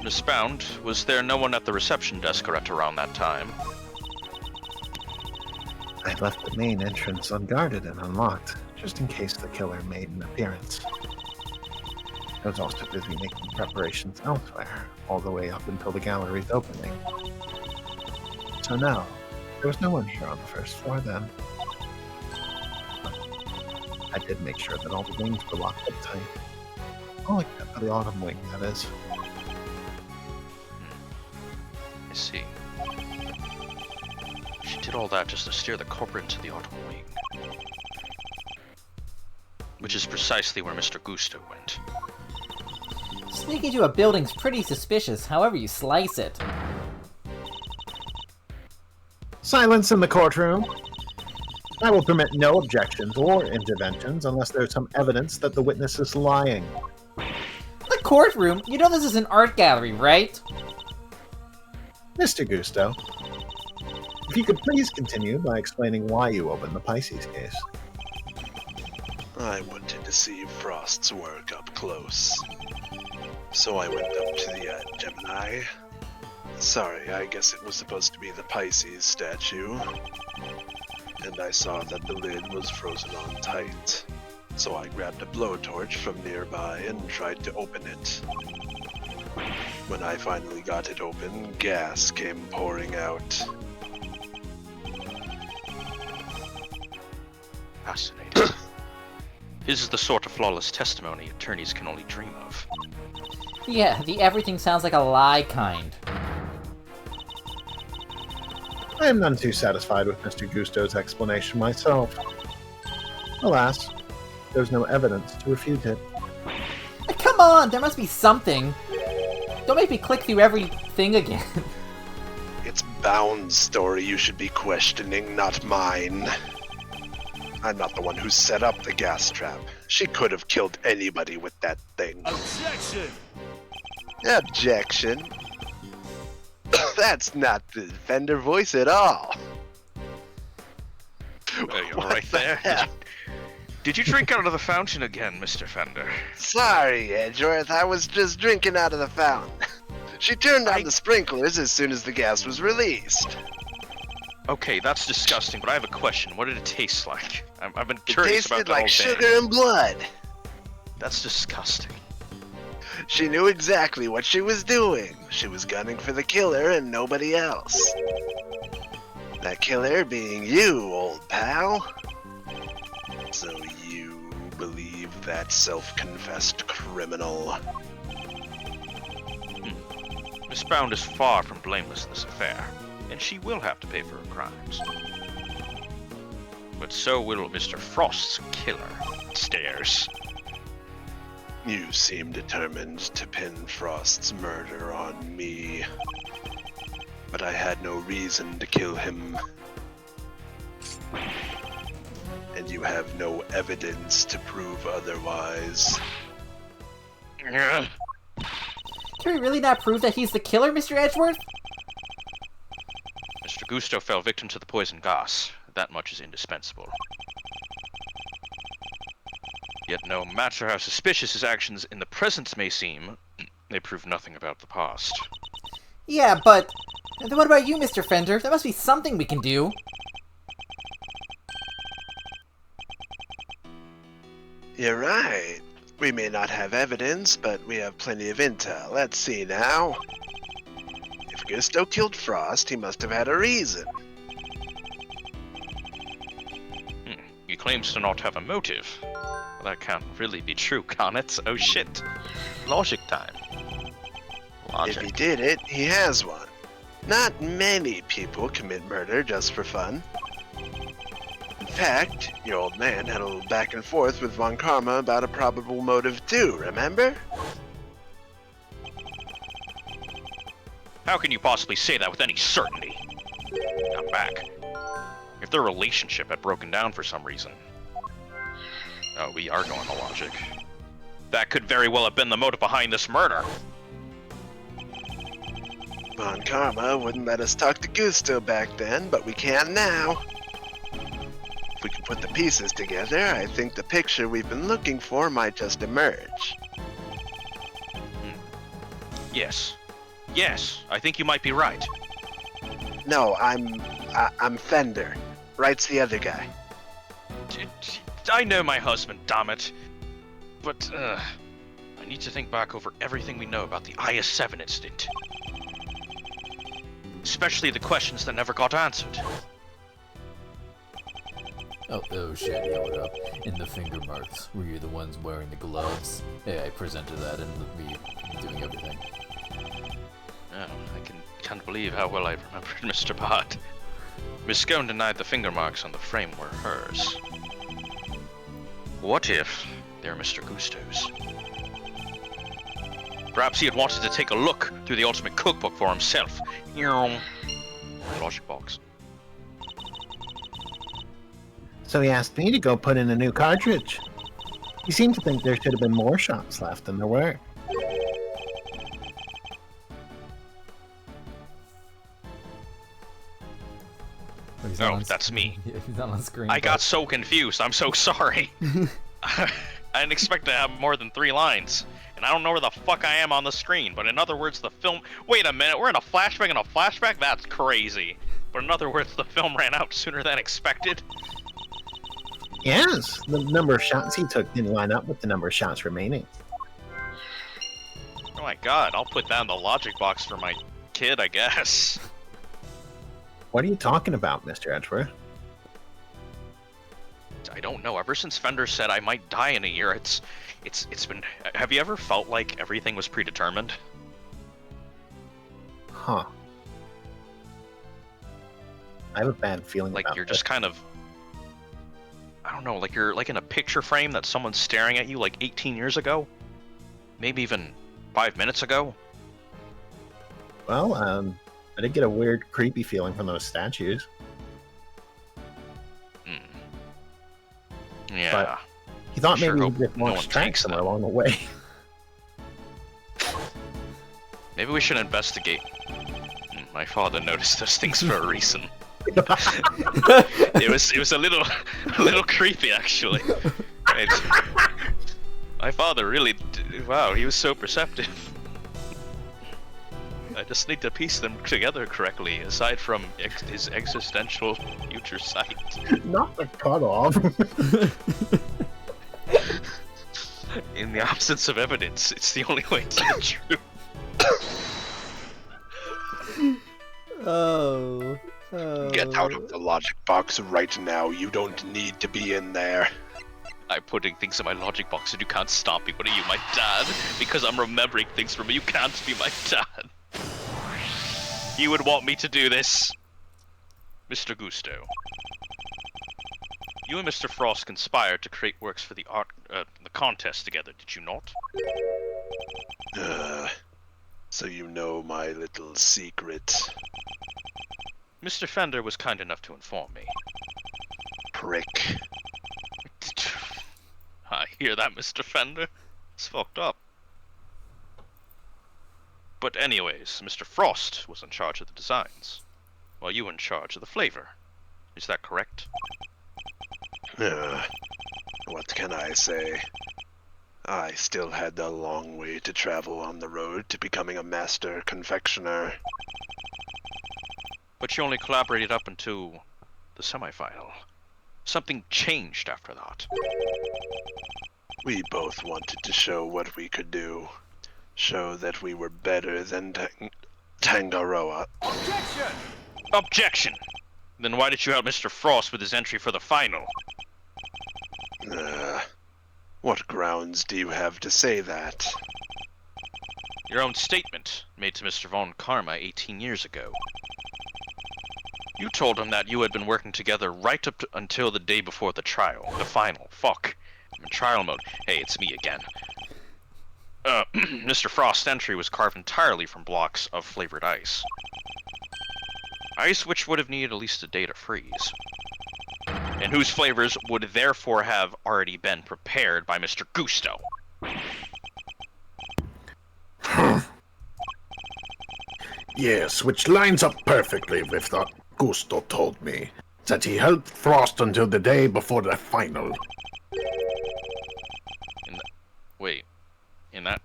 Miss Bound, was there no one at the reception desk or at around that time? I left the main entrance unguarded and unlocked, just in case the killer made an appearance. I was also busy making preparations elsewhere, all the way up until the gallery's opening. So no, there was no one here on the first floor then. I did make sure that all the wings were locked up tight. All except for the autumn wing, that is. I see. She did all that just to steer the culprit into the autumn wing. Which is precisely where Mr. Gusto went. Sneaking into a building's pretty suspicious, however you slice it. Silence in the courtroom! I will permit no objections or interventions unless there's some evidence that the witness is lying. The courtroom? You know this is an art gallery, right? Mr. Gusto, if you could please continue by explaining why you opened the Pisces case. I wanted to see Frost's work up close. So I went up to the Gemini. Sorry, I guess it was supposed to be the Pisces statue. And I saw that the lid was frozen on tight. So I grabbed a blowtorch from nearby and tried to open it. When I finally got it open, gas came pouring out. Fascinating. This is the sort of flawless testimony attorneys can only dream of. Yeah, the everything sounds like a lie kind. I am none too satisfied with Mr. Gusto's explanation myself. Alas, there's no evidence to refute it. Come on, there must be something. Don't make me click through everything again. It's Bound's story you should be questioning, not mine. I'm not the one who set up the gas trap. She could have killed anybody with that thing. Objection! Objection? That's not the defender voice at all. You're What right the there. hell? Did you drink out of the fountain again, Mr. Fender? Sorry, Edgeworth, I was just drinking out of the fountain. She turned on the sprinklers as soon as the gas was released. Okay, that's disgusting, but I have a question. What did it taste like? I've been It curious about tasted that all like day. sugar and blood. That's disgusting. She knew exactly what she was doing. She was gunning for the killer and nobody else. That killer being you, old pal. So you believe that self-confessed criminal? Miss Bound is far from blameless in this affair, and she will have to pay for her crimes. But so will Mr. Frost's killer. Stares. You seem determined to pin Frost's murder on me. but I had no reason to kill him. And you have no evidence to prove otherwise. Can we really not prove that he's the killer, Mr. Edgeworth? Mr. Gusto fell victim to the poison gas. That much is indispensable. Yet no matter how suspicious his actions in the present may seem, they prove nothing about the past. Yeah, but... then what about you, Mr. Fender? There must be something we can do. You're right. We may not have evidence, but we have plenty of intel. Let's see now. If Gusto killed Frost, he must have had a reason. He claims to not have a motive. Well, that can't really be true, can it? Oh shit. Logic time. If he did it, he has one. Not many people commit murder just for fun. In fact, your old man had a little back and forth with Von Karma about a probable motive too, remember? How can you possibly say that with any certainty? I'm back. If their relationship had broken down for some reason. Oh, we are going to logic. That could very well have been the motive behind this murder. Von Karma wouldn't let us talk to Gusto back then, but we can now. If we can put the pieces together, I think the picture we've been looking for might just emerge. Yes. Yes, I think you might be right. No, I'm Fender. Wright's the other guy. I know my husband, damn it. But, I need to think back over everything we know about the IS-7 incident. Especially the questions that never got answered. Oh shit, yeah, what up? And the finger marks. Were you the ones wearing the gloves? Hey, I presented that and me doing everything. Oh, I can't believe how well I remembered Mr. Bott. Miss Scone denied the finger marks on the frame were hers. What if they're Mr. Gusto's? Perhaps he had wanted to take a look through the ultimate cookbook for himself. Logic box. So he asked me to go put in a new cartridge. He seemed to think there should have been more shots left than there were. Oh, that's me. Yeah, he's not on screen. I got so confused. I'm so sorry. I didn't expect to have more than 3 lines. And I don't know where the fuck I am on the screen. But in other words, the film... Wait a minute, we're in a flashback and a flashback? That's crazy. But in other words, the film ran out sooner than expected. Yes, the number of shots he took didn't line up with the number of shots remaining. Oh my god, I'll put that in the logic box for my kid, I guess. What are you talking about, Mr. Edgeworth? I don't know. Ever since Fender said I might die in a year, it's been... Have you ever felt like everything was predetermined? Huh. I have a bad feeling Like about you're this. just kind of... I don't know, like you're like in a picture frame that someone's staring at you like 18 years ago? Maybe even 5 minutes ago? Well, I did get a weird, creepy feeling from those statues. Yeah. But he thought Sure maybe hope we'd get no more one strength takes somewhere them. along the way. Maybe we should investigate. My father noticed those things for a reason. It was a little creepy actually. My father really, wow, he was so perceptive. I just need to piece them together correctly, aside from his existential future sight. Not the cutoff. In the absence of evidence, it's the only way to the truth. Oh. Get out of the logic box right now. You don't need to be in there. I'm putting things in my logic box and you can't stop me. What are you, my dad? Because I'm remembering things from you. You can't be my dad. You would want me to do this. Mr. Gusto. You and Mr. Frost conspired to create works for the contest together, did you not? So you know my little secret. Mr. Fender was kind enough to inform me. Prick. I hear that, Mr. Fender. It's fucked up. But anyways, Mr. Frost was in charge of the designs, while you were in charge of the flavor. Is that correct? What can I say? I still had a long way to travel on the road to becoming a master confectioner. But you only collaborated up until the semifinal. Something changed after that. We both wanted to show what we could do. Show that we were better than Tangaroa. Objection! Then why did you help Mr. Frost with his entry for the final? What grounds do you have to say that? Your own statement, made to Mr. Von Karma 18 years ago. You told him that you had been working together right up until the day before the trial. The final. Fuck. I'm in trial mode. Hey, it's me again. Mr. Frost's entry was carved entirely from blocks of flavored ice. Ice which would have needed at least a day to freeze. And whose flavors would therefore have already been prepared by Mr. Gusto. Yes, which lines up perfectly with what Gusto told me. That he helped Frost until the day before the final. In that...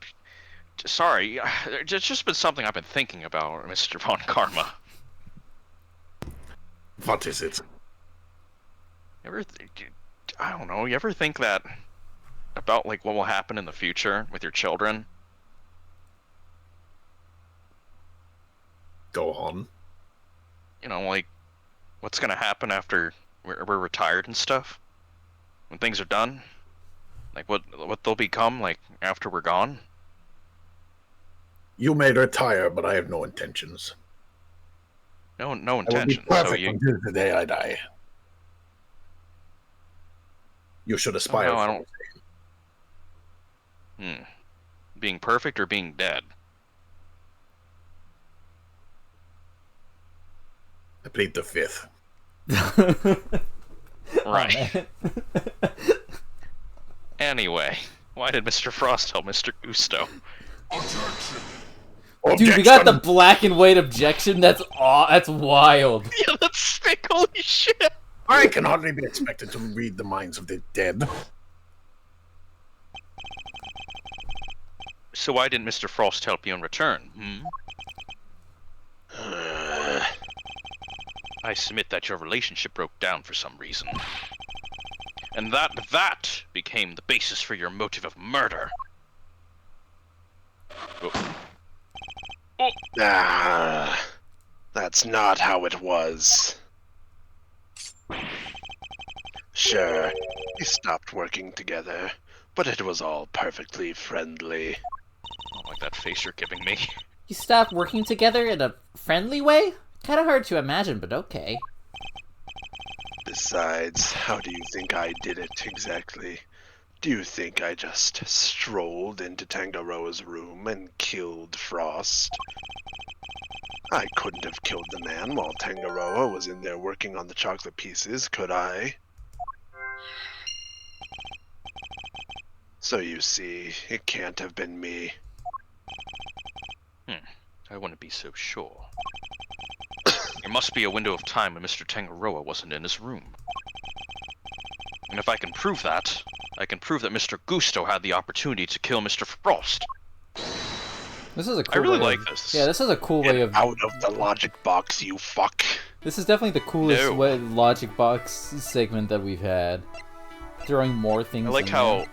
Sorry, it's just been something I've been thinking about, Mr. Von Karma. What is it? I don't know, you ever think that about, like, what will happen in the future with your children? Go on. You know, like, what's gonna happen after we're retired and stuff? When things are done? Like, what they'll become, like, after we're gone? You may retire, but I have no intentions. No I will be intention. perfect until the day I die. You should aspire. No, I don't. Being perfect or being dead? I plead the fifth. Right. Anyway, why did Mr. Frost help Mr. Gusto? Dude, we got the black and white objection. That's wild. Yeah, that's sick. Holy shit. I can hardly be expected to read the minds of the dead. So why didn't Mr. Frost help you in return? I submit that your relationship broke down for some reason. And that became the basis for your motive of murder. That's not how it was. Sure, we stopped working together, but it was all perfectly friendly. I don't like that face you're giving me. You stopped working together in a friendly way? Kinda hard to imagine, but okay. Besides, how do you think I did it exactly? Do you think I just strolled into Tangaroa's room and killed Frost? I couldn't have killed the man while Tangaroa was in there working on the chocolate pieces, could I? So you see, it can't have been me. I wouldn't be so sure. There must be a window of time when Mr. Tangaroa wasn't in his room. And if I can prove that, I can prove that Mr. Gusto had the opportunity to kill Mr. Frost. This is a cool I really way like this. Yeah, this is a cool way of... Out of the logic box, you fuck. This is definitely the coolest No. logic box segment that we've had. Throwing more things I like in how... there.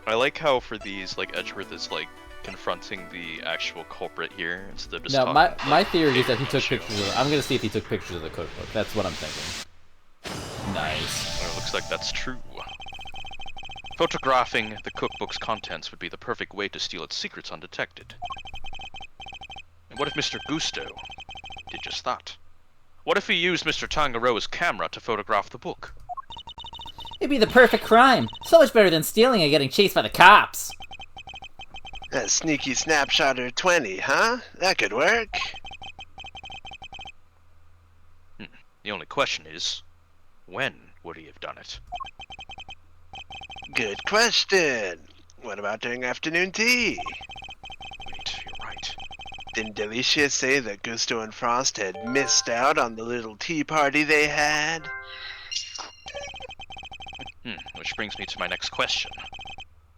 I like how for these, like, Edgeworth is, like, confronting the actual culprit here instead of just No, talking my about theory is that he took issue. pictures of... I'm gonna see if he took pictures of the cookbook. That's what I'm thinking. Nice. Well, it looks like that's true. Photographing the cookbook's contents would be the perfect way to steal its secrets undetected. And what if Mr. Gusto did just that? What if he used Mr. Tangaroa's camera to photograph the book? It'd be the perfect crime. So much better than stealing and getting chased by the cops. A sneaky snapshotter 20, huh? That could work. The only question is, when would he have done it? Good question. What about during afternoon tea? Wait, you're right. Didn't Delicia say that Gusto and Frost had missed out on the little tea party they had? Which brings me to my next question.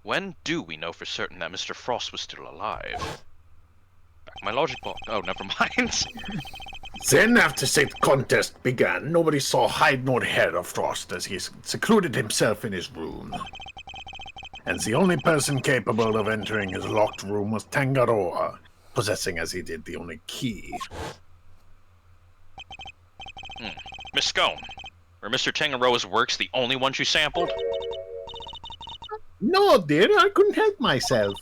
When do we know for certain that Mr. Frost was still alive? Back my logic box. Oh, never mind. Then, after said contest began, nobody saw hide nor hair of Frost as he secluded himself in his room. And the only person capable of entering his locked room was Tangaroa, possessing as he did the only key. Miss Scone, were Mr. Tangaroa's works the only ones you sampled? No, dear, I couldn't help myself.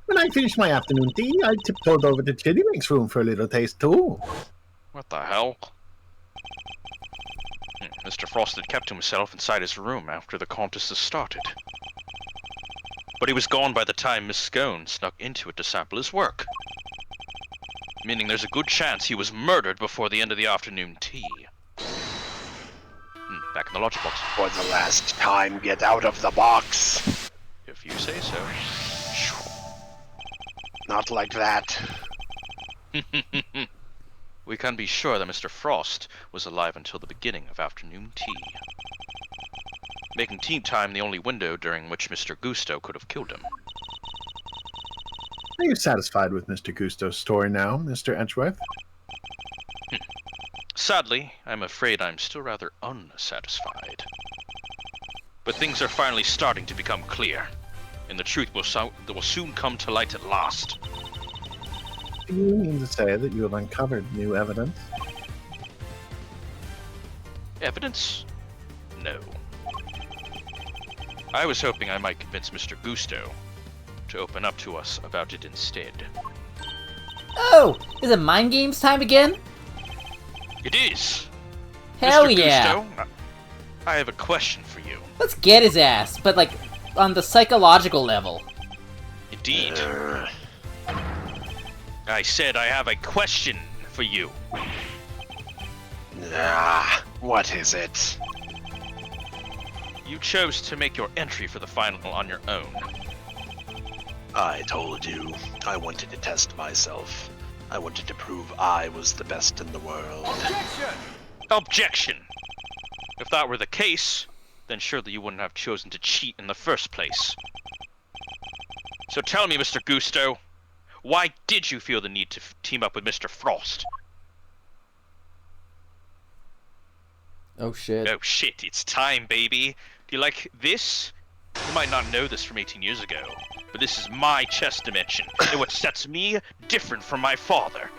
When I finished my afternoon tea, I tiptoed over to Chillywink's room for a little taste, too. What the hell? Mr. Frost had kept himself inside his room after the contest had started. But he was gone by the time Miss Scone snuck into it to sample his work. Meaning there's a good chance he was murdered before the end of the afternoon tea. Back in the logic box. For the last time, get out of the box. If you say so. Not like that. We can be sure that Mr. Frost was alive until the beginning of afternoon tea. Making tea time the only window during which Mr. Gusto could have killed him. Are you satisfied with Mr. Gusto's story now, Mr. Edgeworth? Sadly, I'm afraid I'm still rather unsatisfied. But things are finally starting to become clear, and the truth will soon come to light at last. Do you mean to say that you have uncovered new evidence? Evidence? No. I was hoping I might convince Mr. Gusto to open up to us about it instead. Oh, is it mind games time again? It is! Hell Mr. yeah! Gusto, I have a question for you. Let's get his ass, but like, on the psychological level. Indeed. I said I have a question for you. What is it? You chose to make your entry for the final on your own. I told you, I wanted to test myself. I wanted to prove I was the best in the world. Objection! If that were the case, then surely you wouldn't have chosen to cheat in the first place. So tell me, Mr. Gusto, why did you feel the need to team up with Mr. Frost? Oh shit. Oh shit, it's time, baby. Do you like this? You might not know this from 18 years ago, but this is my chess dimension, and what sets me different from my father.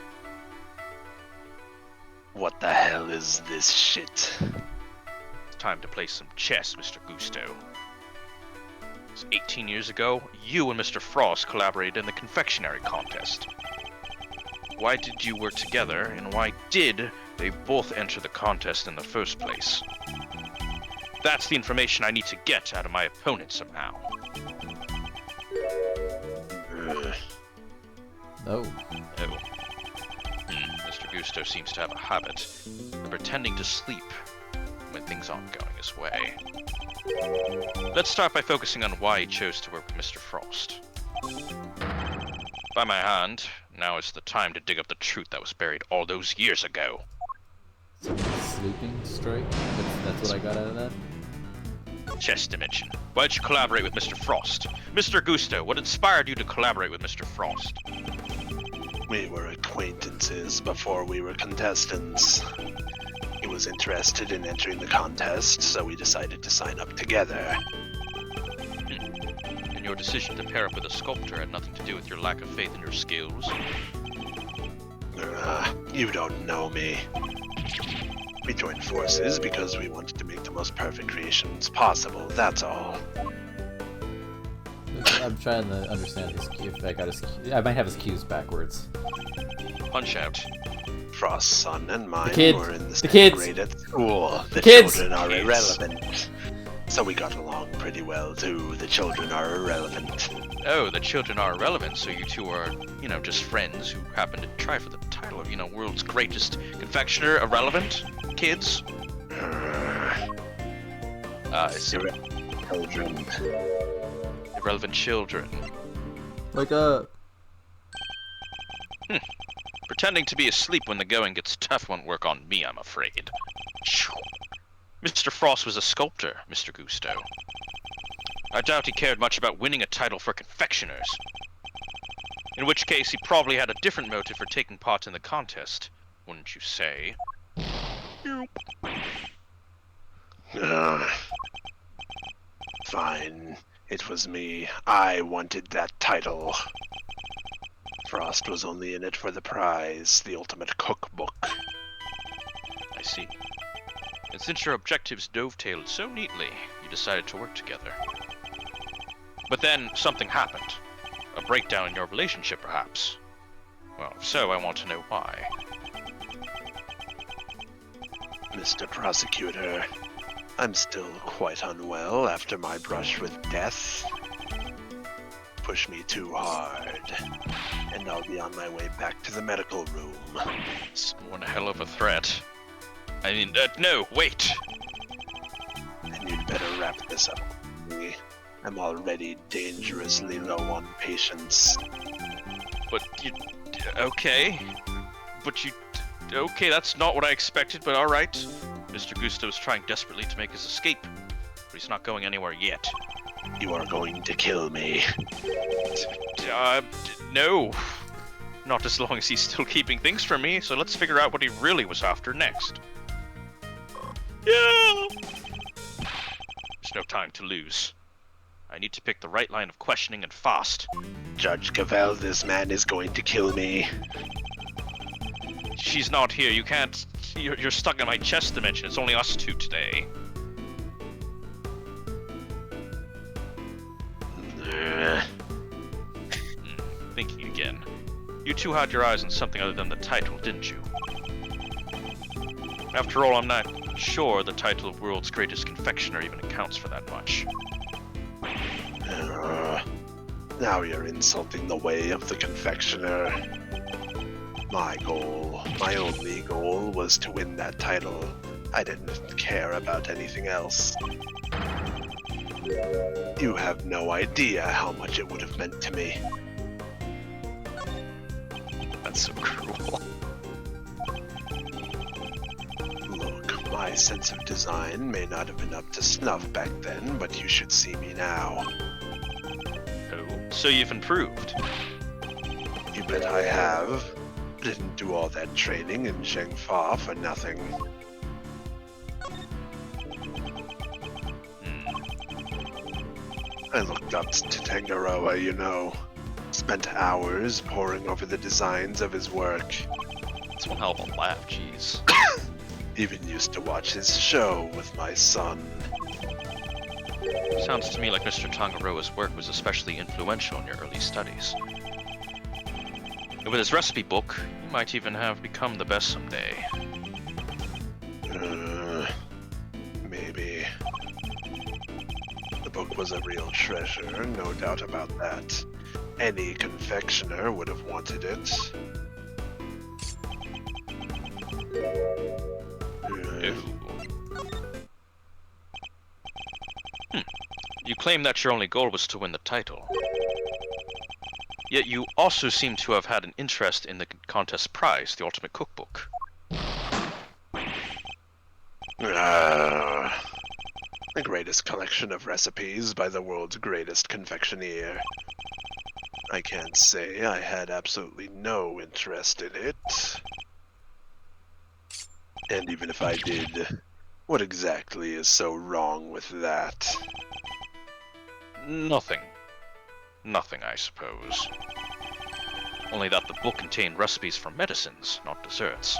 What the hell is this shit? It's time to play some chess, Mr. Gusto. 18 years ago, you and Mr. Frost collaborated in the confectionery contest. Why did you work together, and why did they both enter the contest in the first place? That's the information I need to get out of my opponent somehow. Oh. Oh. Mr. Gusto seems to have a habit of pretending to sleep when things aren't going his way. Let's start by focusing on why he chose to work with Mr. Frost. By my hand, now is the time to dig up the truth that was buried all those years ago. Sleeping strike? That's what I got out of that? Chess dimension. Why'd you collaborate with Mr. Frost? Mr. Gusto, what inspired you to collaborate with Mr. Frost? We were acquaintances before we were contestants. He was interested in entering the contest, so we decided to sign up together. And your decision to pair up with a sculptor had nothing to do with your lack of faith in your skills? You don't know me. We joined forces because we wanted to make the most perfect creations possible, that's all. I'm trying to understand his if I got his. I might have his cues backwards. Punch out. Frost's son and mine kid- were in the the same kids- grade at school. The kids- children are Kids. irrelevant. So we got along pretty well, too. The children are irrelevant. Oh, the children are irrelevant, so you two are, just friends who happen to try for the title of, world's greatest confectioner. Irrelevant? Kids? I see. Children. Irrelevant children. Like, Pretending to be asleep when the going gets tough won't work on me, I'm afraid. Mr. Frost was a sculptor, Mr. Gusto. I doubt he cared much about winning a title for confectioners. In which case, he probably had a different motive for taking part in the contest, wouldn't you say? Fine. It was me. I wanted that title. Frost was only in it for the prize, the ultimate cookbook. I see. And since your objectives dovetailed so neatly, you decided to work together. But then, something happened. A breakdown in your relationship, perhaps. Well, if so, I want to know why. Mr. Prosecutor, I'm still quite unwell after my brush with death. Push me too hard, and I'll be on my way back to the medical room. It's one hell of a threat. I mean, no, wait! Then you'd better wrap this up with me. I'm already dangerously low on patience. But you... okay. But you... okay, that's not what I expected, but alright. Mr. Gusto's trying desperately to make his escape, but he's not going anywhere yet. You are going to kill me. No. Not as long as he's still keeping things from me, so let's figure out what he really was after next. Yeah! There's no time to lose. I need to pick the right line of questioning and fast. Judge Gavelle, this man is going to kill me. She's not here, you can't... You're stuck in my chest dimension, it's only us two today. Thinking again. You two had your eyes on something other than the title, didn't you? After all, I'm not sure the title of World's Greatest Confectioner even accounts for that much. Now you're insulting the way of the confectioner. My goal, my only goal, was to win that title. I didn't care about anything else. You have no idea how much it would have meant to me. That's so cruel. Look, my sense of design may not have been up to snuff back then, but you should see me now. Oh, so you've improved. You bet I have. Didn't do all that training in Zhengfa for nothing. I looked up to Tangaroa, you know. Spent hours poring over the designs of his work. It's one hell of a laugh, jeez. Even used to watch his show with my son. Sounds to me like Mr. Tangaroa's work was especially influential in your early studies. And with his recipe book, you might even have become the best someday. Maybe. The book was a real treasure, no doubt about that. Any confectioner would have wanted it. You claim that your only goal was to win the title. Yet you also seem to have had an interest in the contest prize, the Ultimate Cookbook. The greatest collection of recipes by the world's greatest confectioner. I can't say I had absolutely no interest in it. And even if I did, what exactly is so wrong with that? Nothing. Nothing, I suppose. Only that the book contained recipes for medicines, not desserts.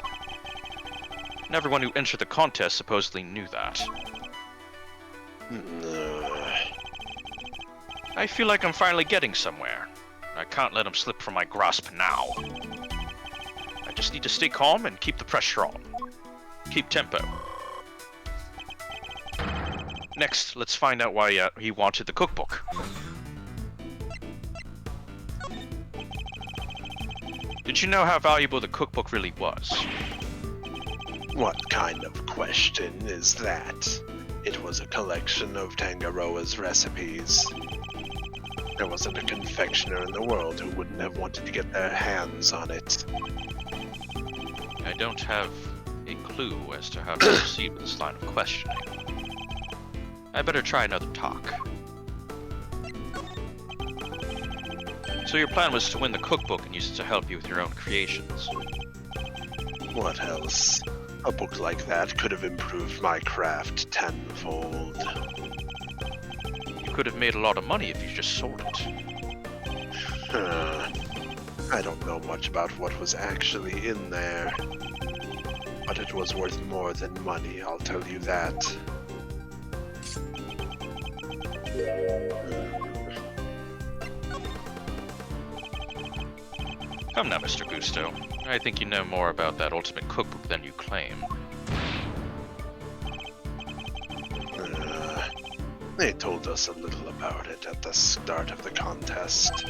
And everyone who entered the contest supposedly knew that. I feel like I'm finally getting somewhere. I can't let him slip from my grasp now. I just need to stay calm and keep the pressure on. Keep tempo. Next, let's find out why he wanted the cookbook. Did you know how valuable the cookbook really was? What kind of question is that? It was a collection of Tangaroa's recipes. There wasn't a confectioner in the world who wouldn't have wanted to get their hands on it. I don't have a clue as to how to proceed with this line of questioning. I better try another talk. So your plan was to win the cookbook and use it to help you with your own creations. What else? A book like that could have improved my craft tenfold. You could have made a lot of money if you just sold it. I don't know much about what was actually in there. But it was worth more than money, I'll tell you that. Come now, Mr. Gusto. I think you know more about that ultimate cookbook than you claim. They told us a little about it at the start of the contest.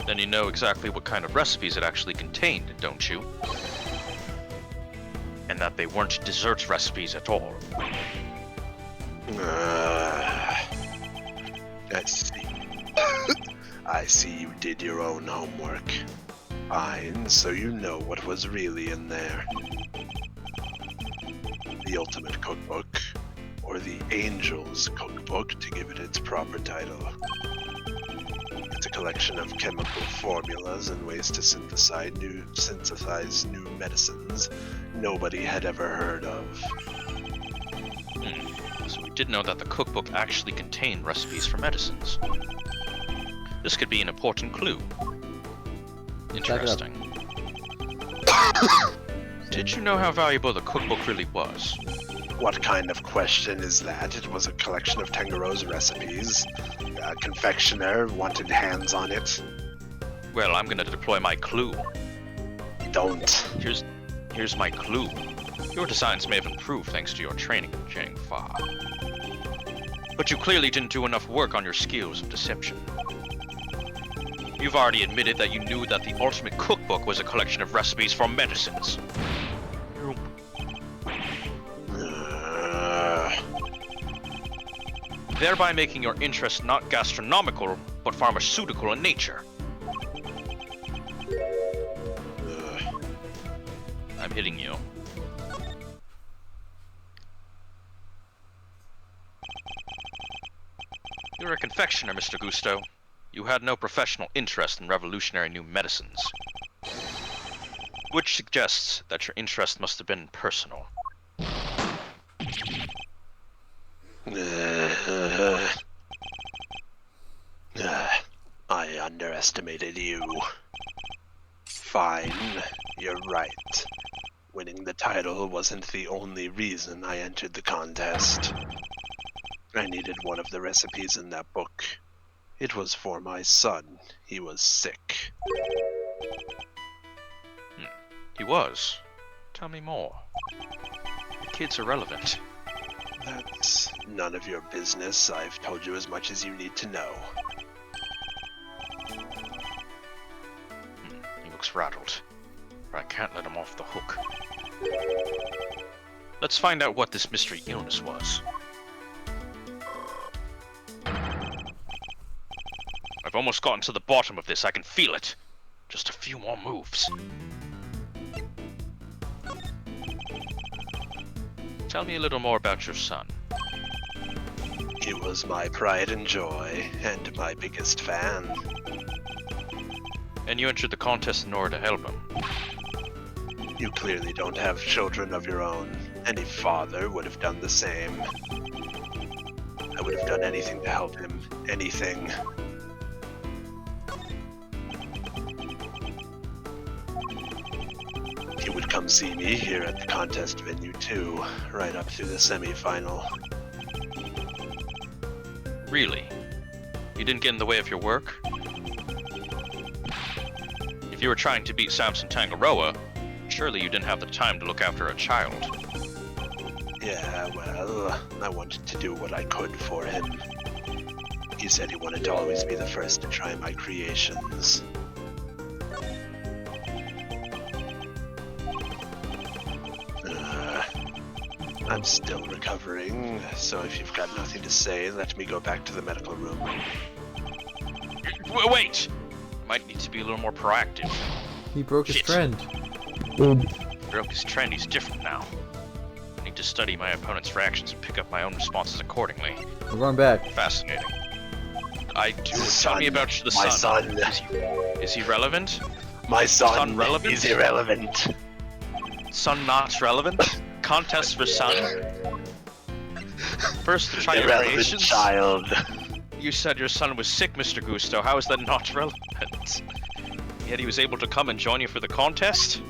Then you know exactly what kind of recipes it actually contained, don't you? And that they weren't dessert recipes at all. I see. I see you did your own homework. Fine, so you know what was really in there. The Ultimate Cookbook, or the Angel's Cookbook to give it its proper title. It's a collection of chemical formulas and ways to synthesize new medicines nobody had ever heard of. So we did know that the cookbook actually contained recipes for medicines. This could be an important clue. Interesting. Did you know how valuable the cookbook really was? What kind of question is that? It was a collection of Tangaroa's recipes. A confectioner wanted hands on it. Well, I'm gonna deploy my clue. Don't. Here's my clue. Your designs may have improved thanks to your training in Jang Fa. But you clearly didn't do enough work on your skills of deception. You've already admitted that you knew that the Ultimate Cookbook was a collection of recipes for medicines. Thereby making your interest not gastronomical, but pharmaceutical in nature. I'm hitting you. You're a confectioner, Mr. Gusto. You had no professional interest in revolutionary new medicines. Which suggests that your interest must have been personal. I underestimated you. Fine, you're right. Winning the title wasn't the only reason I entered the contest. I needed one of the recipes in that book. It was for my son. He was sick. He was? Tell me more. The kid's irrelevant. That's none of your business. I've told you as much as you need to know. He looks rattled. But I can't let him off the hook. Let's find out what this mystery illness was. I've almost gotten to the bottom of this. I can feel it. Just a few more moves. Tell me a little more about your son. He was my pride and joy, and my biggest fan. And you entered the contest in order to help him. You clearly don't have children of your own. Any father would have done the same. I would have done anything to help him. Anything. He would come see me here at the contest venue too, right up through the semi-final. Really? You didn't get in the way of your work? If you were trying to beat Samson Tangaroa, surely you didn't have the time to look after a child. Yeah, well, I wanted to do what I could for him. He said he wanted to always be the first to try my creations. I'm still recovering, so if you've got nothing to say, let me go back to the medical room. Wait! Might need to be a little more proactive. He broke his Shit. trend. Broke his trend, he's different now. I need to study my opponent's reactions and pick up my own responses accordingly. We're going back. Fascinating. Tell Son, me about the my sun. son. Is he relevant? My son Son relevant? is irrelevant. Son not relevant? Contest for son? First to try your Irrelevant creations? child. You said your son was sick, Mr. Gusto. How is that not relevant? Yet he was able to come and join you for the contest?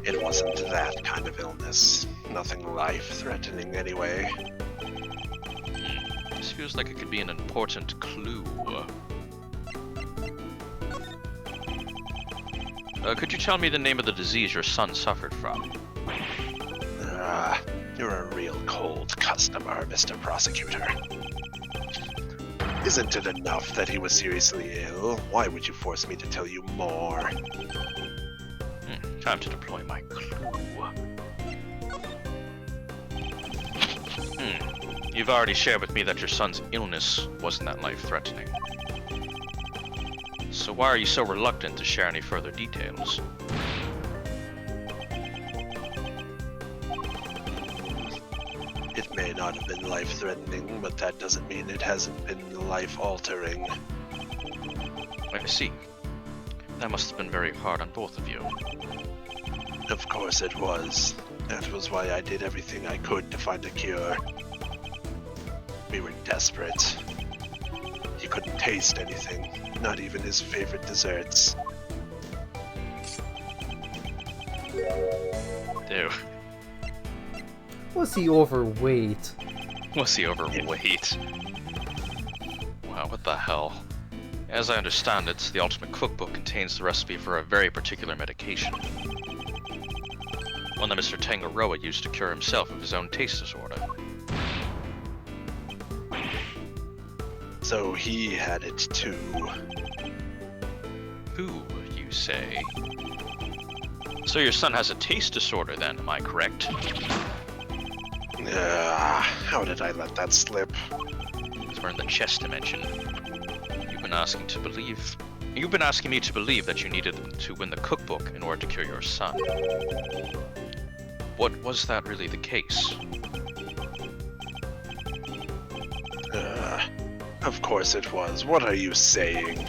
It wasn't that kind of illness. Nothing life-threatening anyway. This feels like it could be an important clue. Could you tell me the name of the disease your son suffered from? You're a real cold customer, Mr. Prosecutor. Isn't it enough that he was seriously ill? Why would you force me to tell you more? Time to deploy my clue. You've already shared with me that your son's illness wasn't that life-threatening. So why are you so reluctant to share any further details? It may not have been life-threatening, but that doesn't mean it hasn't been life-altering. I see. That must have been very hard on both of you. Of course it was. That was why I did everything I could to find a cure. We were desperate. He couldn't taste anything, not even his favorite desserts. Ew. Was he overweight? Was he overweight? Wow, what the hell? As I understand it, the Ultimate Cookbook contains the recipe for a very particular medication. One that Mr. Tangaroa used to cure himself of his own taste disorder. So he had it too. Who, you say? So your son has a taste disorder then, am I correct? How did I let that slip? Because we're in the chess dimension. You've been asking me to believe that you needed to win the cookbook in order to cure your son. What was that really the case? Of course it was. What are you saying?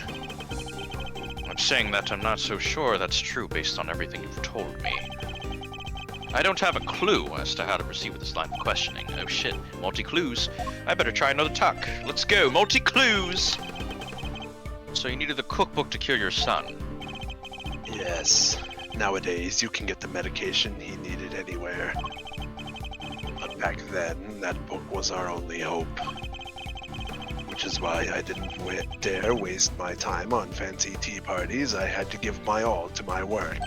I'm saying that I'm not so sure that's true based on everything you've told me. I don't have a clue as to how to proceed with this line of questioning. Oh shit, multi-clues. I better try another tuck. Let's go, multi-clues! So you needed the cookbook to cure your son? Yes. Nowadays, you can get the medication he needed anywhere. But back then, that book was our only hope. Which is why I didn't dare waste my time on fancy tea parties. I had to give my all to my work.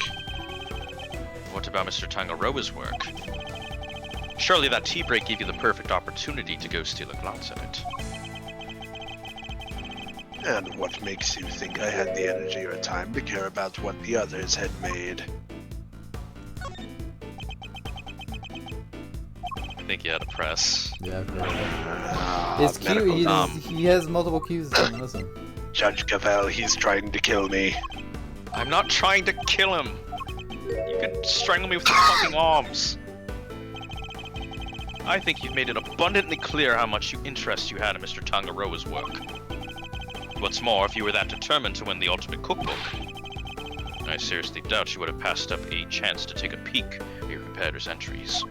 What about Mr. Tangaroa's work? Surely that tea break gave you the perfect opportunity to go steal a glance at it. And what makes you think I had the energy or time to care about what the others had made? I think you had to press. Yeah, it's cute. He has multiple cues. Listen. Judge Gavelle, he's trying to kill me. I'm not trying to kill him! You could strangle me with your fucking arms! I think you've made it abundantly clear how much interest you had in Mr. Tangaroa's work. What's more, if you were that determined to win the Ultimate Cookbook, I seriously doubt you would have passed up a chance to take a peek at your competitor's entries.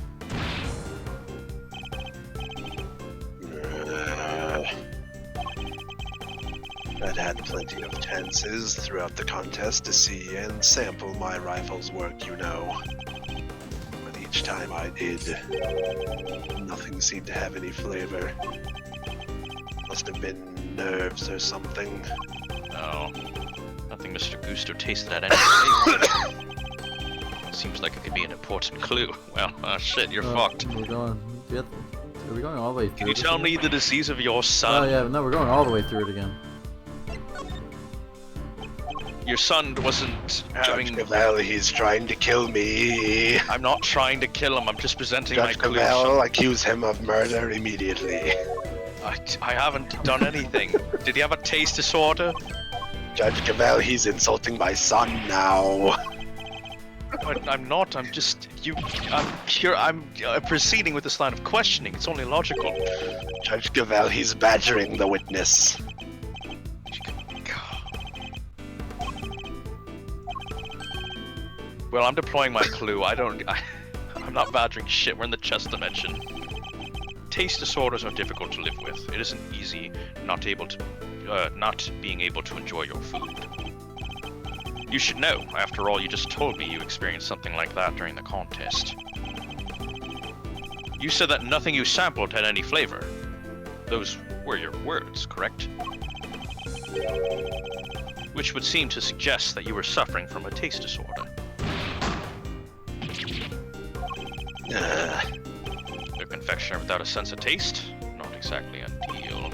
I'd had plenty of chances throughout the contest to see and sample my rival's work, you know. But each time I did, nothing seemed to have any flavor. Must have been nerves or something. Oh, nothing Mr. Gusto tasted at any rate. Seems like it could be an important clue. Well, shit, you're Oh, fucked. We're going. Are we going all the way through? Can you this tell again? me the disease of your Oh son? yeah, no, we're going all the way through it again. Your son wasn't having... Judge Gavelle, he's trying to kill me. I'm not trying to kill him, I'm just presenting my Judge clue. Gavelle, accuse him of murder immediately. I haven't done anything. Did he have a taste disorder? Judge Gavelle, he's insulting my son now. I'm not, I'm just... I'm proceeding with this line of questioning, it's only logical. Judge Gavelle, he's badgering the witness. Well, I'm deploying my clue. I'm not badgering shit. We're in the chess dimension. Taste disorders are difficult to live with. It isn't easy not being able to enjoy your food. You should know. After all, you just told me you experienced something like that during the contest. You said that nothing you sampled had any flavor. Those were your words, correct? Which would seem to suggest that you were suffering from a taste disorder. A confectioner without a sense of taste? Not exactly ideal.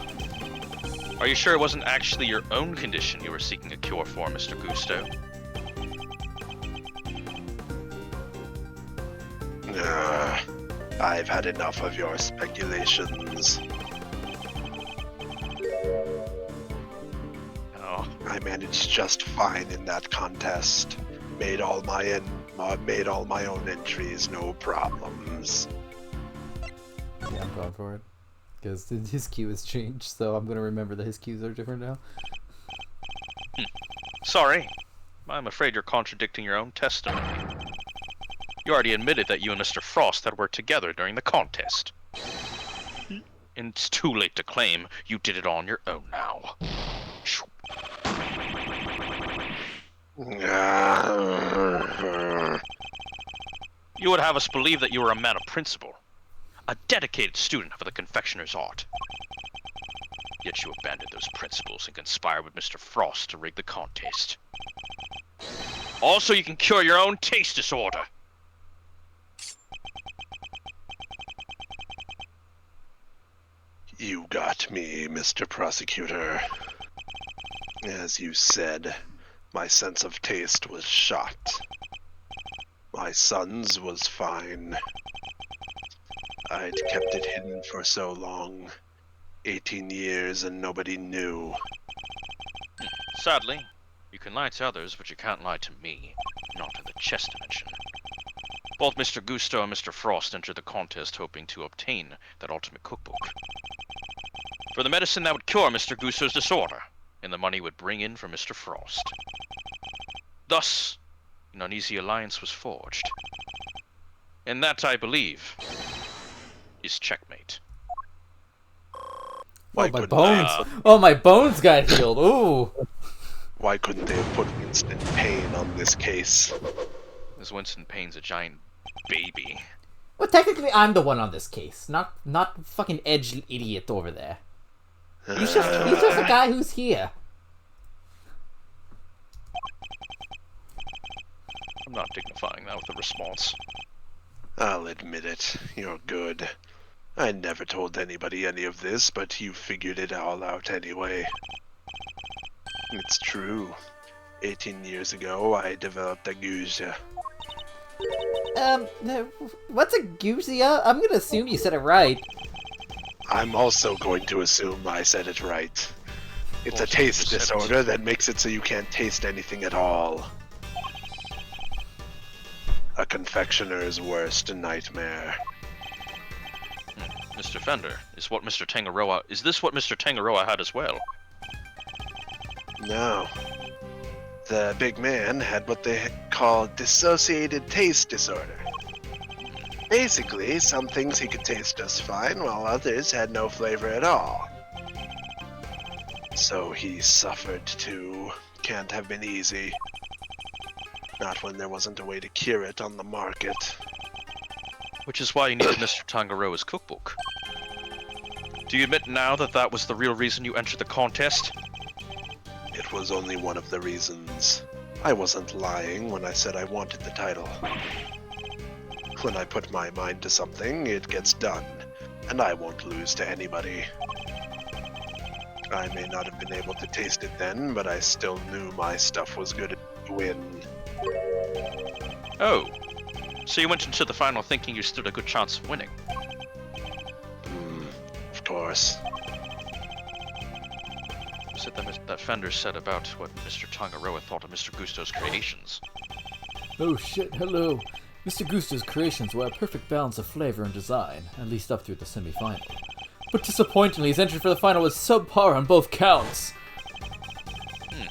Are you sure it wasn't actually your own condition you were seeking a cure for, Mr. Gusto? I've had enough of your speculations. Oh, I managed just fine in that contest. Made all my own entries, no problems. Yeah, I'm going for it. Because his cue has changed, so I'm gonna remember that his cues are different now. sorry. I'm afraid you're contradicting your own testimony. You already admitted that you and Mr. Frost had worked together during the contest. And it's too late to claim you did it on your own now. You would have us believe that you were a man of principle, a dedicated student of the confectioner's art. Yet you abandoned those principles and conspired with Mr. Frost to rig the contest. Also, you can cure your own taste disorder. You got me, Mr. Prosecutor. As you said, my sense of taste was shot. My son's was fine. I'd kept it hidden for so long. 18 years and nobody knew. Sadly, you can lie to others, but you can't lie to me. Not in the chess dimension. Both Mr. Gusto and Mr. Frost entered the contest hoping to obtain that ultimate cookbook. For the medicine that would cure Mr. Gusto's disorder, and the money would bring in for Mr. Frost. Thus, an uneasy alliance was forged. And that, I believe, is checkmate. Why Oh, my couldn't bones! they- Oh, my bones got healed! Ooh! Why couldn't they have put Winston Payne on this case? This Winston Payne's a giant baby. Well, technically, I'm the one on this case, not fucking Edge idiot over there. He's just a guy who's here. I'm not dignifying that with a response. I'll admit it, you're good. I never told anybody any of this, but you figured it all out anyway. It's true. 18 years ago, I developed a guzia. What's a guzia? I'm gonna assume you said it right. I'm also going to assume I said it right. It's a Also, taste you said it. disorder that makes it so you can't taste anything at all. A confectioner's worst nightmare. Mr. Fender, is this what Mr. Tangaroa had as well? No. The big man had what they call dissociated taste disorder. Basically, some things he could taste just fine, while others had no flavor at all. So he suffered too. Can't have been easy. Not when there wasn't a way to cure it on the market. Which is why you needed Mr. Tangaroa's cookbook. Do you admit now that that was the real reason you entered the contest? It was only one of the reasons. I wasn't lying when I said I wanted the title. When I put my mind to something, it gets done, and I won't lose to anybody. I may not have been able to taste it then, but I still knew my stuff was good enough to win. Oh, so you went into the final thinking you stood a good chance of winning? Of course. Was it that Fender said about what Mr. Tangaroa thought of Mr. Gusto's creations? Oh shit, hello. Mr. Gusto's creations were a perfect balance of flavor and design, at least up through the semi-final. But disappointingly, his entry for the final was subpar on both counts.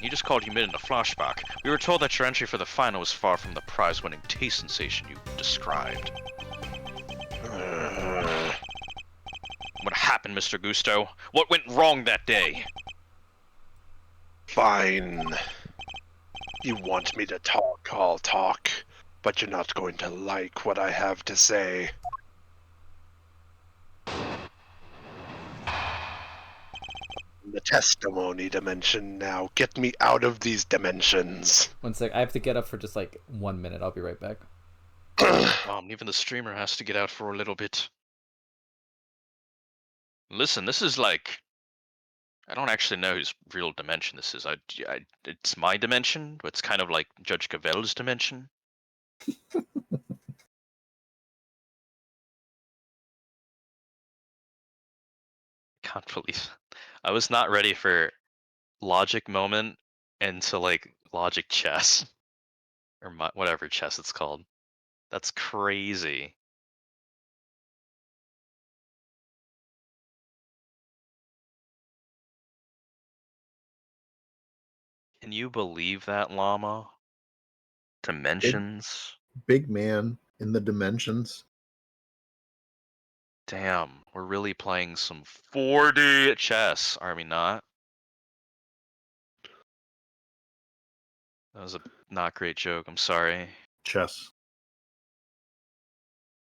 He just called you mid in a flashback. We were told that your entry for the final was far from the prize-winning taste sensation you described. What happened, Mr. Gusto? What went wrong that day? Fine. You want me to talk, I'll talk. But you're not going to like what I have to say. The testimony dimension now. Get me out of these dimensions. One sec, I have to get up for just like 1 minute. I'll be right back. Even the streamer has to get out for a little bit. Listen, this is like... I don't actually know whose real dimension this is. It's my dimension, but it's kind of like Judge Gavelle's dimension. Can't believe I was not ready for logic moment into like logic chess or whatever chess it's called. That's crazy. Can you believe that, Llama? Dimensions? Big man in the dimensions. Damn, we're really playing some 4D chess, are we not? That was a not great joke, I'm sorry. Chess.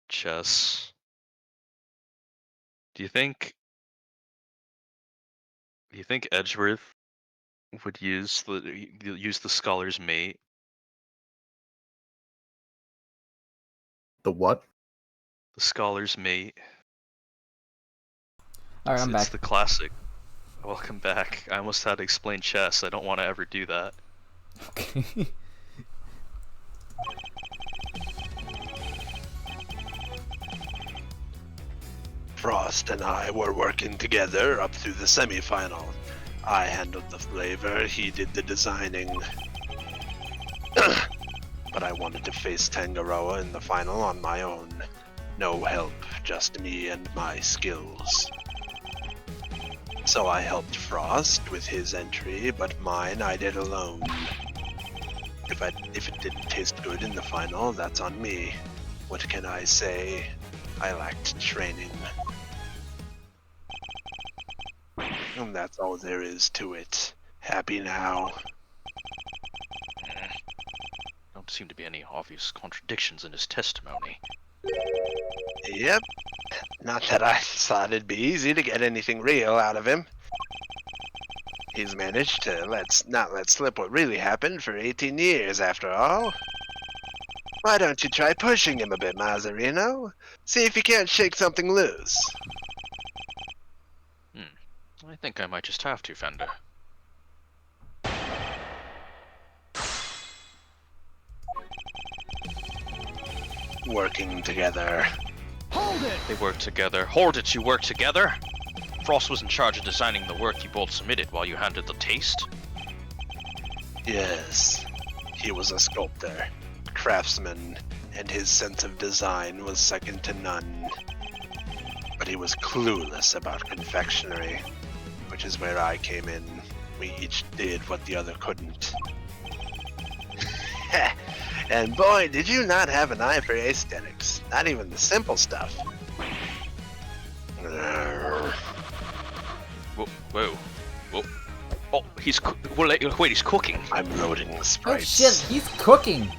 Chess. Do you think Edgeworth would use the scholar's mate? The what? The scholar's mate. Alright, I'm back. It's the classic. Welcome back. I almost had to explain chess. I don't want to ever do that. Okay. Frost and I were working together up through the semifinal. I handled the flavor, he did the designing. But I wanted to face Tangaroa in the final on my own. No help, just me and my skills. So I helped Frost with his entry, but mine I did alone. If it didn't taste good in the final, that's on me. What can I say? I lacked training. And that's all there is to it. Happy now. Don't seem to be any obvious contradictions in his testimony. Yep. Not that I thought it'd be easy to get anything real out of him. He's managed to not let slip what really happened for 18 years after all. Why don't you try pushing him a bit, Mazzarino? See if you can't shake something loose. I think I might just have to, Fender. Working together. Hold it! They work together. Hold it, you work together? Frost was in charge of designing the work you both submitted while you handled the taste? Yes. He was a sculptor, craftsman, and his sense of design was second to none. But he was clueless about confectionery, which is where I came in. We each did what the other couldn't. And boy, did you not have an eye for aesthetics. Not even the simple stuff. Whoa. Oh, wait, he's cooking. I'm loading Oh sprites. shit, he's cooking!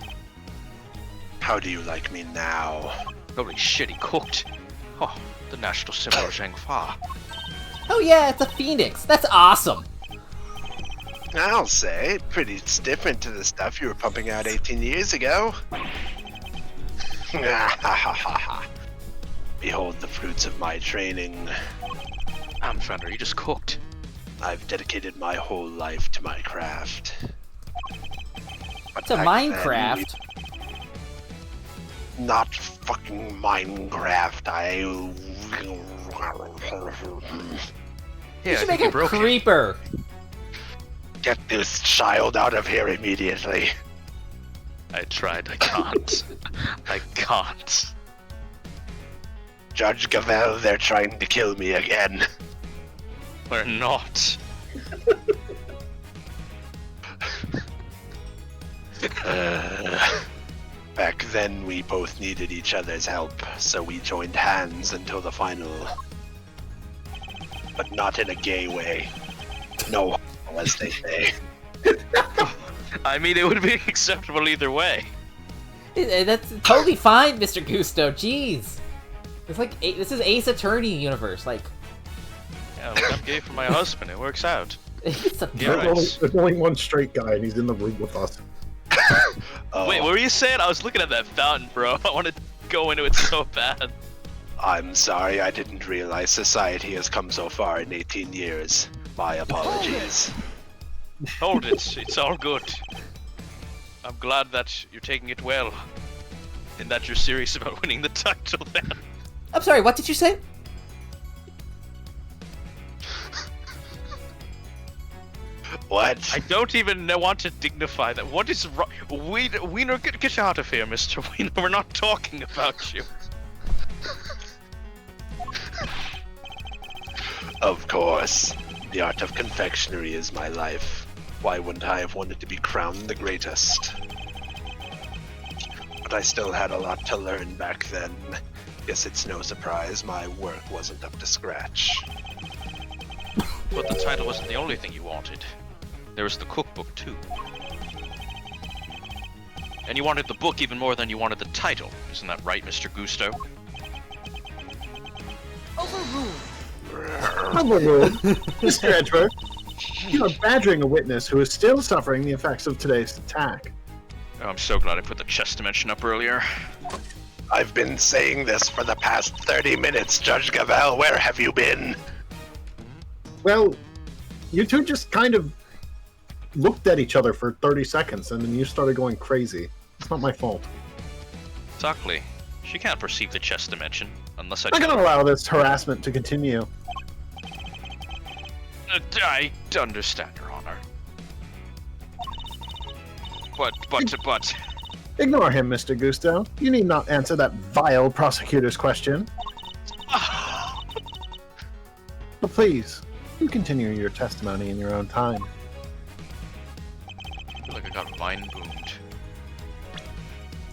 How do you like me now? Holy shit, he cooked. Oh, the national symbol of Zhang Fa. Oh yeah, it's a phoenix. That's awesome. I'll say, pretty different to the stuff you were pumping out 18 years ago. Behold the fruits of my training. Fender, you just cooked. I've dedicated my whole life to my craft. But It's a back then, Minecraft. not fucking Minecraft. Yeah, You I should think make you a broke it. creeper. Get this child out of here immediately. I tried, I can't. I can't. Judge Gavelle, they're trying to kill me again. We're not. Back then, we both needed each other's help, so we joined hands until the final. But not in a gay way. No, as they say. I mean, it would be acceptable either way. That's totally fine, Mr. Gusto. Jeez. It's like this is Ace Attorney universe. Like, Yeah, look, I'm gay for my husband. It works out. it's a Yeah, right. There's only one straight guy, and he's in the room with us. Oh, Wait, what were you saying? I was looking at that fountain, bro. I want to go into it so bad. I'm sorry, I didn't realize society has come so far in 18 years. My apologies. Hold it. It's all good. I'm glad that you're taking it well. And that you're serious about winning the title then. I'm sorry. What did you say? What? I don't even want to dignify that. What is wrong? Wiener, get out of here, Mr. Wiener. We're not talking about you. Of course. The art of confectionery is my life. Why wouldn't I have wanted to be crowned the greatest? But I still had a lot to learn back then. Guess it's no surprise my work wasn't up to scratch. But the title wasn't the only thing you wanted. There was the cookbook, too. And you wanted the book even more than you wanted the title. Isn't that right, Mr. Gusto? Overruled. Mr. Edgeworth, you are badgering a witness who is still suffering the effects of today's attack. Oh, I'm so glad I put the chess dimension up earlier. I've been saying this for the past 30 minutes, Judge Gavelle. Where have you been? Well, you two just kind of looked at each other for 30 seconds, and then you started going crazy. It's not my fault. Exactly. She can't perceive the chess dimension unless I I'm not tell going to allow this harassment to continue. I understand, Your Honor. But... Ignore him, Mr. Gusto. You need not answer that vile prosecutor's question. But please, you continue your testimony in your own time. I feel like I got vine boomed.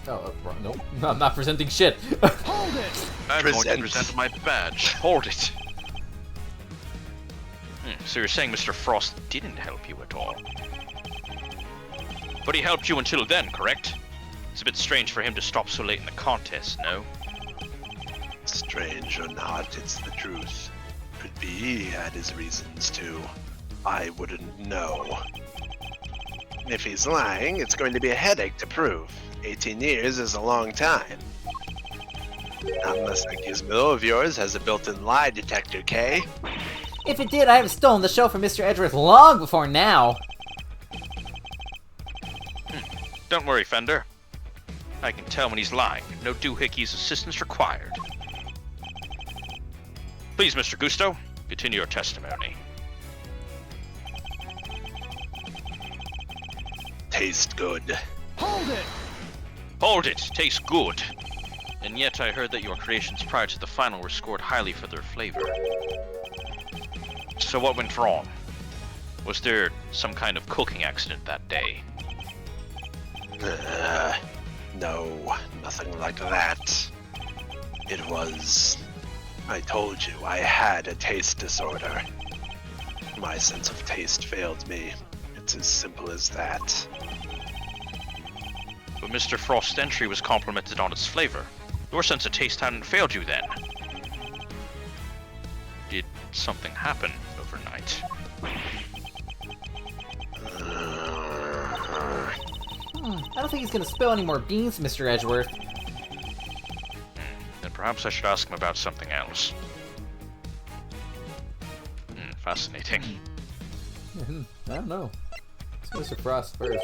Oh, nope. I'm not presenting shit. I'm going to present my badge. Hold it. So you're saying Mr. Frost didn't help you at all? But he helped you until then, correct? It's a bit strange for him to stop so late in the contest, no? Strange or not, it's the truth. Could be he had his reasons too. I wouldn't know. If he's lying, it's going to be a headache to prove. 18 years is a long time. Unless that gizmo of yours has a built-in lie detector, Kay. If it did, I have stolen the show from Mr. Edgeworth long before now. Don't worry, Fender. I can tell when he's lying. No doohickey's assistance required. Please, Mr. Gusto, continue your testimony. Taste good. Hold it! Tastes good! And yet I heard that your creations prior to the final were scored highly for their flavor. So what went wrong? Was there some kind of cooking accident that day? No, nothing like that. It was... I told you, I had a taste disorder. My sense of taste failed me. It's as simple as that. But Mr. Frost's entry was complimented on its flavor. Your sense of taste hadn't failed you then. Did something happen overnight? I don't think he's gonna spill any more beans, Mr. Edgeworth. Then perhaps I should ask him about something else. Fascinating. I don't know. It's Mr. Frost first.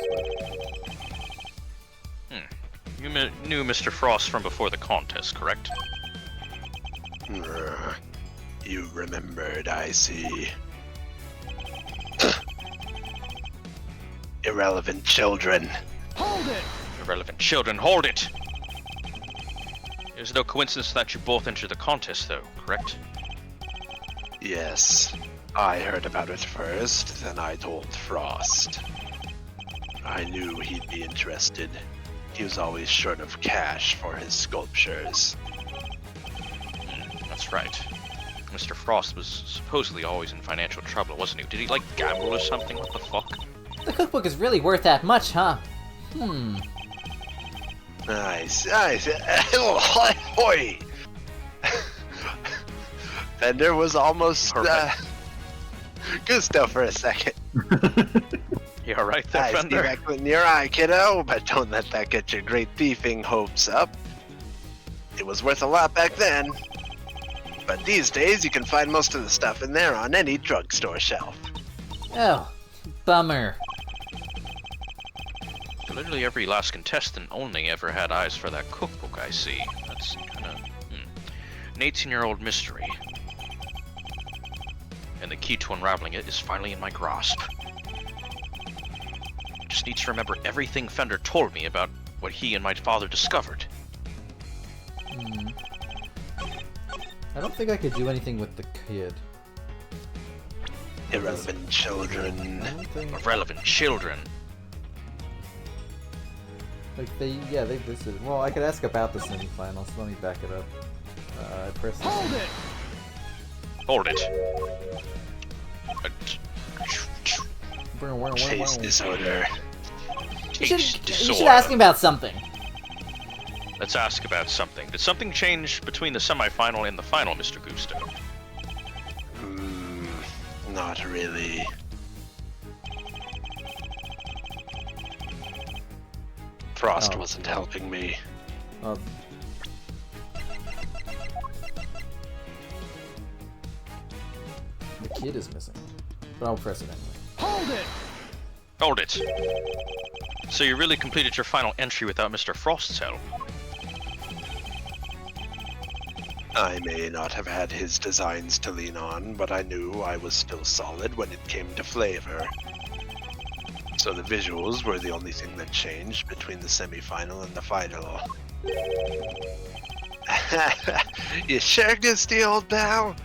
You knew Mr. Frost from before the contest, correct? You remembered, I see. Irrelevant children. Irrelevant children, hold it! It was no coincidence that you both entered the contest, though, correct? Yes. I heard about it first, then I told Frost. I knew he'd be interested. He was always short of cash for his sculptures. That's right. Mr. Frost was supposedly always in financial trouble, wasn't he? Did he, like, gamble or something? What the fuck? The cookbook is really worth that much, huh? Nice. Hoi! Fender was almost, Gusto for a second. You alright there, I see Fender? that in your eye, kiddo, but don't let that get your great thieving hopes up. It was worth a lot back then. But these days, you can find most of the stuff in there on any drugstore shelf. Oh, bummer. Literally every last contestant only ever had eyes for that cookbook, I see. That's kinda... An 18-year-old mystery. And the key to unraveling it is finally in my grasp. I just need to remember everything Fender told me about what he and my father discovered. I don't think I could do anything with the kid. Irrelevant children. I don't think... Irrelevant children. Like, they visited. Well, I could ask about the semifinals. Let me back it up. I pressed Hold it! Chase disorder. You should ask him about something. Let's ask about something. Did something change between the semifinal and the final, Mr. Gusto? Not really. Frost wasn't helping me. The kid is missing. But I'll press it anyway. Hold it! So you really completed your final entry without Mr. Frost's help? I may not have had his designs to lean on, but I knew I was still solid when it came to flavor. So the visuals were the only thing that changed between the semifinal and the final. You sure Gusty, old pal?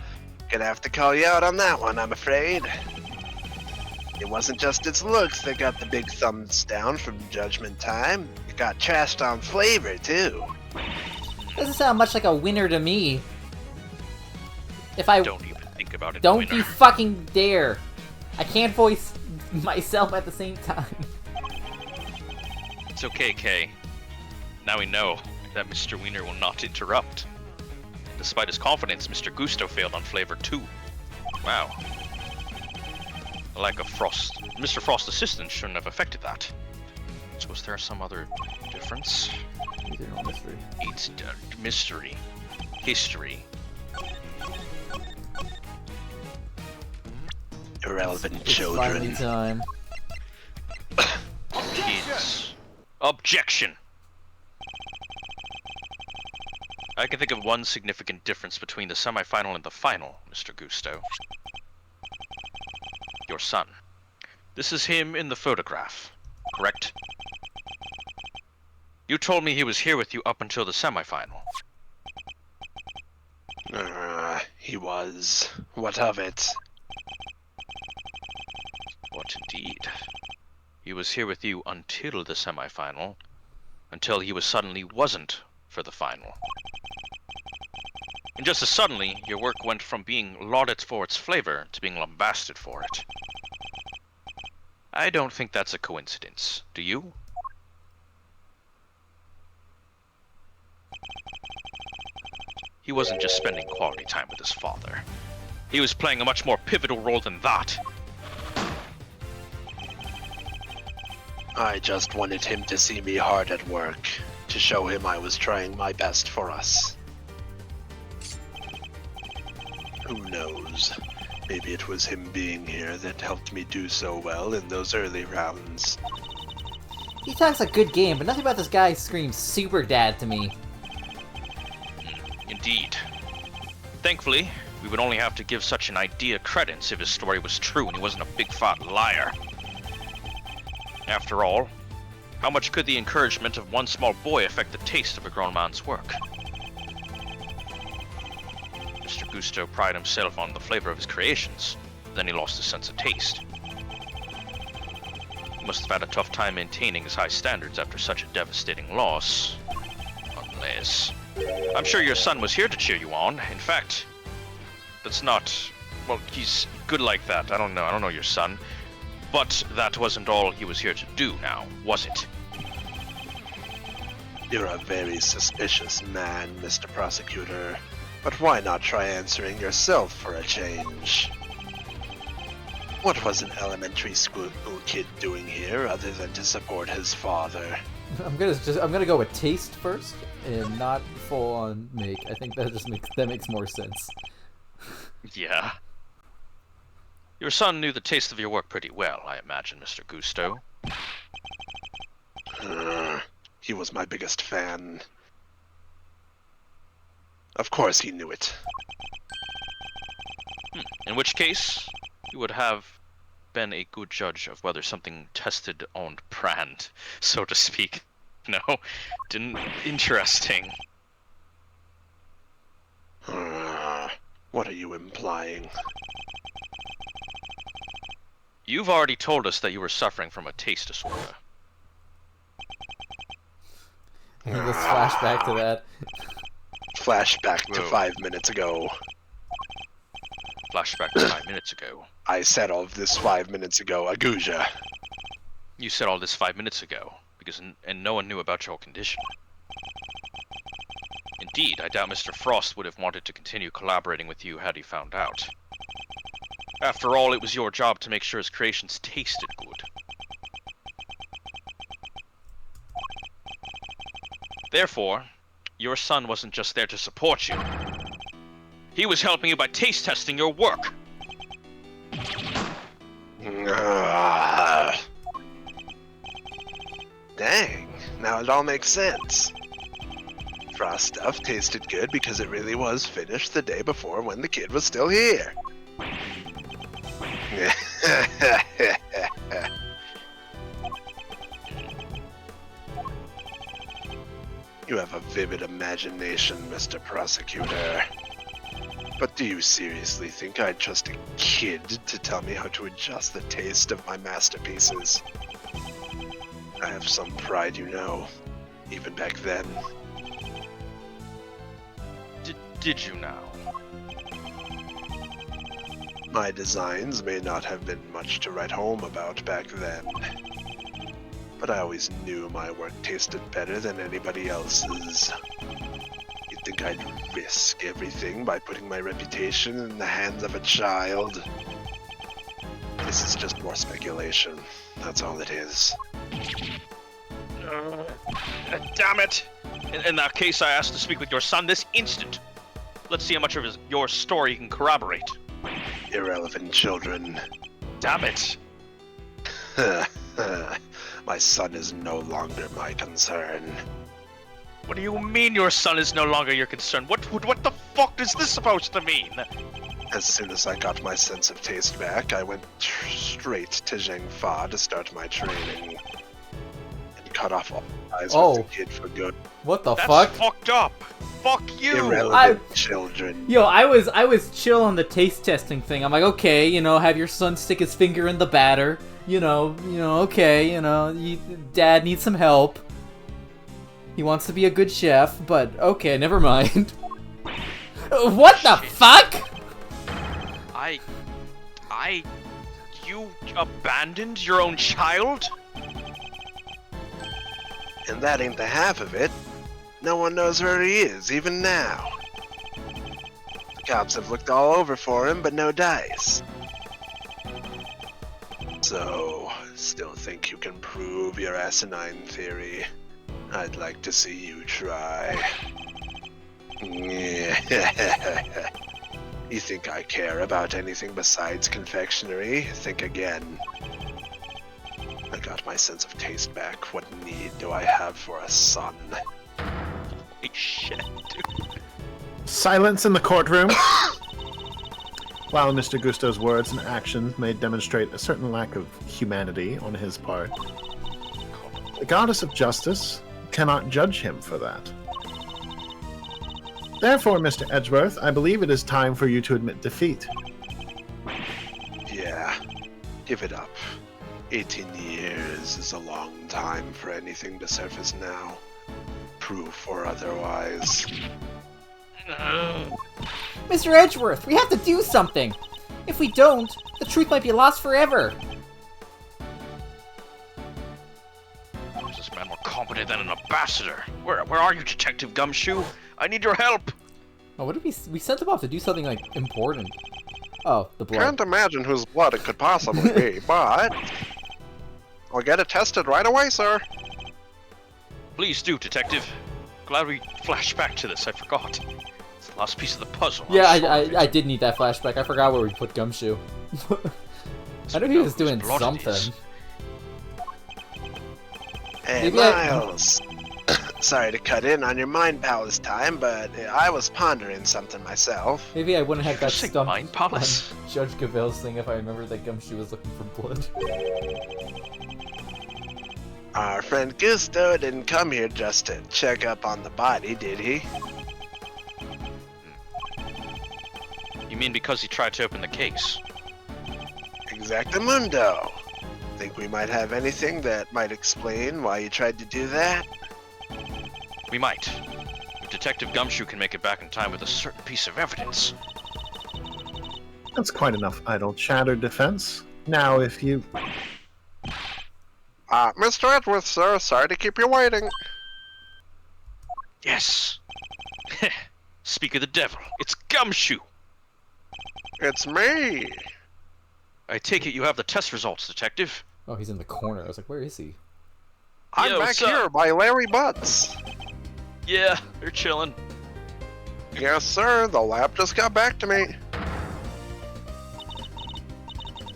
Gonna have to call you out on that one, I'm afraid. It wasn't just its looks that got the big thumbs down from Judgment Time. It got trashed on flavor, too. Doesn't sound much like a winner to me. If I Don't even think about it. don't winner. you fucking dare. I can't voice myself at the same time. It's okay, Kay. Now we know that Mr. Wiener will not interrupt. Despite his confidence, Mr. Gusto failed on flavor 2. Wow. The lack of Frost. Mr. Frost's assistance shouldn't have affected that. So was there some other difference? Either no mystery. It's mystery. History. Irrelevant It's finally children. time. Kids. Objection! I can think of one significant difference between the semifinal and the final, Mr. Gusto. Your son. This is him in the photograph, correct? You told me he was here with you up until the semifinal. He was. What of it? What indeed? He was here with you until the semifinal, until he was suddenly wasn't for the final. And just as suddenly, your work went from being lauded for its flavor to being lambasted for it. I don't think that's a coincidence, do you? He wasn't just spending quality time with his father. He was playing a much more pivotal role than that. I just wanted him to see me hard at work, to show him I was trying my best for us. Who knows? Maybe it was him being here that helped me do so well in those early rounds. He talks a good game, but nothing about this guy screams super dad to me. Indeed. Thankfully, we would only have to give such an idea credence if his story was true and he wasn't a big fat liar. After all, how much could the encouragement of one small boy affect the taste of a grown man's work? Mr. Gusto prided himself on the flavor of his creations, then he lost his sense of taste. He must have had a tough time maintaining his high standards after such a devastating loss. Unless... I'm sure your son was here to cheer you on. In fact, that's not... Well, he's good like that. I don't know your son. But that wasn't all he was here to do now, was it? You're a very suspicious man, Mr. Prosecutor. But why not try answering yourself for a change? What was an elementary school kid doing here other than to support his father? I'm gonna go with taste first and not full on make. I think that makes more sense. Yeah. Your son knew the taste of your work pretty well, I imagine, Mr. Gusto. He was my biggest fan. Of course he knew it. In which case, you would have been a good judge of whether something tested on brand, so to speak. No? Interesting. What are you implying? You've already told us that you were suffering from a taste disorder. Let's flash back to that. Flashback to Whoa. 5 minutes ago. Flashback to 5 minutes ago. I said all of this 5 minutes ago, Aguja. You said all this 5 minutes ago, and no one knew about your condition. Indeed, I doubt Mr. Frost would have wanted to continue collaborating with you had he found out. After all, it was your job to make sure his creations tasted good. Therefore, your son wasn't just there to support you. He was helping you by taste testing your work. Dang, now it all makes sense. Frost stuff tasted good because it really was finished the day before when the kid was still here. You have a vivid imagination, Mr. Prosecutor. But do you seriously think I'd trust a kid to tell me how to adjust the taste of my masterpieces? I have some pride, you know, even back then. Did you now? My designs may not have been much to write home about back then, but I always knew my work tasted better than anybody else's. You'd think I'd risk everything by putting my reputation in the hands of a child? This is just more speculation, that's all it is. Damn it! In that case, I asked to speak with your son this instant. Let's see how much of your story you can corroborate. Irrelevant children. Damn it! My son is no longer my concern. What do you mean your son is no longer your concern? What the fuck is this supposed to mean? As soon as I got my sense of taste back, I went straight to Zheng Fa to start my training. And cut off all ties with the kid for good. What the That's fuck? fucked up! Fuck you! Irrelevant children. Yo, I was chill on the taste testing thing. I'm like, okay, have your son stick his finger in the batter. Okay, dad needs some help. He wants to be a good chef, but okay, never mind. What the fuck? You abandoned your own child? And that ain't the half of it. No one knows where he is, even now. The cops have looked all over for him, but no dice. So, Still think you can prove your asinine theory? I'd like to see you try. You think I care about anything besides confectionery? Think again. I got my sense of taste back. What need do I have for a son? Holy shit, dude. Silence in the courtroom. While Mr. Gusto's words and actions may demonstrate a certain lack of humanity on his part, the goddess of justice cannot judge him for that. Therefore, Mr. Edgeworth, I believe it is time for you to admit defeat. Yeah, give it up. 18 years is a long time for anything to surface now. Proof or otherwise. Mr. Edgeworth, we have to do something! If we don't, the truth might be lost forever! How is this man more competent than an ambassador? Where are you, Detective Gumshoe? I need your help! Oh, what did we sent him off to do something, like, important. Oh, the blood. Can't imagine whose blood it could possibly be, but I'll get it tested right away, sir. Please do, Detective. Glad we flashed back to this, I forgot. It's the last piece of the puzzle. Yeah, I did need that flashback. I forgot where we put Gumshoe. I knew he was doing something. Hey, Maybe Miles. Sorry to cut in on your mind palace time, but I was pondering something myself. Maybe I wouldn't have got Say stumped Mind Palace? on Judge Gavelle's thing if I remembered that Gumshoe was looking for blood. Our friend Gusto didn't come here just to check up on the body, did he? You mean because he tried to open the case? Exactamundo. Think we might have anything that might explain why you tried to do that? We might. If Detective Gumshoe can make it back in time with a certain piece of evidence. That's quite enough idle chatter, defense. Now, if you... Mr. Edgeworth, sir, sorry to keep you waiting. Yes! Speak of the devil, it's Gumshoe! It's me. I take it you have the test results, Detective. Oh, he's in the corner. I was like, where is he? I'm Yo, back what's up? here by Larry Butts. Yeah, they're chilling. Yes, sir, the lab just got back to me.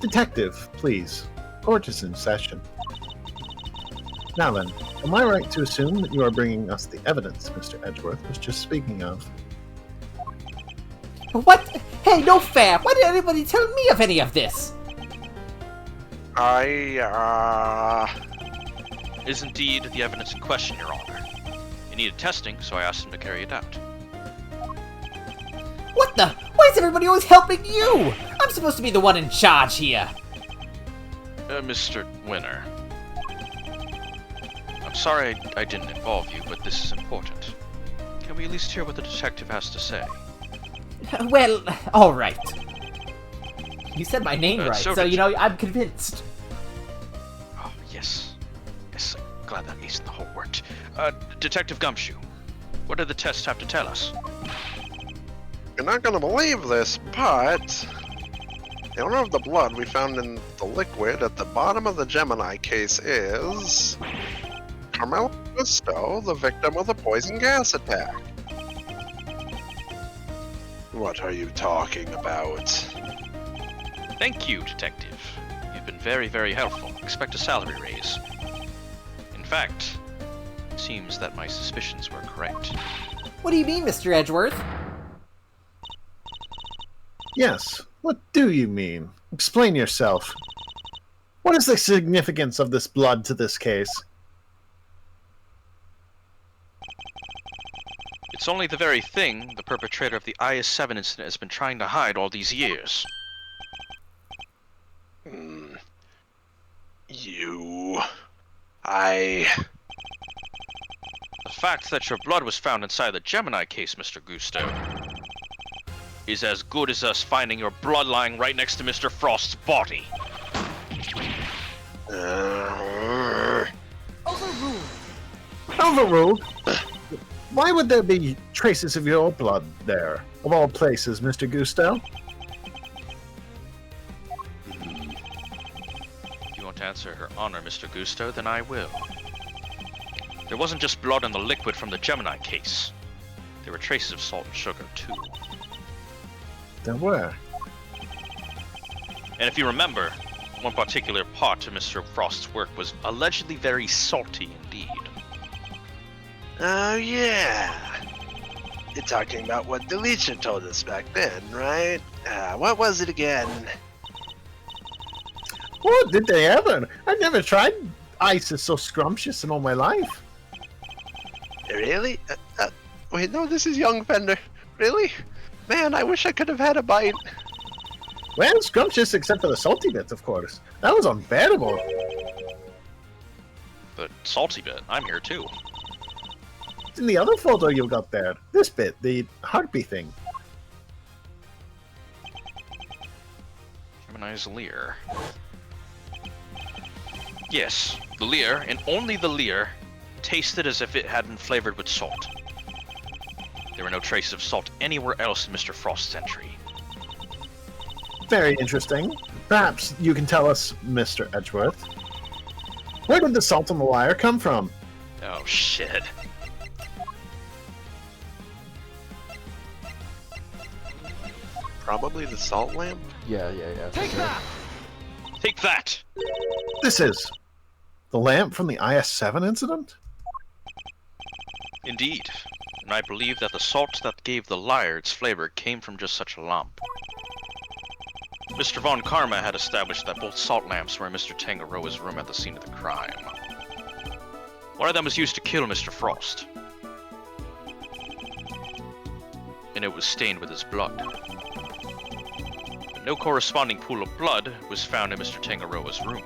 Detective, please. Court is in session. Now then, am I right to assume that you are bringing us the evidence Mr. Edgeworth was just speaking of? What? Hey, no fair! Why didn't anybody tell me of any of this? Is indeed the evidence in question, Your Honor. It needed testing, so I asked him to carry it out. What the? Why is everybody always helping you? I'm supposed to be the one in charge here. Mr. Winner. I'm sorry I didn't involve you, but this is important. Can we at least hear what the detective has to say? Well, alright. You said my name right, so so did you know, I'm convinced. Oh, yes. Yes, I'm glad that ace in the hole worked. Detective Gumshoe, what did the test have to tell us? You're not gonna believe this, but the owner of the blood we found in the liquid at the bottom of the Gemini case is Carmelo Gusto, the victim of the poison gas attack. What are you talking about? Thank you, Detective. You've been very, very helpful. Expect a salary raise. In fact, it seems that my suspicions were correct. What do you mean, Mr. Edgeworth? Yes, what do you mean? Explain yourself. What is the significance of this blood to this case? It's only the very thing the perpetrator of the I2-3 incident has been trying to hide all these years. The fact that your blood was found inside the Gemini case, Mr. Gusto, is as good as us finding your blood lying right next to Mr. Frost's body. Overruled? Why would there be traces of your blood there? Of all places, Mr. Gusto? You want to answer her honor, Mr. Gusto, then I will. There wasn't just blood in the liquid from the Gemini case. There were traces of salt and sugar, too. There were. And if you remember, one particular part of Mr. Frost's work was allegedly very salty indeed. Oh, yeah. You're talking about what Delicia told us back then, right? What was it again? What did they ever? I never tried ice that's so scrumptious in all my life. Really? Wait, no, this is young Fender. Really? Man, I wish I could have had a bite. Well, scrumptious except for the salty bits, of course. That was unbearable. The salty bit, I'm here too. In the other photo you got there, this bit, the heartbeat thing. Gemini's Lear. Yes, the Lear, and only the Lear, tasted as if it had been flavored with salt. There were no traces of salt anywhere else in Mr. Frost's entry. Very interesting. Perhaps you can tell us, Mr. Edgeworth. Where did the salt on the wire come from? Oh shit. Probably the salt lamp? Yeah. Take that! This is the lamp from the IS-7 incident? Indeed. And I believe that the salt that gave the lyre its flavor came from just such a lamp. Mr. Von Karma had established that both salt lamps were in Mr. Tangaroa's room at the scene of the crime. One of them was used to kill Mr. Frost. And it was stained with his blood. But no corresponding pool of blood was found in Mr. Tangaroa's room.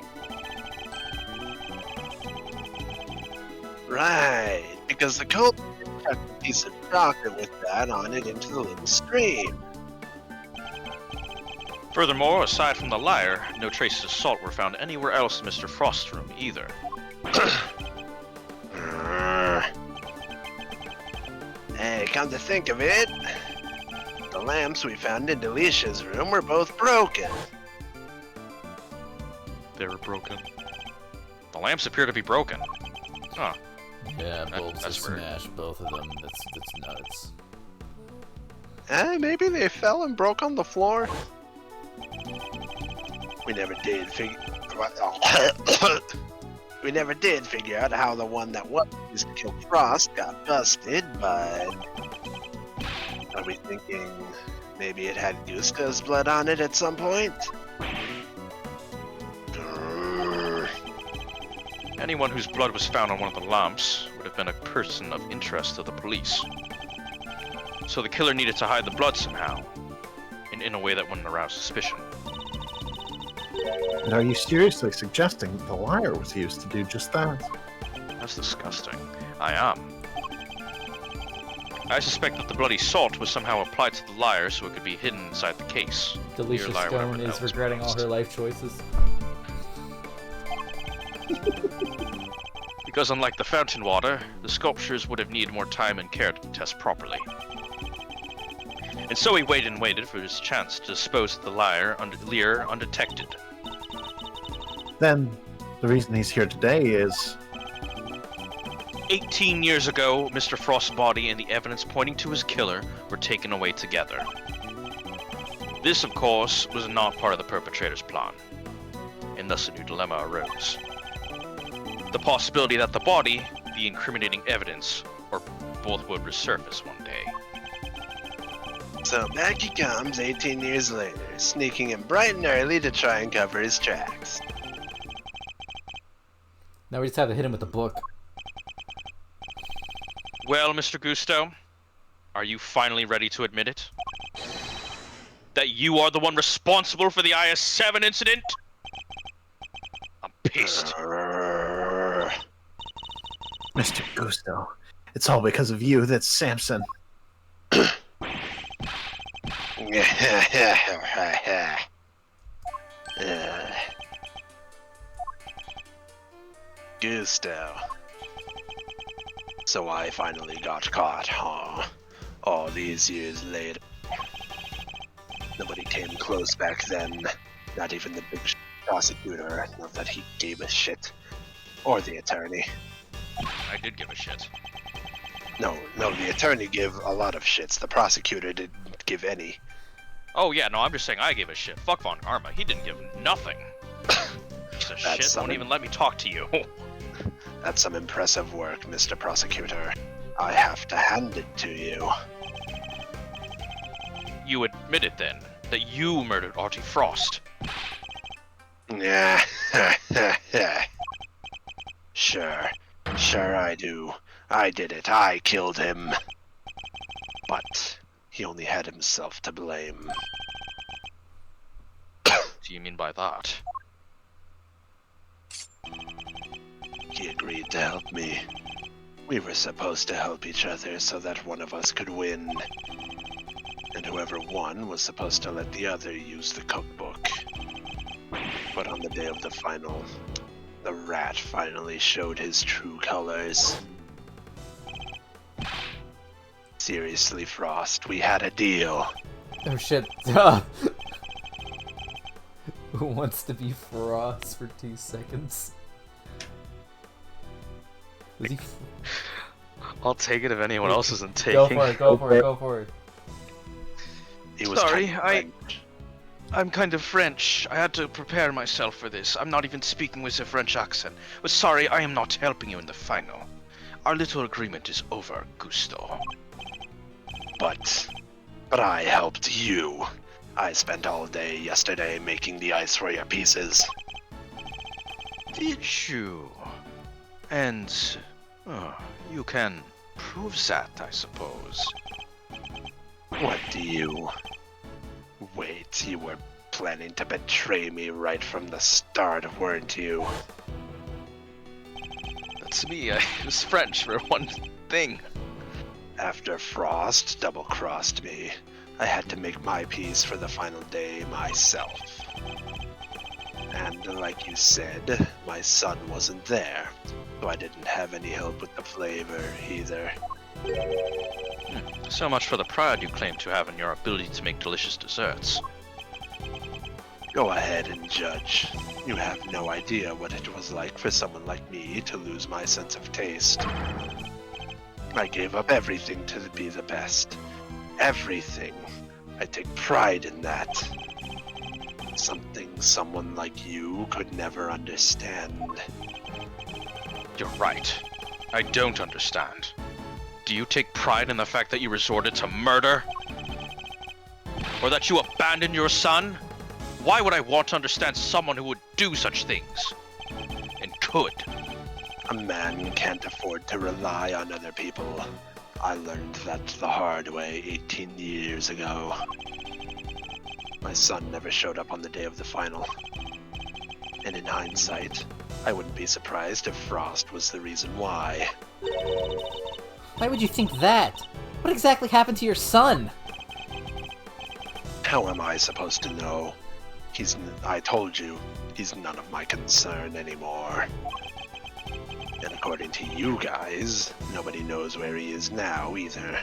Right, because the culprit chucked a piece of chocolate with that on it into the little stream. Furthermore, aside from the lyre, no traces of salt were found anywhere else in Mr. Frost's room either. Hey, come to think of it, the lamps we found in Delicia's room were both broken. They were broken. The lamps appear to be broken. Huh. Yeah, bulbs are that's weird. smashed, both of them. That's nuts. Maybe they fell and broke on the floor. We never did figure. We never did figure out how the one that was used to kill Frost got busted, but are we thinking maybe it had Gusta's blood on it at some point? Anyone whose blood was found on one of the lamps would have been a person of interest to the police. So the killer needed to hide the blood somehow, and in a way that wouldn't arouse suspicion. And are you seriously suggesting the lyre was used to do just that? That's disgusting. I am. I suspect that the bloody salt was somehow applied to the lyre so it could be hidden inside the case. Delicia Lyre, Stone whatever is that was regretting all pronounced. her life choices. Because unlike the fountain water, the sculptures would have needed more time and care to test properly. And so he waited and waited for his chance to dispose of the lyre undetected. Then, the reason he's here today is... 18 years ago, Mr. Frost's body and the evidence pointing to his killer were taken away together. This, of course, was not part of the perpetrator's plan, and thus a new dilemma arose. The possibility that the body, the incriminating evidence, or both would resurface one day. So back he comes 18 years later, sneaking in bright and early to try and cover his tracks. Now we just have to hit him with the book. Well, Mr. Gusto, are you finally ready to admit it? That you are the one responsible for the IS-7 incident? I'm pissed. Mr. Gusto, it's all because of you that Samson... Gusto. So I finally got caught, huh? All these years later. Nobody came close back then. Not even the big prosecutor, not that he gave a shit. Or the attorney. I did give a shit. No, the attorney gave a lot of shits. The prosecutor didn't give any. Oh yeah, no, I'm just saying I gave a shit. Fuck Von Karma, he didn't give nothing. Piece of shit, won't even let me talk to you. That's some impressive work, Mr. Prosecutor. I have to hand it to you. You admit it then, that you murdered Artie Frost. Yeah. Sure I do. I did it. I killed him. But he only had himself to blame. What do you mean by that? He agreed to help me. We were supposed to help each other so that one of us could win. And whoever won was supposed to let the other use the cookbook. But on the day of the final, the rat finally showed his true colors. Seriously, Frost, we had a deal. Oh shit. Who wants to be Frost for 2 seconds? Is he... I'll take it if anyone else isn't taking. Go for it. He was Sorry, kind of I'm kind of French. I had to prepare myself for this. I'm not even speaking with a French accent. But sorry, I am not helping you in the final. Our little agreement is over, Gusto. But I helped you. I spent all day yesterday making the ice for your pieces. Did you? And you can prove that, I suppose. What do you... Wait, you were planning to betray me right from the start, weren't you? That's me. I was French for one thing. After Frost double-crossed me, I had to make my piece for the final day myself. And like you said, my son wasn't there, so I didn't have any help with the flavor either. So much for the pride you claim to have in your ability to make delicious desserts. Go ahead and judge. You have no idea what it was like for someone like me to lose my sense of taste. I gave up everything to be the best. Everything. I take pride in that. Something someone like you could never understand. You're right. I don't understand. Do you take pride in the fact that you resorted to murder? Or that you abandoned your son? Why would I want to understand someone who would do such things? And could? A man can't afford to rely on other people. I learned that the hard way 18 years ago. My son never showed up on the day of the final. And in hindsight, I wouldn't be surprised if Frost was the reason why. Why would you think that? What exactly happened to your son? How am I supposed to know? I told you, he's none of my concern anymore. And according to you guys, nobody knows where he is now either.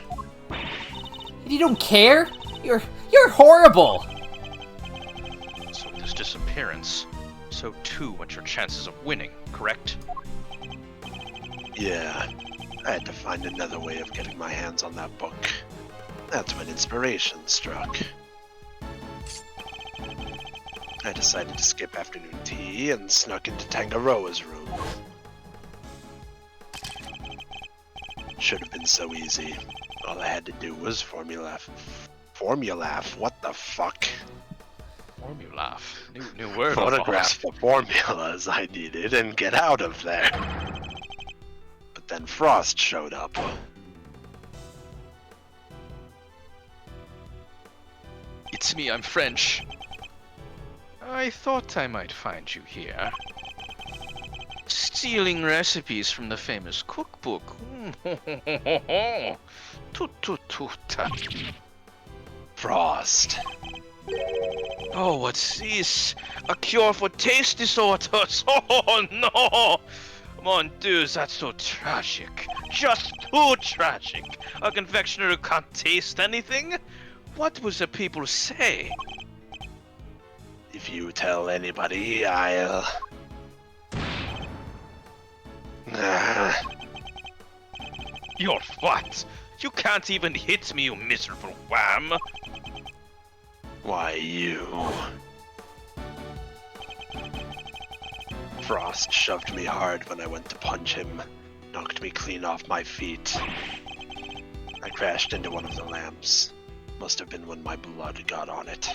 You don't care? You're horrible! So with his disappearance, so too went your chances of winning, correct? Yeah, I had to find another way of getting my hands on that book. That's when inspiration struck. I decided to skip afternoon tea and snuck into Tangaroa's room. Should have been so easy. All I had to do was formulaf. What the fuck? Formulaf. New word. Photograph the formulas I needed and get out of there. But then Frost showed up. It's me, I'm French. I thought I might find you here. Stealing recipes from the famous cookbook. Toot toot toot. Frost. Oh, what's this? A cure for taste disorders? Oh no! Mon Dieu, that's so tragic. Just too tragic. A confectioner who can't taste anything? What will the people say? If you tell anybody, I'll... You're what? You can't even hit me, you miserable wham! Why, you... Frost shoved me hard when I went to punch him, knocked me clean off my feet. I crashed into one of the lamps. Must have been when my blood got on it.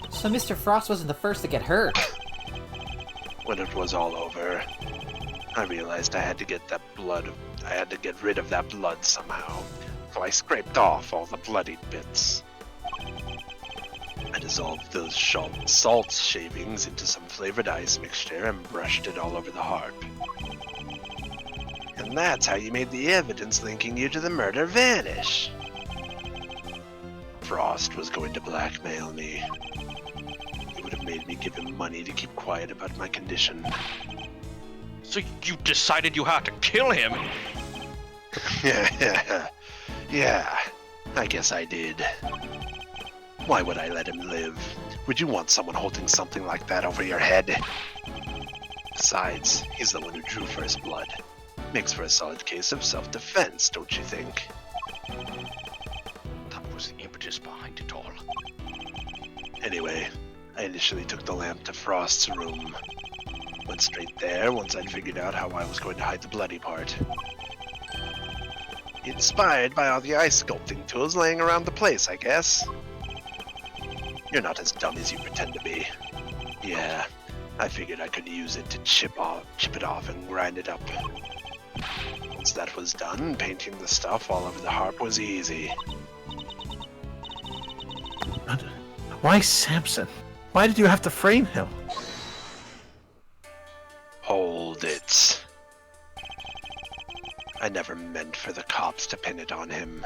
So Mr. Frost wasn't the first to get hurt. When it was all over, I realized I had to get rid of that blood somehow. So I scraped off all the bloodied bits. I dissolved those salt shavings into some flavored ice mixture and brushed it all over the harp. And that's how you made the evidence linking you to the murder vanish. Frost was going to blackmail me. He would have made me give him money to keep quiet about my condition. So you decided you had to kill him? Yeah, I guess I did. Why would I let him live? Would you want someone holding something like that over your head? Besides, he's the one who drew first blood. Makes for a solid case of self-defense, don't you think? That was the impetus behind it all. Anyway, I initially took the lamp to Frost's room. Went straight there once I'd figured out how I was going to hide the bloody part. Inspired by all the ice sculpting tools laying around the place, I guess. You're not as dumb as you pretend to be. Yeah, I figured I could use it to chip it off and grind it up. Once that was done, painting the stuff all over the harp was easy. Why Samson? Why did you have to frame him? Hold it. I never meant for the cops to pin it on him.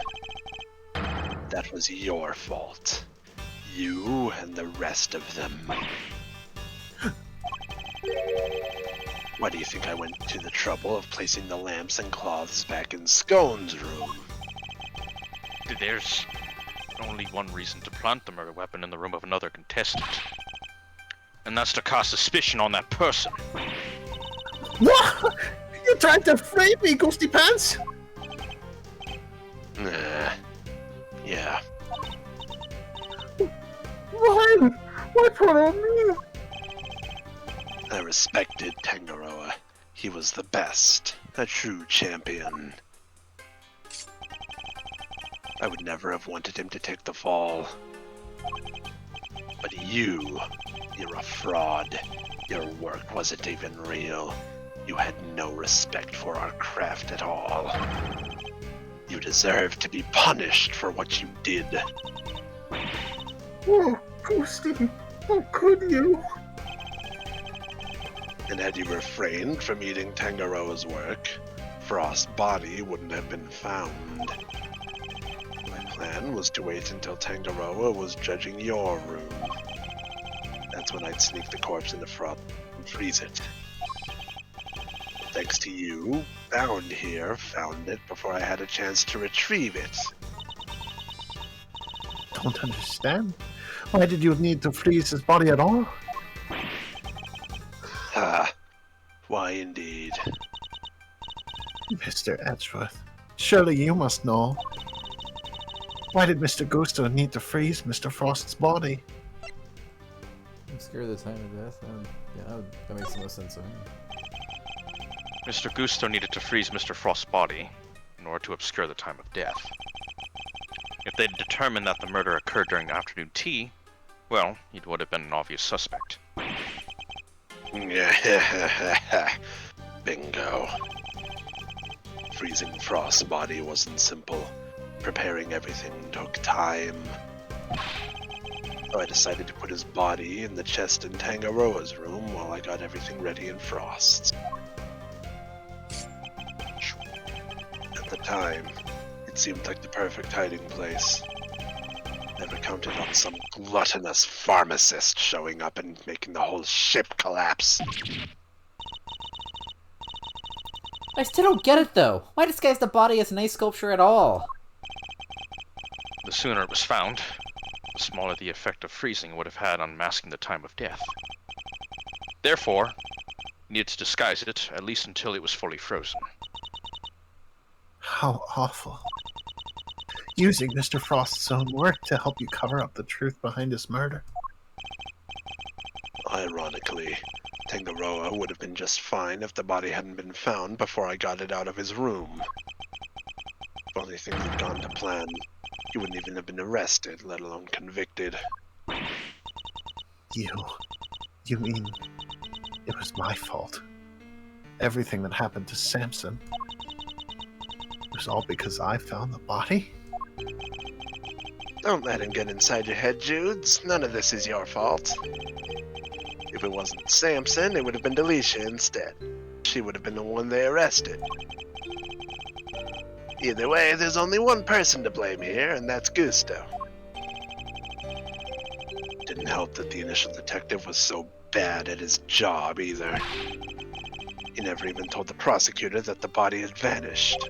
That was your fault. You and the rest of them. Why do you think I went to the trouble of placing the lamps and cloths back in Scone's room? There's only one reason to plant the murder weapon in the room of another contestant. And that's to cast suspicion on that person. What? You tried to frame me, Ghosty Pants? Nah. Yeah. Why? Why put on me? I respected Tangaroa. He was the best. A true champion. I would never have wanted him to take the fall. But you're a fraud. Your work wasn't even real. You had no respect for our craft at all. You deserve to be punished for what you did. Oh, Ghosty, how could you? And had you refrained from eating Tangaroa's work, Frost's body wouldn't have been found. My plan was to wait until Tangaroa was judging your room. That's when I'd sneak the corpse into Frost and freeze it. Thanks to you, Bound here found it before I had a chance to retrieve it. Don't understand. Why did you need to freeze his body at all? Ah, why indeed? Mr. Edgeworth, surely you must know. Why did Mr. Gusto need to freeze Mr. Frost's body? Obscure the time of death? Yeah, that makes the most sense to me. Mr. Gusto needed to freeze Mr. Frost's body in order to obscure the time of death. If they'd determined that the murder occurred during afternoon tea, well, he would have been an obvious suspect. Bingo. Freezing Frost's body wasn't simple. Preparing everything took time. So I decided to put his body in the chest in Tangaroa's room while I got everything ready in Frost's. At the time, it seemed like the perfect hiding place. Never counted on some gluttonous pharmacist showing up and making the whole ship collapse. I still don't get it though. Why disguise the body as an ice sculpture at all? The sooner it was found, the smaller the effect of freezing would have had on masking the time of death. Therefore, he needed to disguise it, at least until it was fully frozen. How awful. Using Mr. Frost's own work to help you cover up the truth behind his murder. Ironically, Tangaroa would have been just fine if the body hadn't been found before I got it out of his room. If only things had gone to plan, he wouldn't even have been arrested, let alone convicted. You mean it was my fault? Everything that happened to Samson was all because I found the body? Don't let him get inside your head, Judes. None of this is your fault. If it wasn't Samson, it would have been Delisha instead. She would have been the one they arrested. Either way, there's only one person to blame here, and that's Gusto. Didn't help that the initial detective was so bad at his job, either. He never even told the prosecutor that the body had vanished.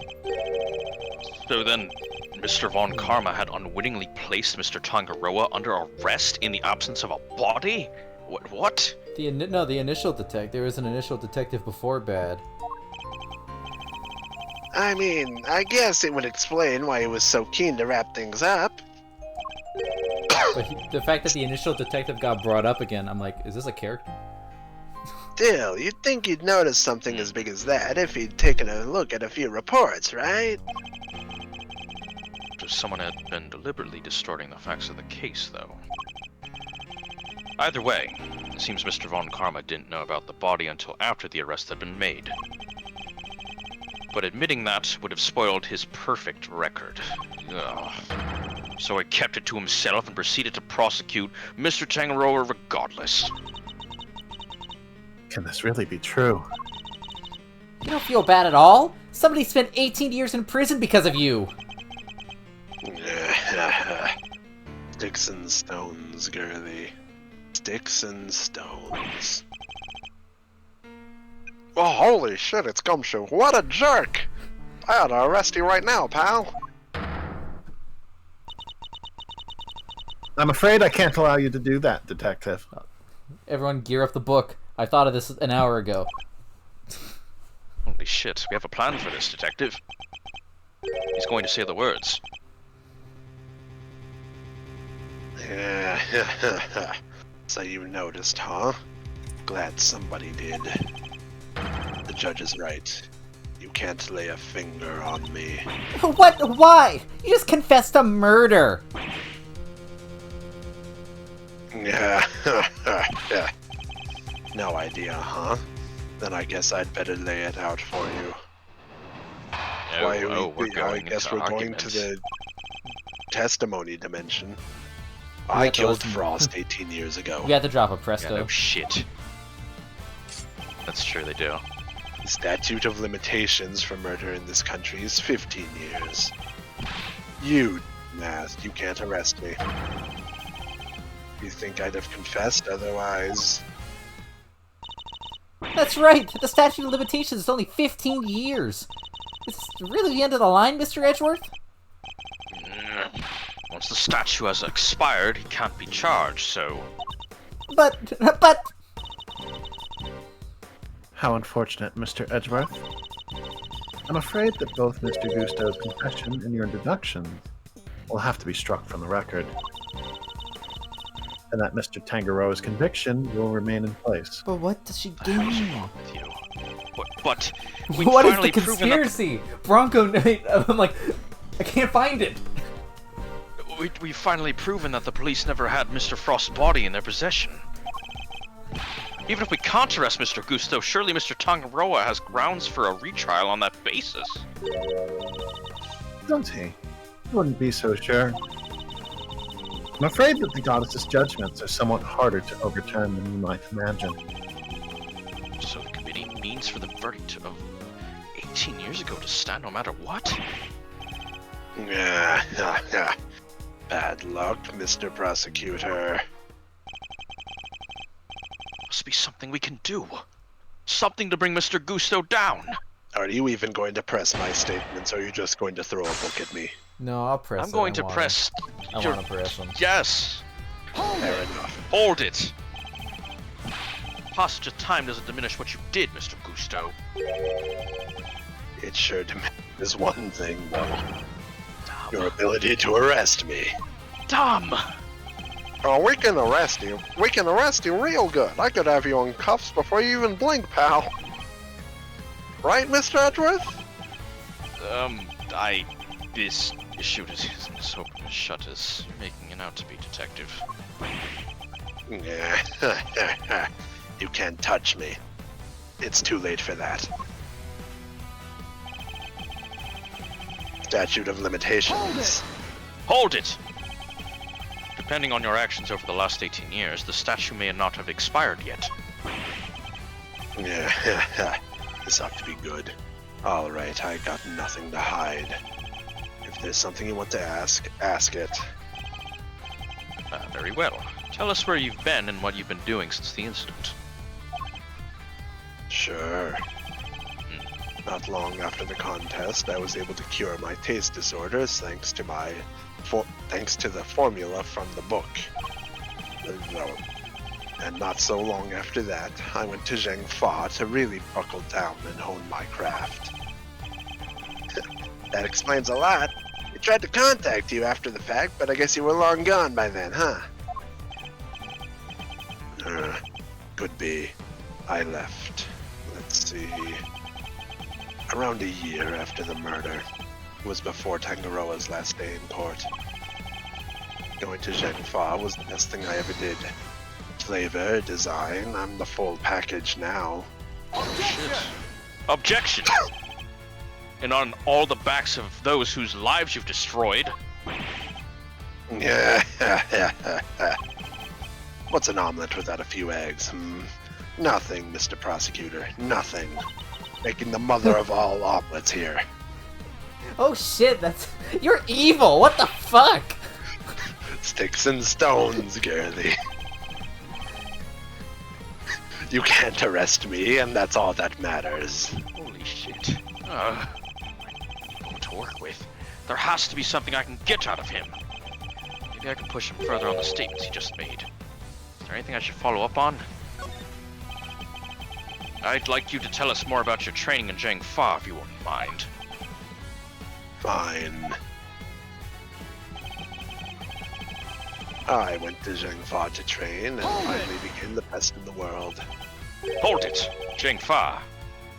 So then, Mr. Von Karma had unwittingly placed Mr. Tangaroa under arrest in the absence of a body? What? The initial detective. There was an initial detective before Bad. I mean, I guess it would explain why he was so keen to wrap things up. But the fact that the initial detective got brought up again, I'm like, is this a character? Still, you'd think you'd notice something as big as that if he'd taken a look at a few reports, right? If someone had been deliberately distorting the facts of the case, though. Either way, it seems Mr. Von Karma didn't know about the body until after the arrest had been made. But admitting that would have spoiled his perfect record. Ugh. So he kept it to himself and proceeded to prosecute Mr. Tangaroa regardless. Can this really be true? You don't feel bad at all? Somebody spent 18 years in prison because of you. Sticks and stones, girly. Sticks and stones. Oh, holy shit, it's Gumshoe. What a jerk! I ought to arrest you right now, pal. I'm afraid I can't allow you to do that, Detective. Everyone gear up the book. I thought of this an hour ago. Holy shit, we have a plan for this, Detective. He's going to say the words. So you noticed, huh? Glad somebody did. The judge is right. You can't lay a finger on me. What? Why? You just confessed to murder. No idea, huh? Then I guess I'd better lay it out for you. I guess we're going to the testimony dimension. I killed Frost 18 years ago. We had to drop a presto. Yeah, no shit. That's true, they do. The statute of limitations for murder in this country is 15 years. You can't arrest me. You think I'd have confessed otherwise? That's right. The statute of limitations is only 15 years. Is this really the end of the line, Mr. Edgeworth? Once the statute has expired, he can't be charged, so... But... How unfortunate, Mr. Edgeworth. I'm afraid that both Mr. Gusto's confession and your deductions will have to be struck from the record. And that Mr. Tangaroa's conviction will remain in place. But what does she What the hell is gain? wrong with you? But What is the conspiracy? Bronco Knight. I'm like, I can't find it. We've finally proven that the police never had Mr. Frost's body in their possession. Even if we can't arrest Mr. Gusto, surely Mr. Tangaroa has grounds for a retrial on that basis. Don't he? Wouldn't be so sure. I'm afraid that the goddess's judgments are somewhat harder to overturn than you might imagine. So the committee means for the verdict of 18 years ago to stand no matter what? Bad luck, Mr. Prosecutor. Must be something we can do. Something to bring Mr. Gusto down. Are you even going to press my statements, or are you just going to throw a book at me? No, I'll press I'm it. going to press. I your- want to press him. Yes. Fair enough. Hold it. Passage of time doesn't diminish what you did, Mr. Gusto. It sure diminishes one thing, though. Your ability to arrest me. Dumb. Oh, we can arrest you. We can arrest you real good. I could have you in cuffs before you even blink, pal. Right, Mr. Edgeworth? This issue is so open as shutters, making it out to be detective. Yeah. You can't touch me. It's too late for that. Statute of limitations. Hold it! Depending on your actions over the last 18 years, the statute may not have expired yet. Yeah, this ought to be good. Alright, I got nothing to hide. If there's something you want to ask, ask it. Very well. Tell us where you've been and what you've been doing since the incident. Sure. Not long after the contest, I was able to cure my taste disorders thanks to the formula from the book. And not so long after that, I went to Zheng Fa to really buckle down and hone my craft. That explains a lot. I tried to contact you after the fact, but I guess you were long gone by then, huh? Could be. I left. Let's see. Around a year after the murder. It was before Tangaroa's last day in court. Going to Zheng Fa was the best thing I ever did. Flavor, design, I'm the full package now. Shit. Objection! And on all the backs of those whose lives you've destroyed. What's an omelet without a few eggs? Nothing, Mr. Prosecutor. Nothing. Making the mother of all omelets here. Oh shit, you're evil. What the fuck? Sticks and stones, girly. You can't arrest me, and that's all that matters. Holy shit. Going to work with. There has to be something I can get out of him. Maybe I can push him further on the statements he just made. Is there anything I should follow up on? I'd like you to tell us more about your training in Zheng Fa, if you wouldn't mind. Fine. I went to Zheng Fa to train and finally became the best in the world. Hold it! Zheng Fa.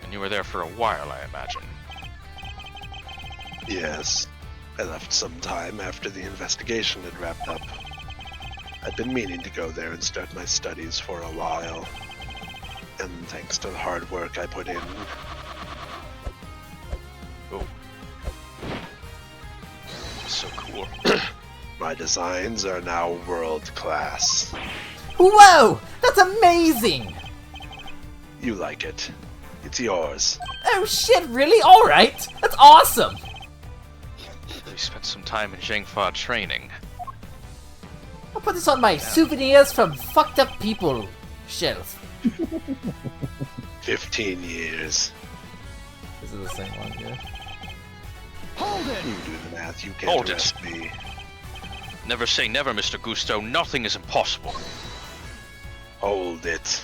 And you were there for a while, I imagine. Yes. I left some time after the investigation had wrapped up. I'd been meaning to go there and start my studies for a while. And thanks to the hard work I put in, Oh. So cool. my designs are now world class. Whoa! That's amazing! You like it. It's yours. Oh shit, really? Alright! That's awesome! You spent some time in Zheng Fa training. I'll put this on my souvenirs from fucked up people shelf. 15 years. This is the same one here. You do the math, you can't Hold it. arrest me. Never say never, Mr. Gusto. Nothing is impossible. Hold it.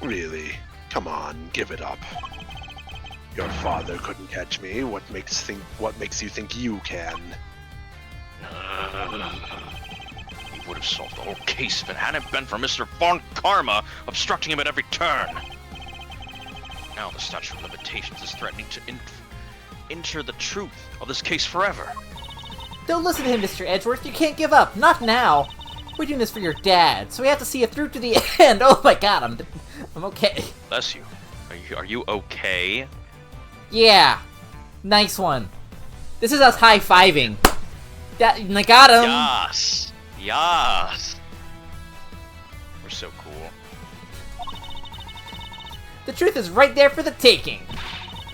Really? Come on, give it up. Your father couldn't catch me. What makes you think you can? He would have solved the whole case if it hadn't been for Mr. Von Karma obstructing him at every turn. Now the statute of limitations is threatening to injure the truth of this case forever. Don't listen to him, Mr. Edgeworth. You can't give up. Not now. We're doing this for your dad, so we have to see it through to the end. Oh my god, I'm okay. Bless you. Are you okay? Yeah. Nice one. This is us high-fiving. I got him. Yas! Yas! We're so cool. The truth is right there for the taking.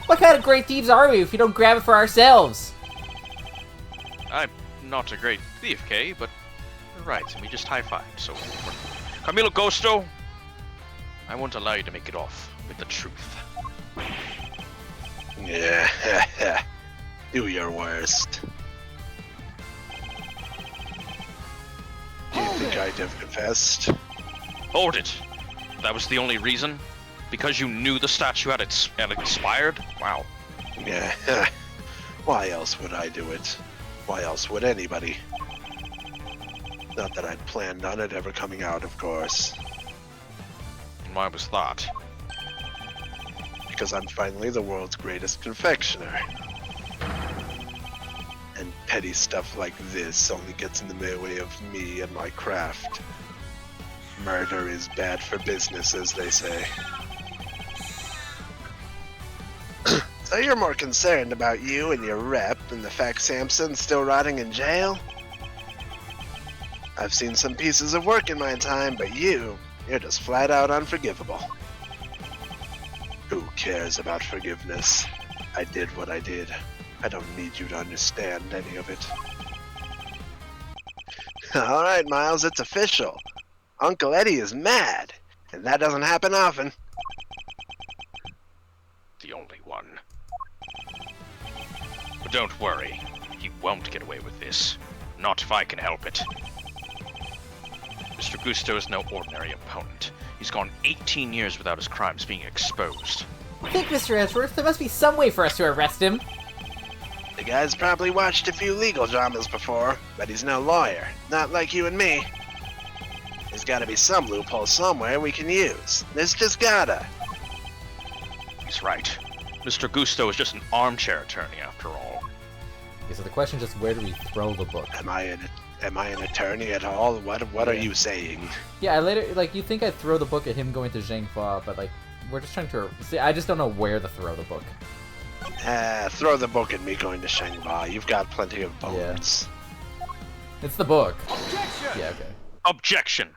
What kind of great thieves are we if we don't grab it for ourselves? I'm not a great thief, Kay, but you're right, we just high-fived, so... Camilo Ghosto, I won't allow you to make it off with the truth. Yeah, Do your worst. Do you think I'd have confessed? Hold it! That was the only reason? Because you knew the statue had expired? Wow. Yeah. Why else would I do it? Why else would anybody? Not that I'd planned on it ever coming out, of course. And why was that? Because I'm finally the world's greatest confectioner. And petty stuff like this only gets in the way of me and my craft. Murder is bad for business, as they say. So you're more concerned about you and your rep than the fact Samson's still rotting in jail? I've seen some pieces of work in my time, but you're just flat out unforgivable. Who cares about forgiveness? I did what I did. I don't need you to understand any of it. Alright, Miles, it's official. Uncle Eddie is mad, and that doesn't happen often. The only one. But don't worry, he won't get away with this. Not if I can help it. Mr. Gusto is no ordinary opponent. He's gone 18 years without his crimes being exposed. Think, Mr. Edgeworth, there must be some way for us to arrest him. The guy's probably watched a few legal dramas before, but he's no lawyer. Not like you and me. There's gotta be some loophole somewhere we can use. There's just gotta. He's right. Mr. Gusto is just an armchair attorney after all. Okay, so the question is just where do we throw the book? Am I an attorney at all? What are you saying? Yeah, I later, like, you think I'd throw the book at him going to Zhang Fa, but, like, we're just trying to... See, I just don't know where to throw the book. Throw the book at me going to Shangba. You've got plenty of bones. Yeah. It's the book. Objection! Yeah, okay. Objection!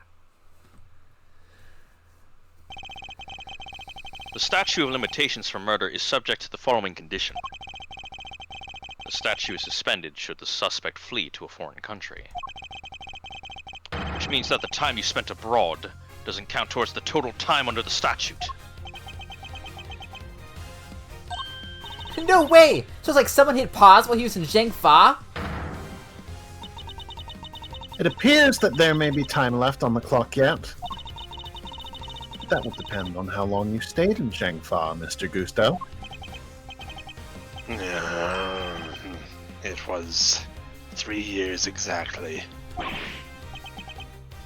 The statute of limitations for murder is subject to the following condition. The statute is suspended should the suspect flee to a foreign country. Which means that the time you spent abroad doesn't count towards the total time under the statute. No way! So it's like someone hit pause while he was in Zhang Fa? It appears that there may be time left on the clock yet. That will depend on how long you stayed in Shangfa, Mr. Gusto. It was 3 years exactly.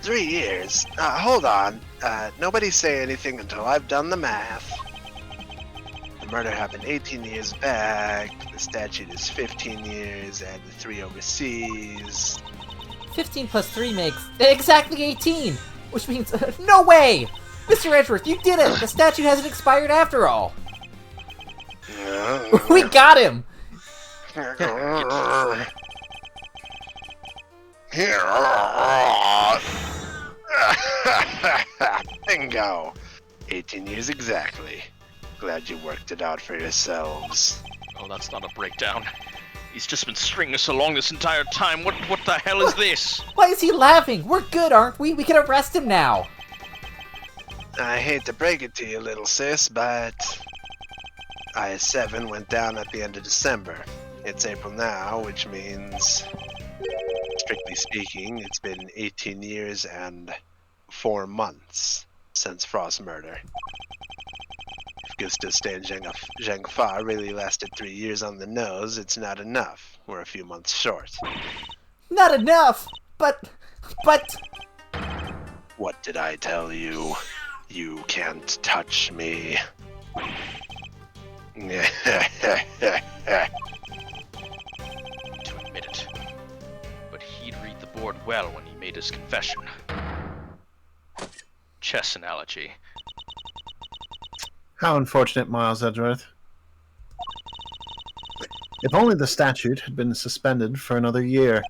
3 years? Hold on. Nobody say anything until I've done the math. The murder happened 18 years back, the statute is 15 years, and the 3 overseas. 15 plus 3 makes exactly 18! Which means, no way! Mr. Edgeworth, you did it! The statute hasn't expired after all! We got him! Bingo! 18 years exactly. Glad you worked it out for yourselves. Oh, that's not a breakdown. He's just been stringing us along this entire time. What the hell is this? Why is he laughing? We're good, aren't we? We can arrest him now! I hate to break it to you, little sis, but I-7 went down at the end of December. It's April now, which means, strictly speaking, it's been 18 years and 4 months since Frost's murder. If Gusta's stay in Zhangfa really lasted 3 years on the nose, it's not enough. We're a few months short. Not enough! But... What did I tell you? You can't touch me. To admit it. But he'd read the board well when he made his confession. Chess analogy. How unfortunate, Miles Edgeworth. If only the statute had been suspended for another year.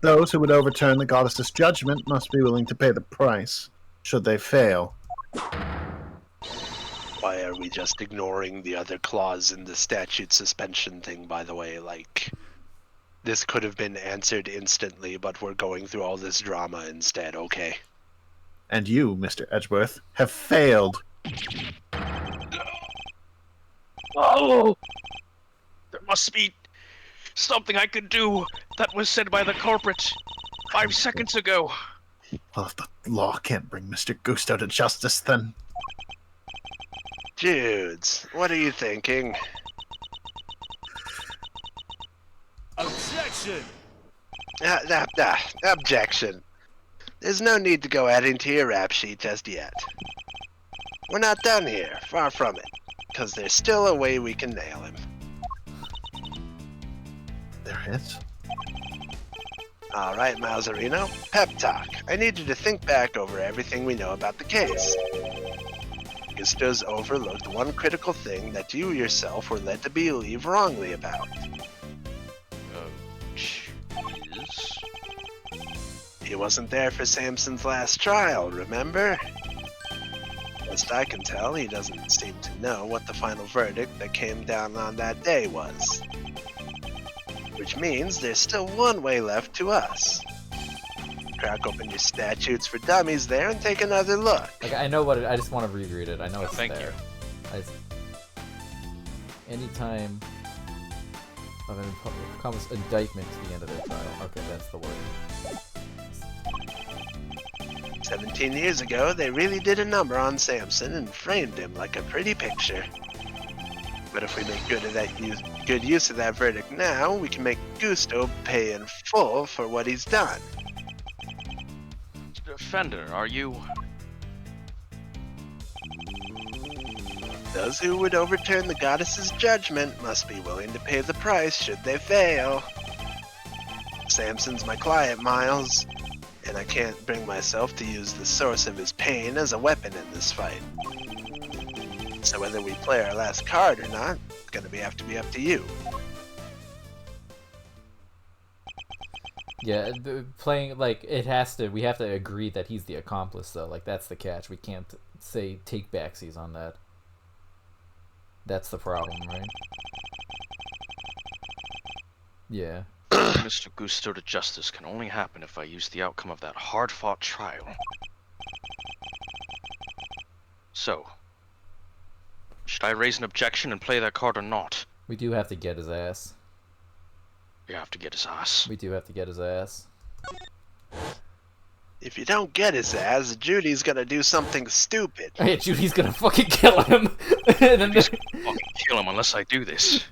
Those who would overturn the goddess's judgment must be willing to pay the price, should they fail. Why are we just ignoring the other clause in the statute suspension thing, by the way? Like, this could have been answered instantly, but we're going through all this drama instead, okay? And you, Mr. Edgeworth, have failed. Oh! There must be something I could do that was said by the culprit 5 seconds ago. Well, if the law can't bring Mr. Gusto to justice, then... Dudes, what are you thinking? Objection! Objection. There's no need to go adding to your rap sheet just yet. We're not done here, far from it, because there's still a way we can nail him. There is? Alright, Mauserino, pep talk. I need you to think back over everything we know about the case. Gusto's overlooked one critical thing that you yourself were led to believe wrongly about. Cheese? He wasn't there for Samson's last trial, remember? Best I can tell, he doesn't seem to know what the final verdict that came down on that day was. Which means there's still one way left to us. Crack open your statutes for dummies there and take another look. Like, I know what I just want to reread it. I know it's Thank there. Anytime of an comes indictment to the end of their trial. Okay, that's the word. 17 years ago, they really did a number on Samson and framed him like a pretty picture. But if we make good use of that verdict now, we can make Gusto pay in full for what he's done. Defender, are you... Those who would overturn the goddess's judgment must be willing to pay the price should they fail. Samson's my client, Miles, and I can't bring myself to use the source of his pain as a weapon in this fight. So whether we play our last card or not, it's gonna have to be up to you. Yeah, playing, like, it has to, we have to agree that he's the accomplice, though. Like, that's the catch. We can't say take backsies on that. That's the problem, right? Yeah. Mr. Gusto to justice can only happen if I use the outcome of that hard-fought trial. So, should I raise an objection and play that card or not? We do have to get his ass. You have to get his ass. We do have to get his ass. If you don't get his ass, Judy's gonna do something stupid. Hey, Judy's gonna fucking kill him! And then Fucking kill him unless I do this.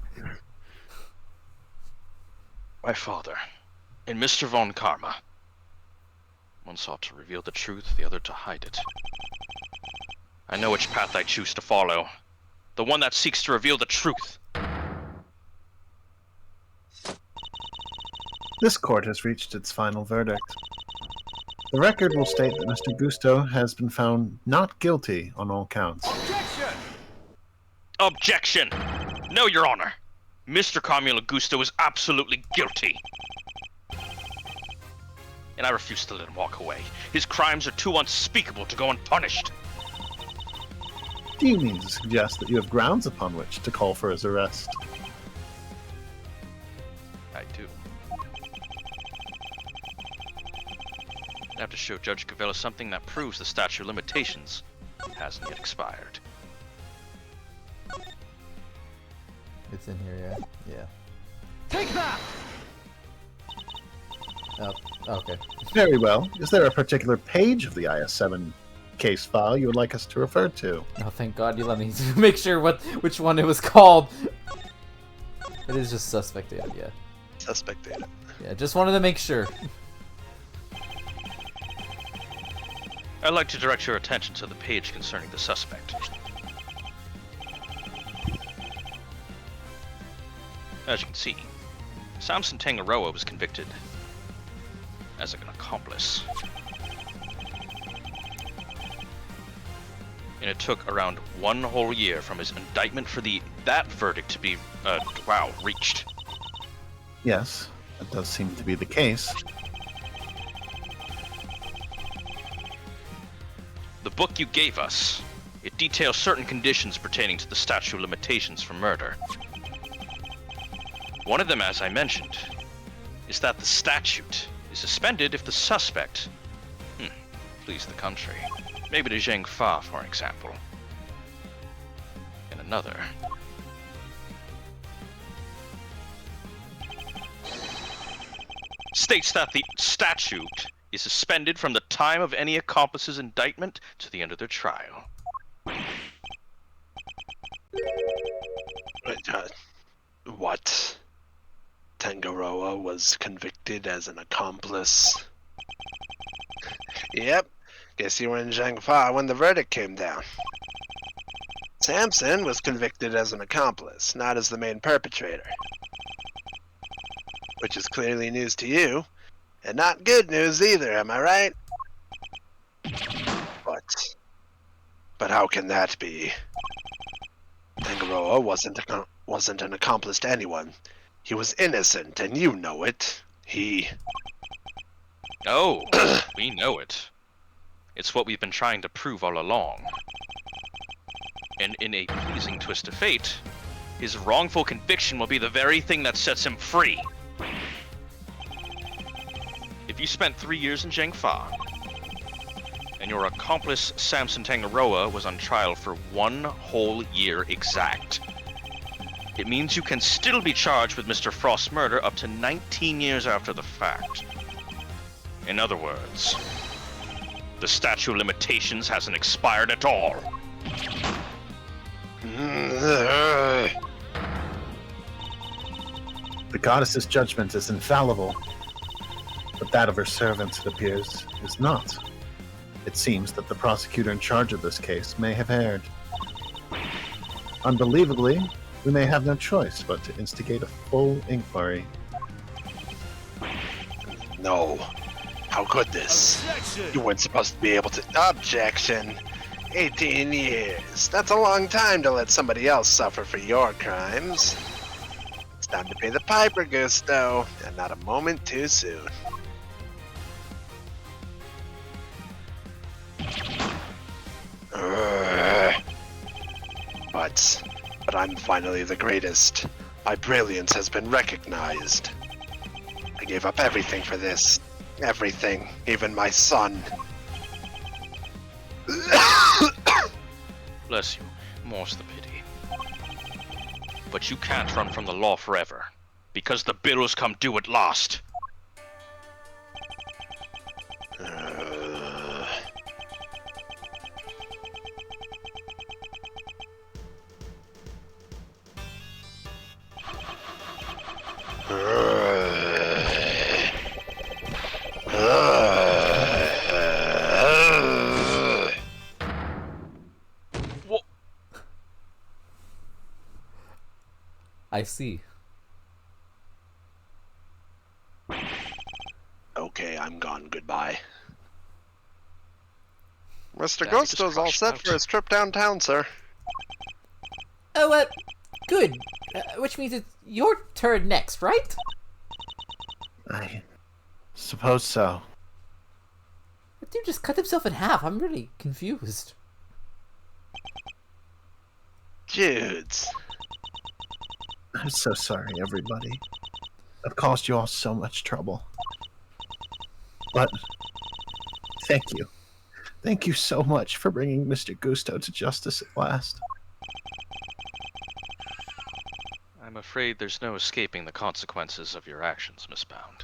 My father, and Mr. Von Karma. One sought to reveal the truth, the other to hide it. I know which path I choose to follow. The one that seeks to reveal the truth. This court has reached its final verdict. The record will state that Mr. Gusto has been found not guilty on all counts. Objection! Objection! No, Your Honor. Mr. Carmelo Gusto is absolutely guilty. And I refuse to let him walk away. His crimes are too unspeakable to go unpunished. Do you mean to suggest that you have grounds upon which to call for his arrest? I do. I have to show Judge Gavelle something that proves the statute of limitations hasn't yet expired. it's in here, yeah. Yeah. Take that! Oh, okay. Very well. Is there a particular page of the IS-7 case file you would like us to refer to? Oh, thank God you let me make sure which one it was called. It is just suspect data, yeah. Suspect data. Yeah, just wanted to make sure. I'd like to direct your attention to the page concerning the suspect. As you can see, Samson Tangaroa was convicted as an accomplice. And it took around 1 whole year from his indictment for that verdict to be, reached. Yes, that does seem to be the case. The book you gave us, it details certain conditions pertaining to the statute of limitations for murder. One of them, as I mentioned, is that the statute is suspended if the suspect flees the country. Maybe to Zheng Fa, for example. And another, states that the statute is suspended from the time of any accomplice's indictment to the end of their trial. What? Tangaroa was convicted as an accomplice. Yep. Guess you were in Zhangfa when the verdict came down. Samson was convicted as an accomplice, not as the main perpetrator. Which is clearly news to you, and not good news either, am I right? But how can that be? Tangaroa wasn't an accomplice to anyone. He was innocent, and you know it. Oh, we know it. It's what we've been trying to prove all along. And in a pleasing twist of fate, his wrongful conviction will be the very thing that sets him free. If you spent 3 years in Zhangfa, and your accomplice Samson Tangaroa was on trial for 1 whole year exact, it means you can still be charged with Mr. Frost's murder up to 19 years after the fact. In other words, the statute of limitations hasn't expired at all. The goddess's judgment is infallible, but that of her servants, it appears, is not. It seems that the prosecutor in charge of this case may have erred. Unbelievably, we may have no choice but to instigate a full inquiry. No. How could this? You weren't supposed to be able to... Objection! 18 years. That's a long time to let somebody else suffer for your crimes. It's time to pay the piper, Gusto, and not a moment too soon. But I'm finally the greatest. My brilliance has been recognized. I gave up everything for this. Everything, even my son. Bless you, more's the pity. But you can't run from the law forever, because the bills come due at last. I see. Okay, I'm gone. Goodbye. Mr. Daddy just Gusto's all crushed set out. for his trip downtown, sir. Oh, good. Which means it's your turn next, right? I suppose so. The dude just cut himself in half. I'm really confused. Judes. I'm so sorry, everybody. I've caused you all so much trouble. But thank you. Thank you so much for bringing Mr. Gusto to justice at last. I'm afraid there's no escaping the consequences of your actions, Miss Bound.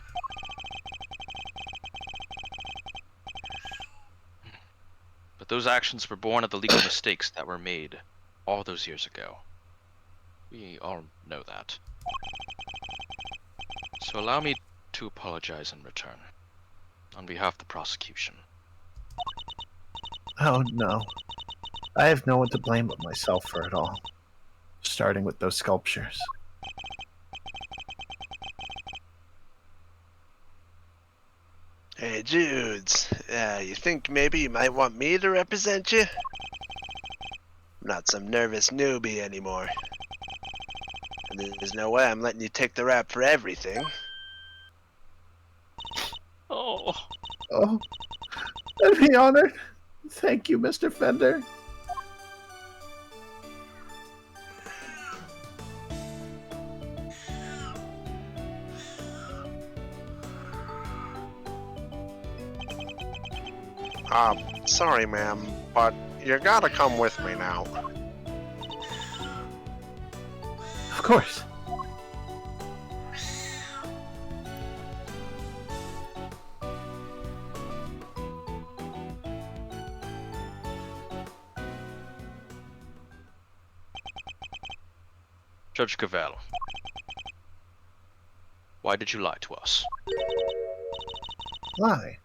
But those actions were born of the legal mistakes that were made all those years ago. We all know that. So allow me to apologize in return, on behalf of the prosecution. Oh no. I have no one to blame but myself for it all. Starting with those sculptures. Hey, Judes. You think maybe you might want me to represent you? I'm not some nervous newbie anymore. And there's no way I'm letting you take the rap for everything. Oh. Oh, I'd be honored. Thank you, Mr. Fender. Sorry, ma'am, but you gotta come with me now. Of course. Judge Gavelle, why did you lie to us? Lie?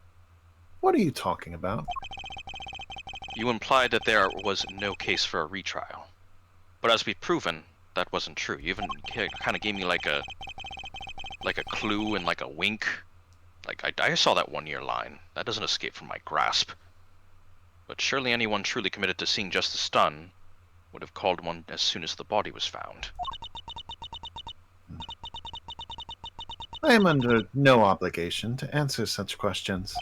What are you talking about? You implied that there was no case for a retrial. But as we've proven, that wasn't true. You even kind of gave me like a clue and like a wink. Like, I saw that 1 year line. That doesn't escape from my grasp. But surely anyone truly committed to seeing justice done would have called one as soon as the body was found. I am under no obligation to answer such questions.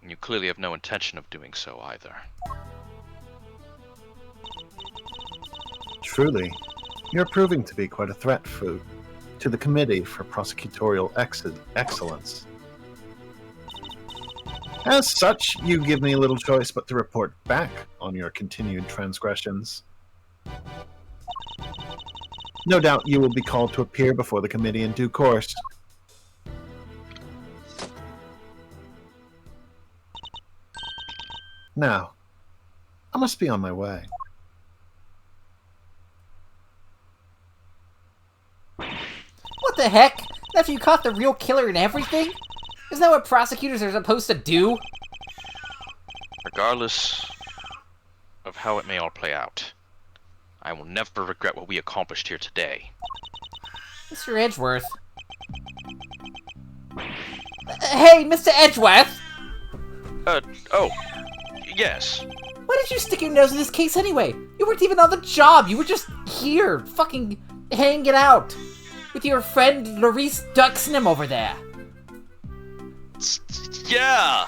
You clearly have no intention of doing so either. Truly, you're proving to be quite a threat to the Committee for Prosecutorial Excellence. As such, you give me little choice but to report back on your continued transgressions. No doubt you will be called to appear before the committee in due course. Now, I must be on my way. What the heck? After you caught the real killer and everything? Isn't that what prosecutors are supposed to do? Regardless of how it may all play out, I will never regret what we accomplished here today. Mr. Edgeworth. Hey, Mr. Edgeworth! Oh, yes. Why did you stick your nose in this case anyway? You weren't even on the job. You were just here, fucking hanging out with your friend Larice Duxnam over there. Yeah!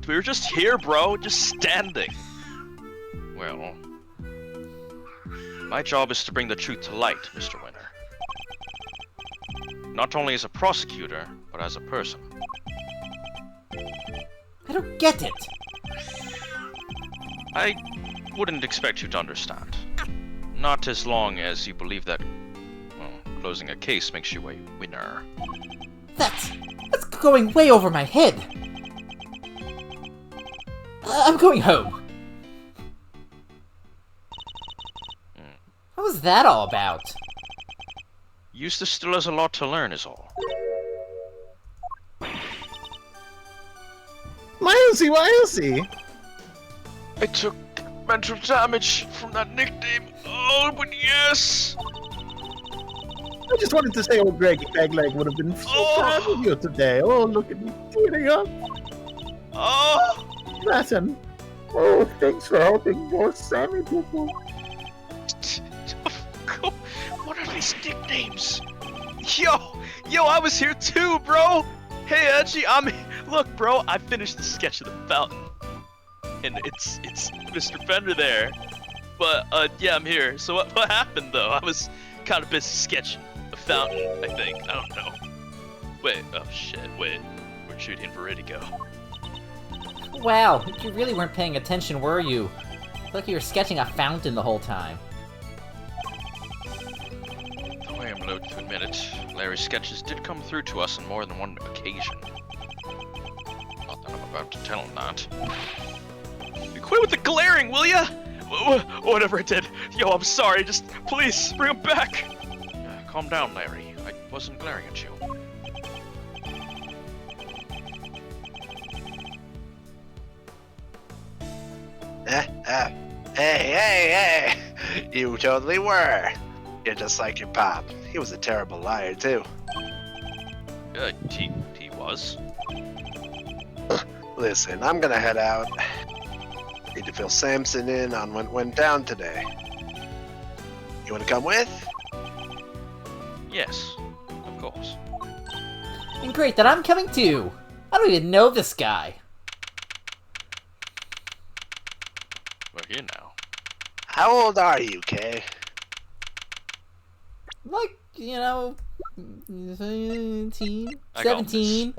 We were just here, bro, just standing. Well, my job is to bring the truth to light, Mr. Winter. Not only as a prosecutor, but as a person. I don't get it. I wouldn't expect you to understand. Not as long as you believe that, well, closing a case makes you a winner. That's going way over my head. I'm going home. What was that all about? Eustace still has a lot to learn, is all. Milesy, Milesy! I took mental damage from that nickname. Oh, but yes! I just wanted to say old Greggy Pegleg would have been so proud of you today. Oh, look at me tearing up. Oh! Listen. Oh, thanks for helping more Sammy people. What are these nicknames? Yo, I was here too, bro. Hey, Edgy, look, bro, I finished the sketch of the fountain, and it's Mr. Fender there. But yeah, I'm here. So what happened though? I was kind of busy sketching the fountain, I think. I don't know. Wait, oh shit, wait. We're shooting Veridigo. Wow, you really weren't paying attention, were you? Look, you were sketching a fountain the whole time. I am loath to admit it. Larry's sketches did come through to us on more than one occasion. Not that I'm about to tell him that. Quit with the glaring, will ya? Whatever it did. Yo, I'm sorry. Just please bring him back. Calm down, Larry. I wasn't glaring at you. Hey! You totally were. You're just like your pop. He was a terrible liar, too. He was. Listen, I'm gonna head out. Need to fill Samson in on what went down today. You wanna come with? Yes, of course. And great that I'm coming too. I don't even know this guy. We're here now. How old are you, Kay? Like, 17? I got 17?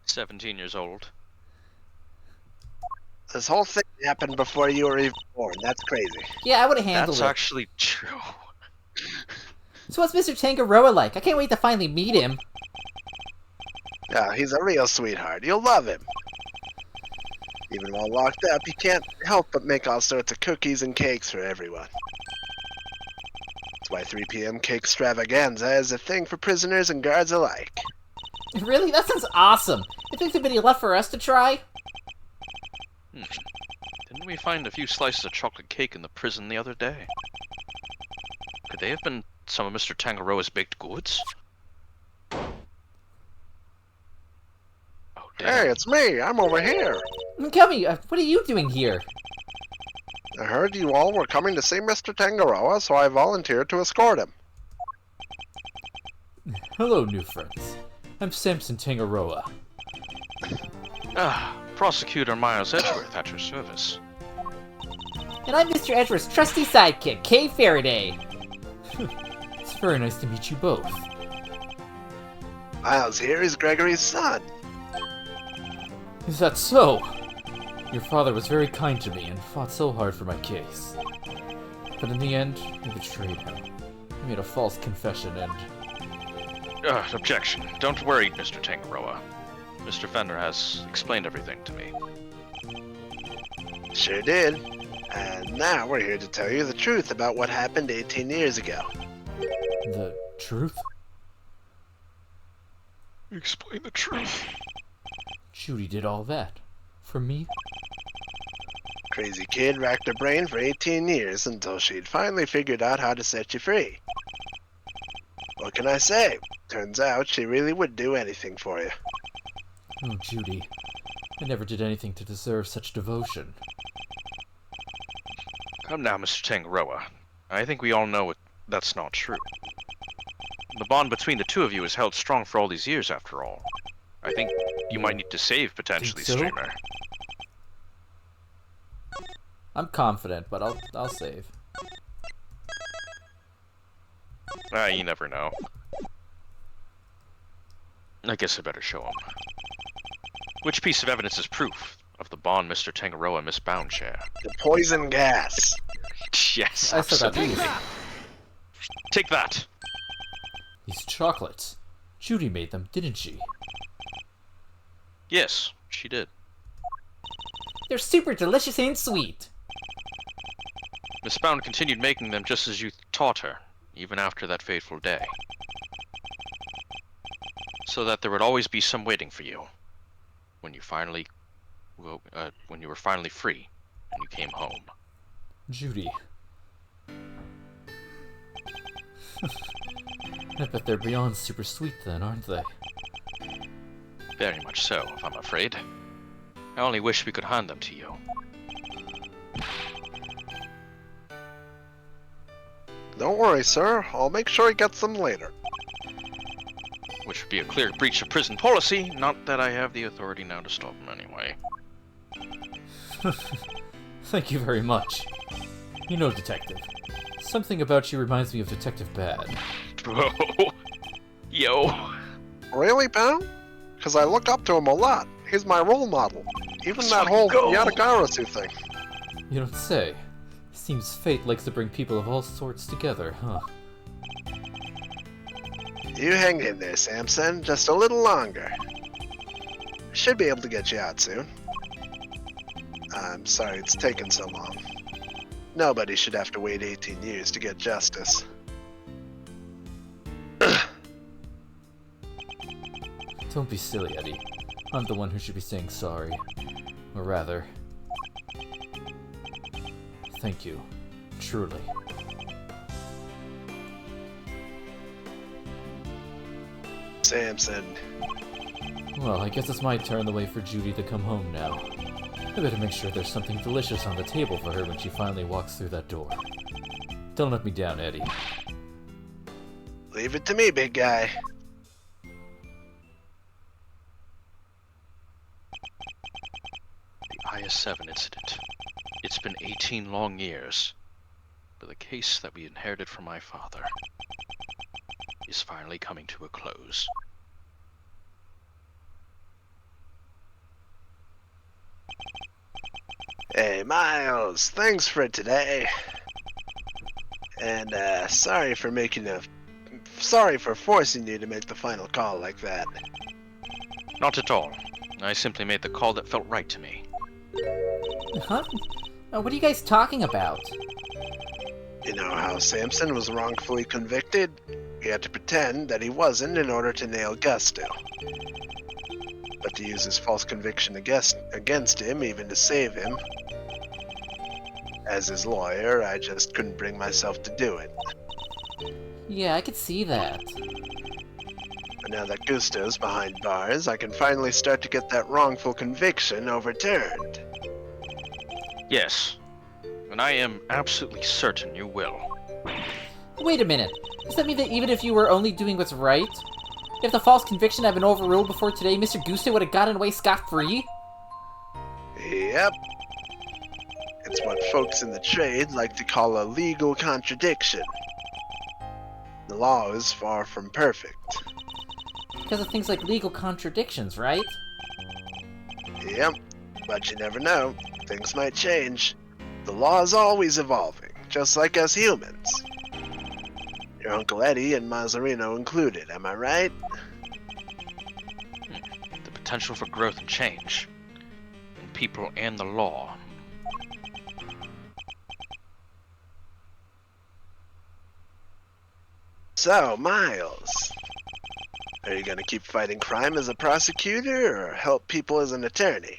17 years old. This whole thing happened before you were even born. That's crazy. Yeah, I would have handled That's it. actually true. So what's Mr. Tangaroa like? I can't wait to finally meet him. Yeah, he's a real sweetheart. You'll love him. Even while locked up, he can't help but make all sorts of cookies and cakes for everyone. That's why 3 p.m. cake extravaganza is a thing for prisoners and guards alike. Really? That sounds awesome. You think there'd be any left for us to try? Didn't we find a few slices of chocolate cake in the prison the other day? Could they have been some of Mr. Tangaroa's baked goods? Oh, damn. Hey, it's me. I'm over here. Gummy, what are you doing here? I heard you all were coming to see Mr. Tangaroa, so I volunteered to escort him. Hello, new friends. I'm Samson Tangaroa. Prosecutor Miles Edgeworth at your service. And I'm Mr. Edgeworth's trusty sidekick, Kay Faraday. It's very nice to meet you both. Miles here is Gregory's son. Is that so? Your father was very kind to me and fought so hard for my case. But in the end, I betrayed him. I made a false confession and... Objection. Don't worry, Mr. Tangaroa. Mr. Fender has explained everything to me. Sure did. And now we're here to tell you the truth about what happened 18 years ago. The truth? Explain the truth. Judy did all that. For me? Crazy kid racked her brain for 18 years until she'd finally figured out how to set you free. What can I say? Turns out she really would do anything for you. Oh, Judy. I never did anything to deserve such devotion. Come now, Mr. Tangaroa. I think we all know that's not true. The bond between the two of you is held strong for all these years, after all. I think you might need to save, potentially, Think so? Streamer. I'm confident, but I'll save. You never know. I guess I better show him. Which piece of evidence is proof of the bond Mr. Tangaroa and Miss Bound share? The poison gas. Yes, I still got absolutely. these. Take that! These chocolates. Judy made them, didn't she? Yes, she did. They're super delicious and sweet. Miss Bound continued making them just as you taught her, even after that fateful day. So that there would always be some waiting for you when you when you were finally free and you came home. Judy. I bet they're beyond super sweet then, aren't they? Very much so, I'm afraid. I only wish we could hand them to you. Don't worry, sir. I'll make sure he gets them later. Which would be a clear breach of prison policy, not that I have the authority now to stop him anyway. Thank you very much. You know, Detective, something about you reminds me of Detective Bad. Bro. Yo. Really, pal? Because I look up to him a lot. He's my role model. Even Let's that fucking whole go. Yatagarasu thing. You don't say. Seems fate likes to bring people of all sorts together, huh? You hang in there, Samson. Just a little longer. Should be able to get you out soon. I'm sorry it's taken so long. Nobody should have to wait 18 years to get justice. Don't be silly, Eddie. I'm the one who should be saying sorry. Or rather... thank you. Truly. Samson. Well, I guess it's my turn to wait for Judy to come home now. I better make sure there's something delicious on the table for her when she finally walks through that door. Don't let me down, Eddie. Leave it to me, big guy. The IS-7 incident. It's been 18 long years, but the case that we inherited from my father is finally coming to a close. Hey, Miles. Thanks for today. And, sorry for forcing you to make the final call like that. Not at all. I simply made the call that felt right to me. Huh? What are you guys talking about? You know how Samson was wrongfully convicted? He had to pretend that he wasn't in order to nail Gusto. But to use his false conviction against him, even to save him, as his lawyer, I just couldn't bring myself to do it. Yeah, I could see that. But now that Gusto's behind bars, I can finally start to get that wrongful conviction overturned. Yes, and I am absolutely certain you will. Wait a minute. Does that mean that even if you were only doing what's right, if the false conviction had been overruled before today, Mr. Gusto would have gotten away scot-free? Yep. It's what folks in the trade like to call a legal contradiction. The law is far from perfect. Because of things like legal contradictions, right? Yep, but you never know. Things might change. The law is always evolving, just like us humans. Your Uncle Eddie and Mazzarino included, am I right? The potential for growth and change in people and the law. So, Miles, are you gonna keep fighting crime as a prosecutor or help people as an attorney?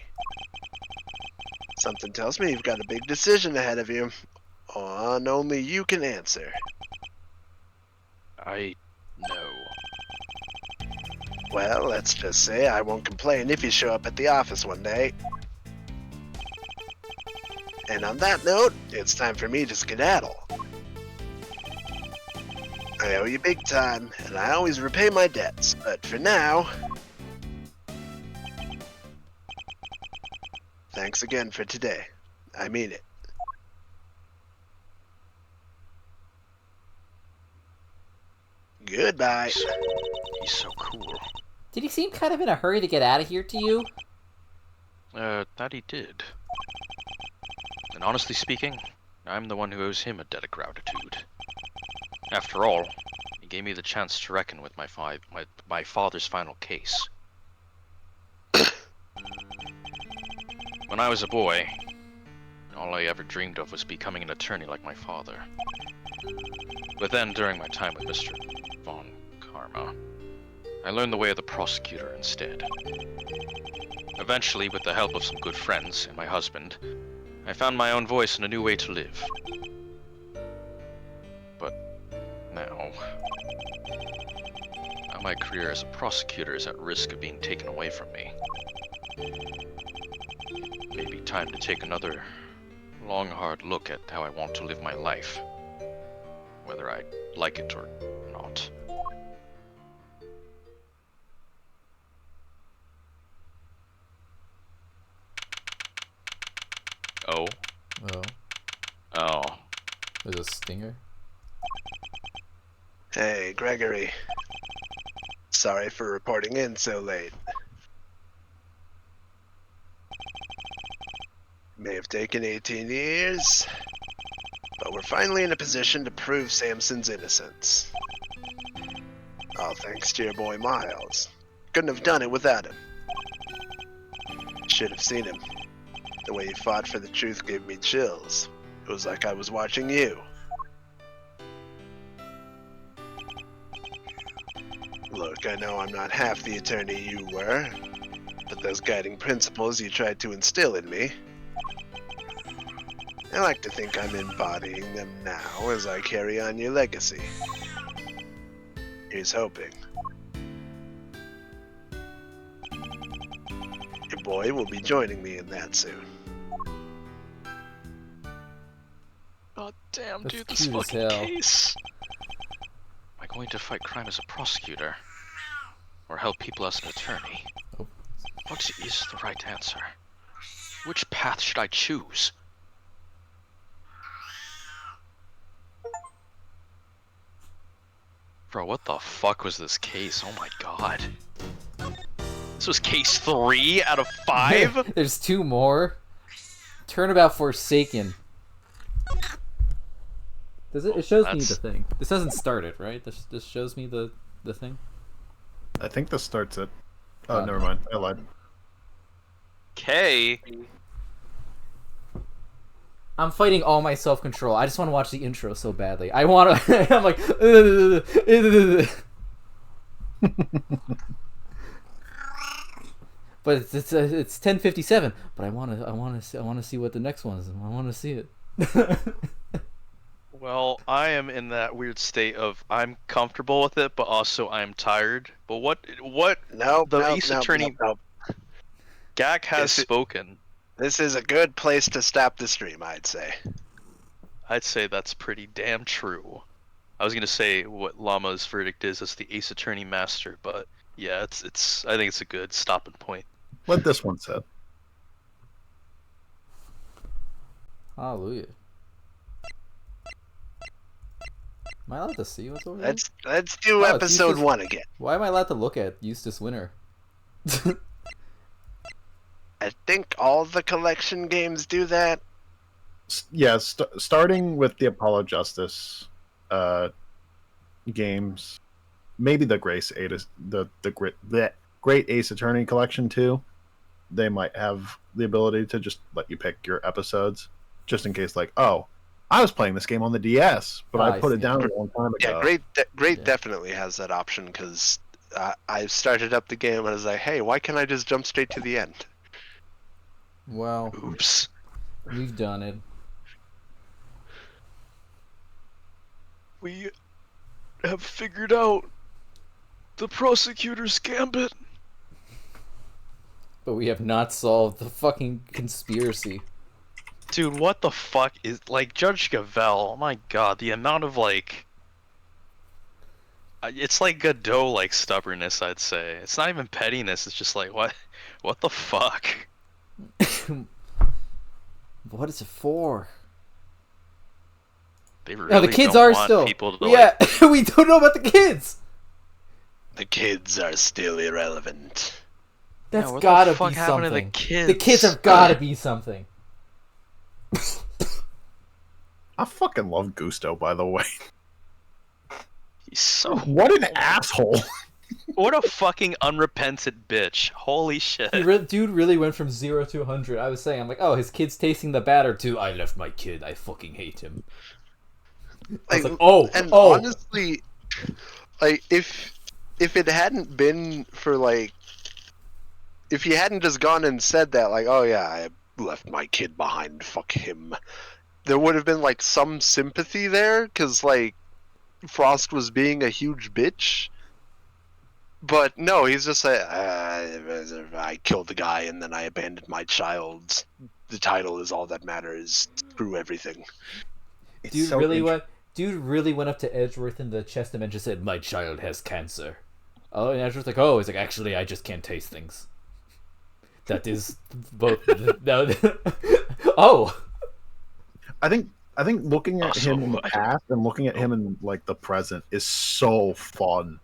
Something tells me you've got a big decision ahead of you. One only you can answer. I know. Well, let's just say I won't complain if you show up at the office one day. And on that note, it's time for me to skedaddle. I owe you big time, and I always repay my debts, but for now... Thanks again for today. I mean it. Goodbye. He's so cool. Did he seem kind of in a hurry to get out of here to you? That he did. And honestly speaking, I'm the one who owes him a debt of gratitude. After all, he gave me the chance to reckon with my father's final case. When I was a boy, all I ever dreamed of was becoming an attorney like my father. But then, during my time with Mr. Von Karma, I learned the way of the prosecutor instead. Eventually, with the help of some good friends and my husband, I found my own voice and a new way to live. But now my career as a prosecutor is at risk of being taken away from me. It may be time to take another long, hard look at how I want to live my life, whether I like it or not. Oh? Oh, Oh. there's a stinger. Hey, Gregory. Sorry for reporting in so late. May have taken 18 years, but we're finally in a position to prove Samson's innocence. All thanks to your boy Miles. Couldn't have done it without him. Should have seen him. The way he fought for the truth gave me chills. It was like I was watching you. Look, I know I'm not half the attorney you were, but those guiding principles you tried to instill in me, I like to think I'm embodying them now as I carry on your legacy. Here's hoping. Your boy will be joining me in that soon. God damn, That's dude, this cute as fucking hell. case. Am I going to fight crime as a prosecutor? Or help people as an attorney? Oh. What is the right answer? Which path should I choose? Bro, what the fuck was this case? Oh my god. This was case 3 out of 5? There's 2 more. Turnabout Forsaken. Does it? It shows me the thing. This hasn't started, right? This shows me the thing. I think this starts it. Oh, Oh, never no. mind. I lied. Okay. I'm fighting all my self-control. I just want to watch the intro so badly. I want to. I'm like. But it's 10:57. But I want to see what the next one is. I want to see it. Well, I am in that weird state of I'm comfortable with it, but also I'm tired. But what No, the no, Ace no, Attorney no. Gak has Is it- spoken. This is a good place to stop the stream, I'd say. I'd say that's pretty damn true. I was gonna say what Llama's verdict is as the Ace Attorney master, but yeah, it's. I think it's a good stopping point. Let this one sit. Hallelujah. Am I allowed to see what's over there? Let's do Oh, it's episode Eustace- 1 again. Why am I allowed to look at Eustace Winter? I think all the collection games do that. Yeah, starting with the Apollo Justice games, maybe the Great Ace Attorney collection too. They might have the ability to just let you pick your episodes, just in case. Like, oh, I was playing this game on the DS, but I I put see. it down a long time ago. Yeah, Great Yeah. definitely has that option because I started up the game and I was like, hey, why can't I just jump straight to the end? Well, Oops. we've done it. We have figured out the prosecutor's gambit. But we have not solved the fucking conspiracy. Dude, what the fuck is like Judge Gavelle? Oh my god, the amount of like. It's like Godot like stubbornness, I'd say. It's not even pettiness. It's just like what the fuck? What is it for? They really No, the kids don't are want still. people to Yeah, we don't know about the kids. The kids are still irrelevant. That's what the gotta fuck be happened to the something. kids? The kids have gotta be something. I fucking love Gusto, by the way. He's so What an asshole! what a fucking unrepentant bitch. Holy shit. Dude really went from 0 to 100. I was saying, I'm like, oh, his kid's tasting the batter to I left my kid. I fucking hate him. I was like, oh, and oh. honestly, like if it hadn't been for like, if he hadn't just gone and said that, like, oh yeah, I left my kid behind, fuck him, there would have been like some sympathy there, because like Frost was being a huge bitch. But no, he's just like, I killed the guy and then I abandoned my child. The title is all that matters. Screw everything. It's Dude so really went up to Edgeworth in the chest and just said, my child has cancer. Oh, and Edgeworth's like, oh, he's like, actually, I just can't taste things. That is both. No, oh. I think looking at Also, him in the I don't- past and looking at him in like the present is so fun,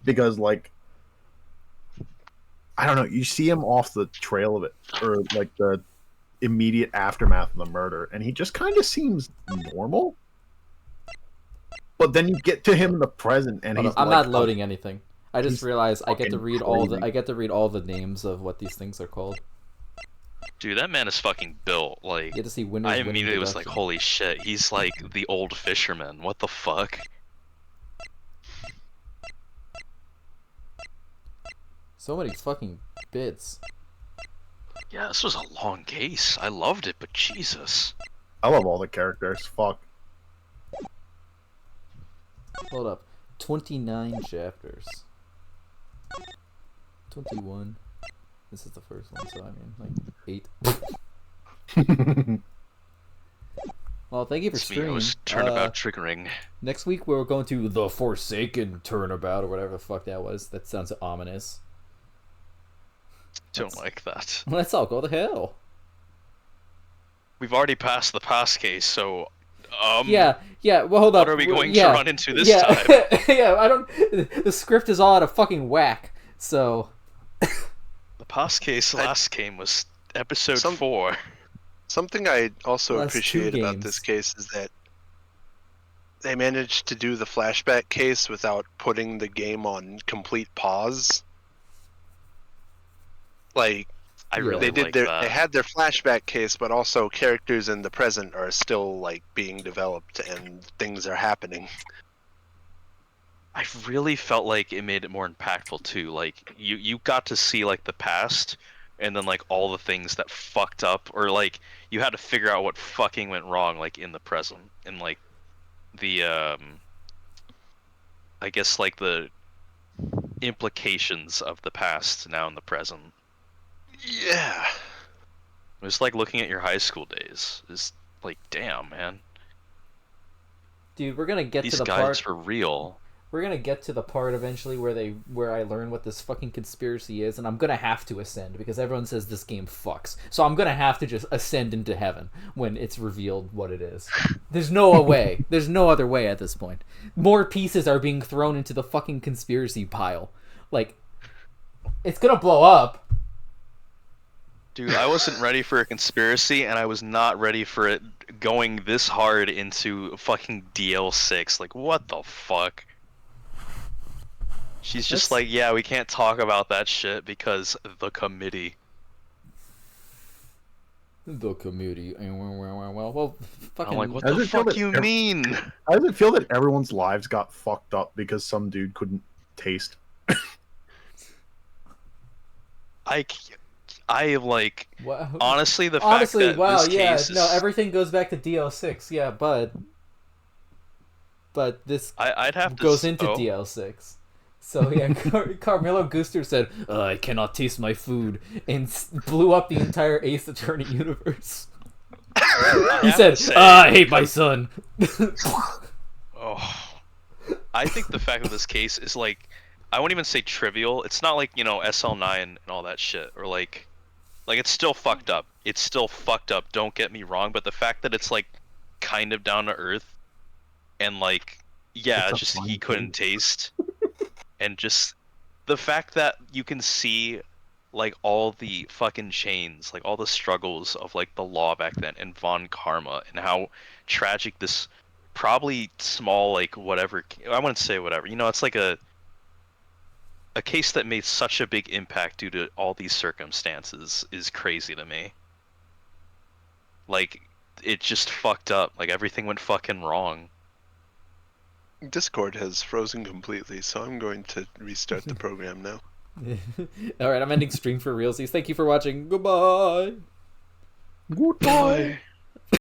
because like, I don't know, you see him off the trail of it, or like the immediate aftermath of the murder, and he just kind of seems normal. But then you get to him in the present, and he's I'm like, not loading anything. I just he's realized I get to fucking read all the names of what these things are called. Dude, that man is fucking built. Like, You get to see winners. I winning immediately was like, deduction. holy shit, he's like the old fisherman. What the fuck? So many fucking bits. Yeah, this was a long case. I loved it, but Jesus. I love all the characters. Fuck. Hold up. 29 chapters. 21. This is the first one, so I mean, like, 8. Well, thank you for Speaking streaming. was turnabout triggering. Next week we're going to the Forsaken Turnabout, or whatever the fuck that was. That sounds ominous. Don't like that. Let's all go to hell. We've already passed the pass case, so Yeah. Well, hold up. what are we going Yeah, to run into this yeah, time? yeah, I don't. The script is all out of fucking whack. So. The pass case last game was episode Some- 4. Something I also Last 2 appreciate about games. this case is that they managed to do the flashback case without putting the game on complete pause. Like, I really They did like their that. they had their flashback case, but also characters in the present are still like being developed and things are happening. I really felt like it made it more impactful too. Like you got to see like the past and then like all the things that fucked up, or like you had to figure out what fucking went wrong like in the present, and like the I guess like the implications of the past now in the present. Yeah. It's like looking at your high school days. It's like, damn, man, Dude, we're gonna get to these the guys part. were real. We're gonna get to the part eventually where I learn what this fucking conspiracy is, and I'm gonna have to ascend because everyone says this game fucks. So I'm gonna have to just ascend into heaven when it's revealed what it is. There's no way. There's no other way at this point. More pieces are being thrown into the fucking conspiracy pile. Like, it's gonna blow up. Dude, I wasn't ready for a conspiracy, and I was not ready for it going this hard into fucking DL6. Like, what the fuck? She's just That's- like, yeah, we can't talk about that shit because the committee. The community. Well, fucking. I'm like, what Does the it feel fuck that you mean? How does it feel that everyone's lives got fucked up because some dude couldn't taste? I like, Wow. honestly, the Honestly, fact that wow, this yeah, case is... no, everything goes back to DL6, yeah, but this I'd have to... goes into oh. DL6. So yeah, Carmelo Gooster said, "I cannot taste my food," and blew up the entire Ace Attorney universe. He said, "I hate my son." Oh. I think the fact of this case is like, I won't even say trivial. It's not like, you know, SL9 and all that shit, or like it's still fucked up. It's still fucked up, don't get me wrong, but the fact that it's like kind of down to earth, and like, yeah, It's a just fun he couldn't taste, and just the fact that you can see like all the fucking chains, like all the struggles of like the law back then, and Von Karma, and how tragic this probably small, like, whatever, I wouldn't say whatever, you know, it's like a case that made such a big impact due to all these circumstances is crazy to me. Like, it just fucked up. Like, everything went fucking wrong. Discord has frozen completely, so I'm going to restart the program now. All right, I'm ending stream for realsies. Thank you for watching. Goodbye. Goodbye.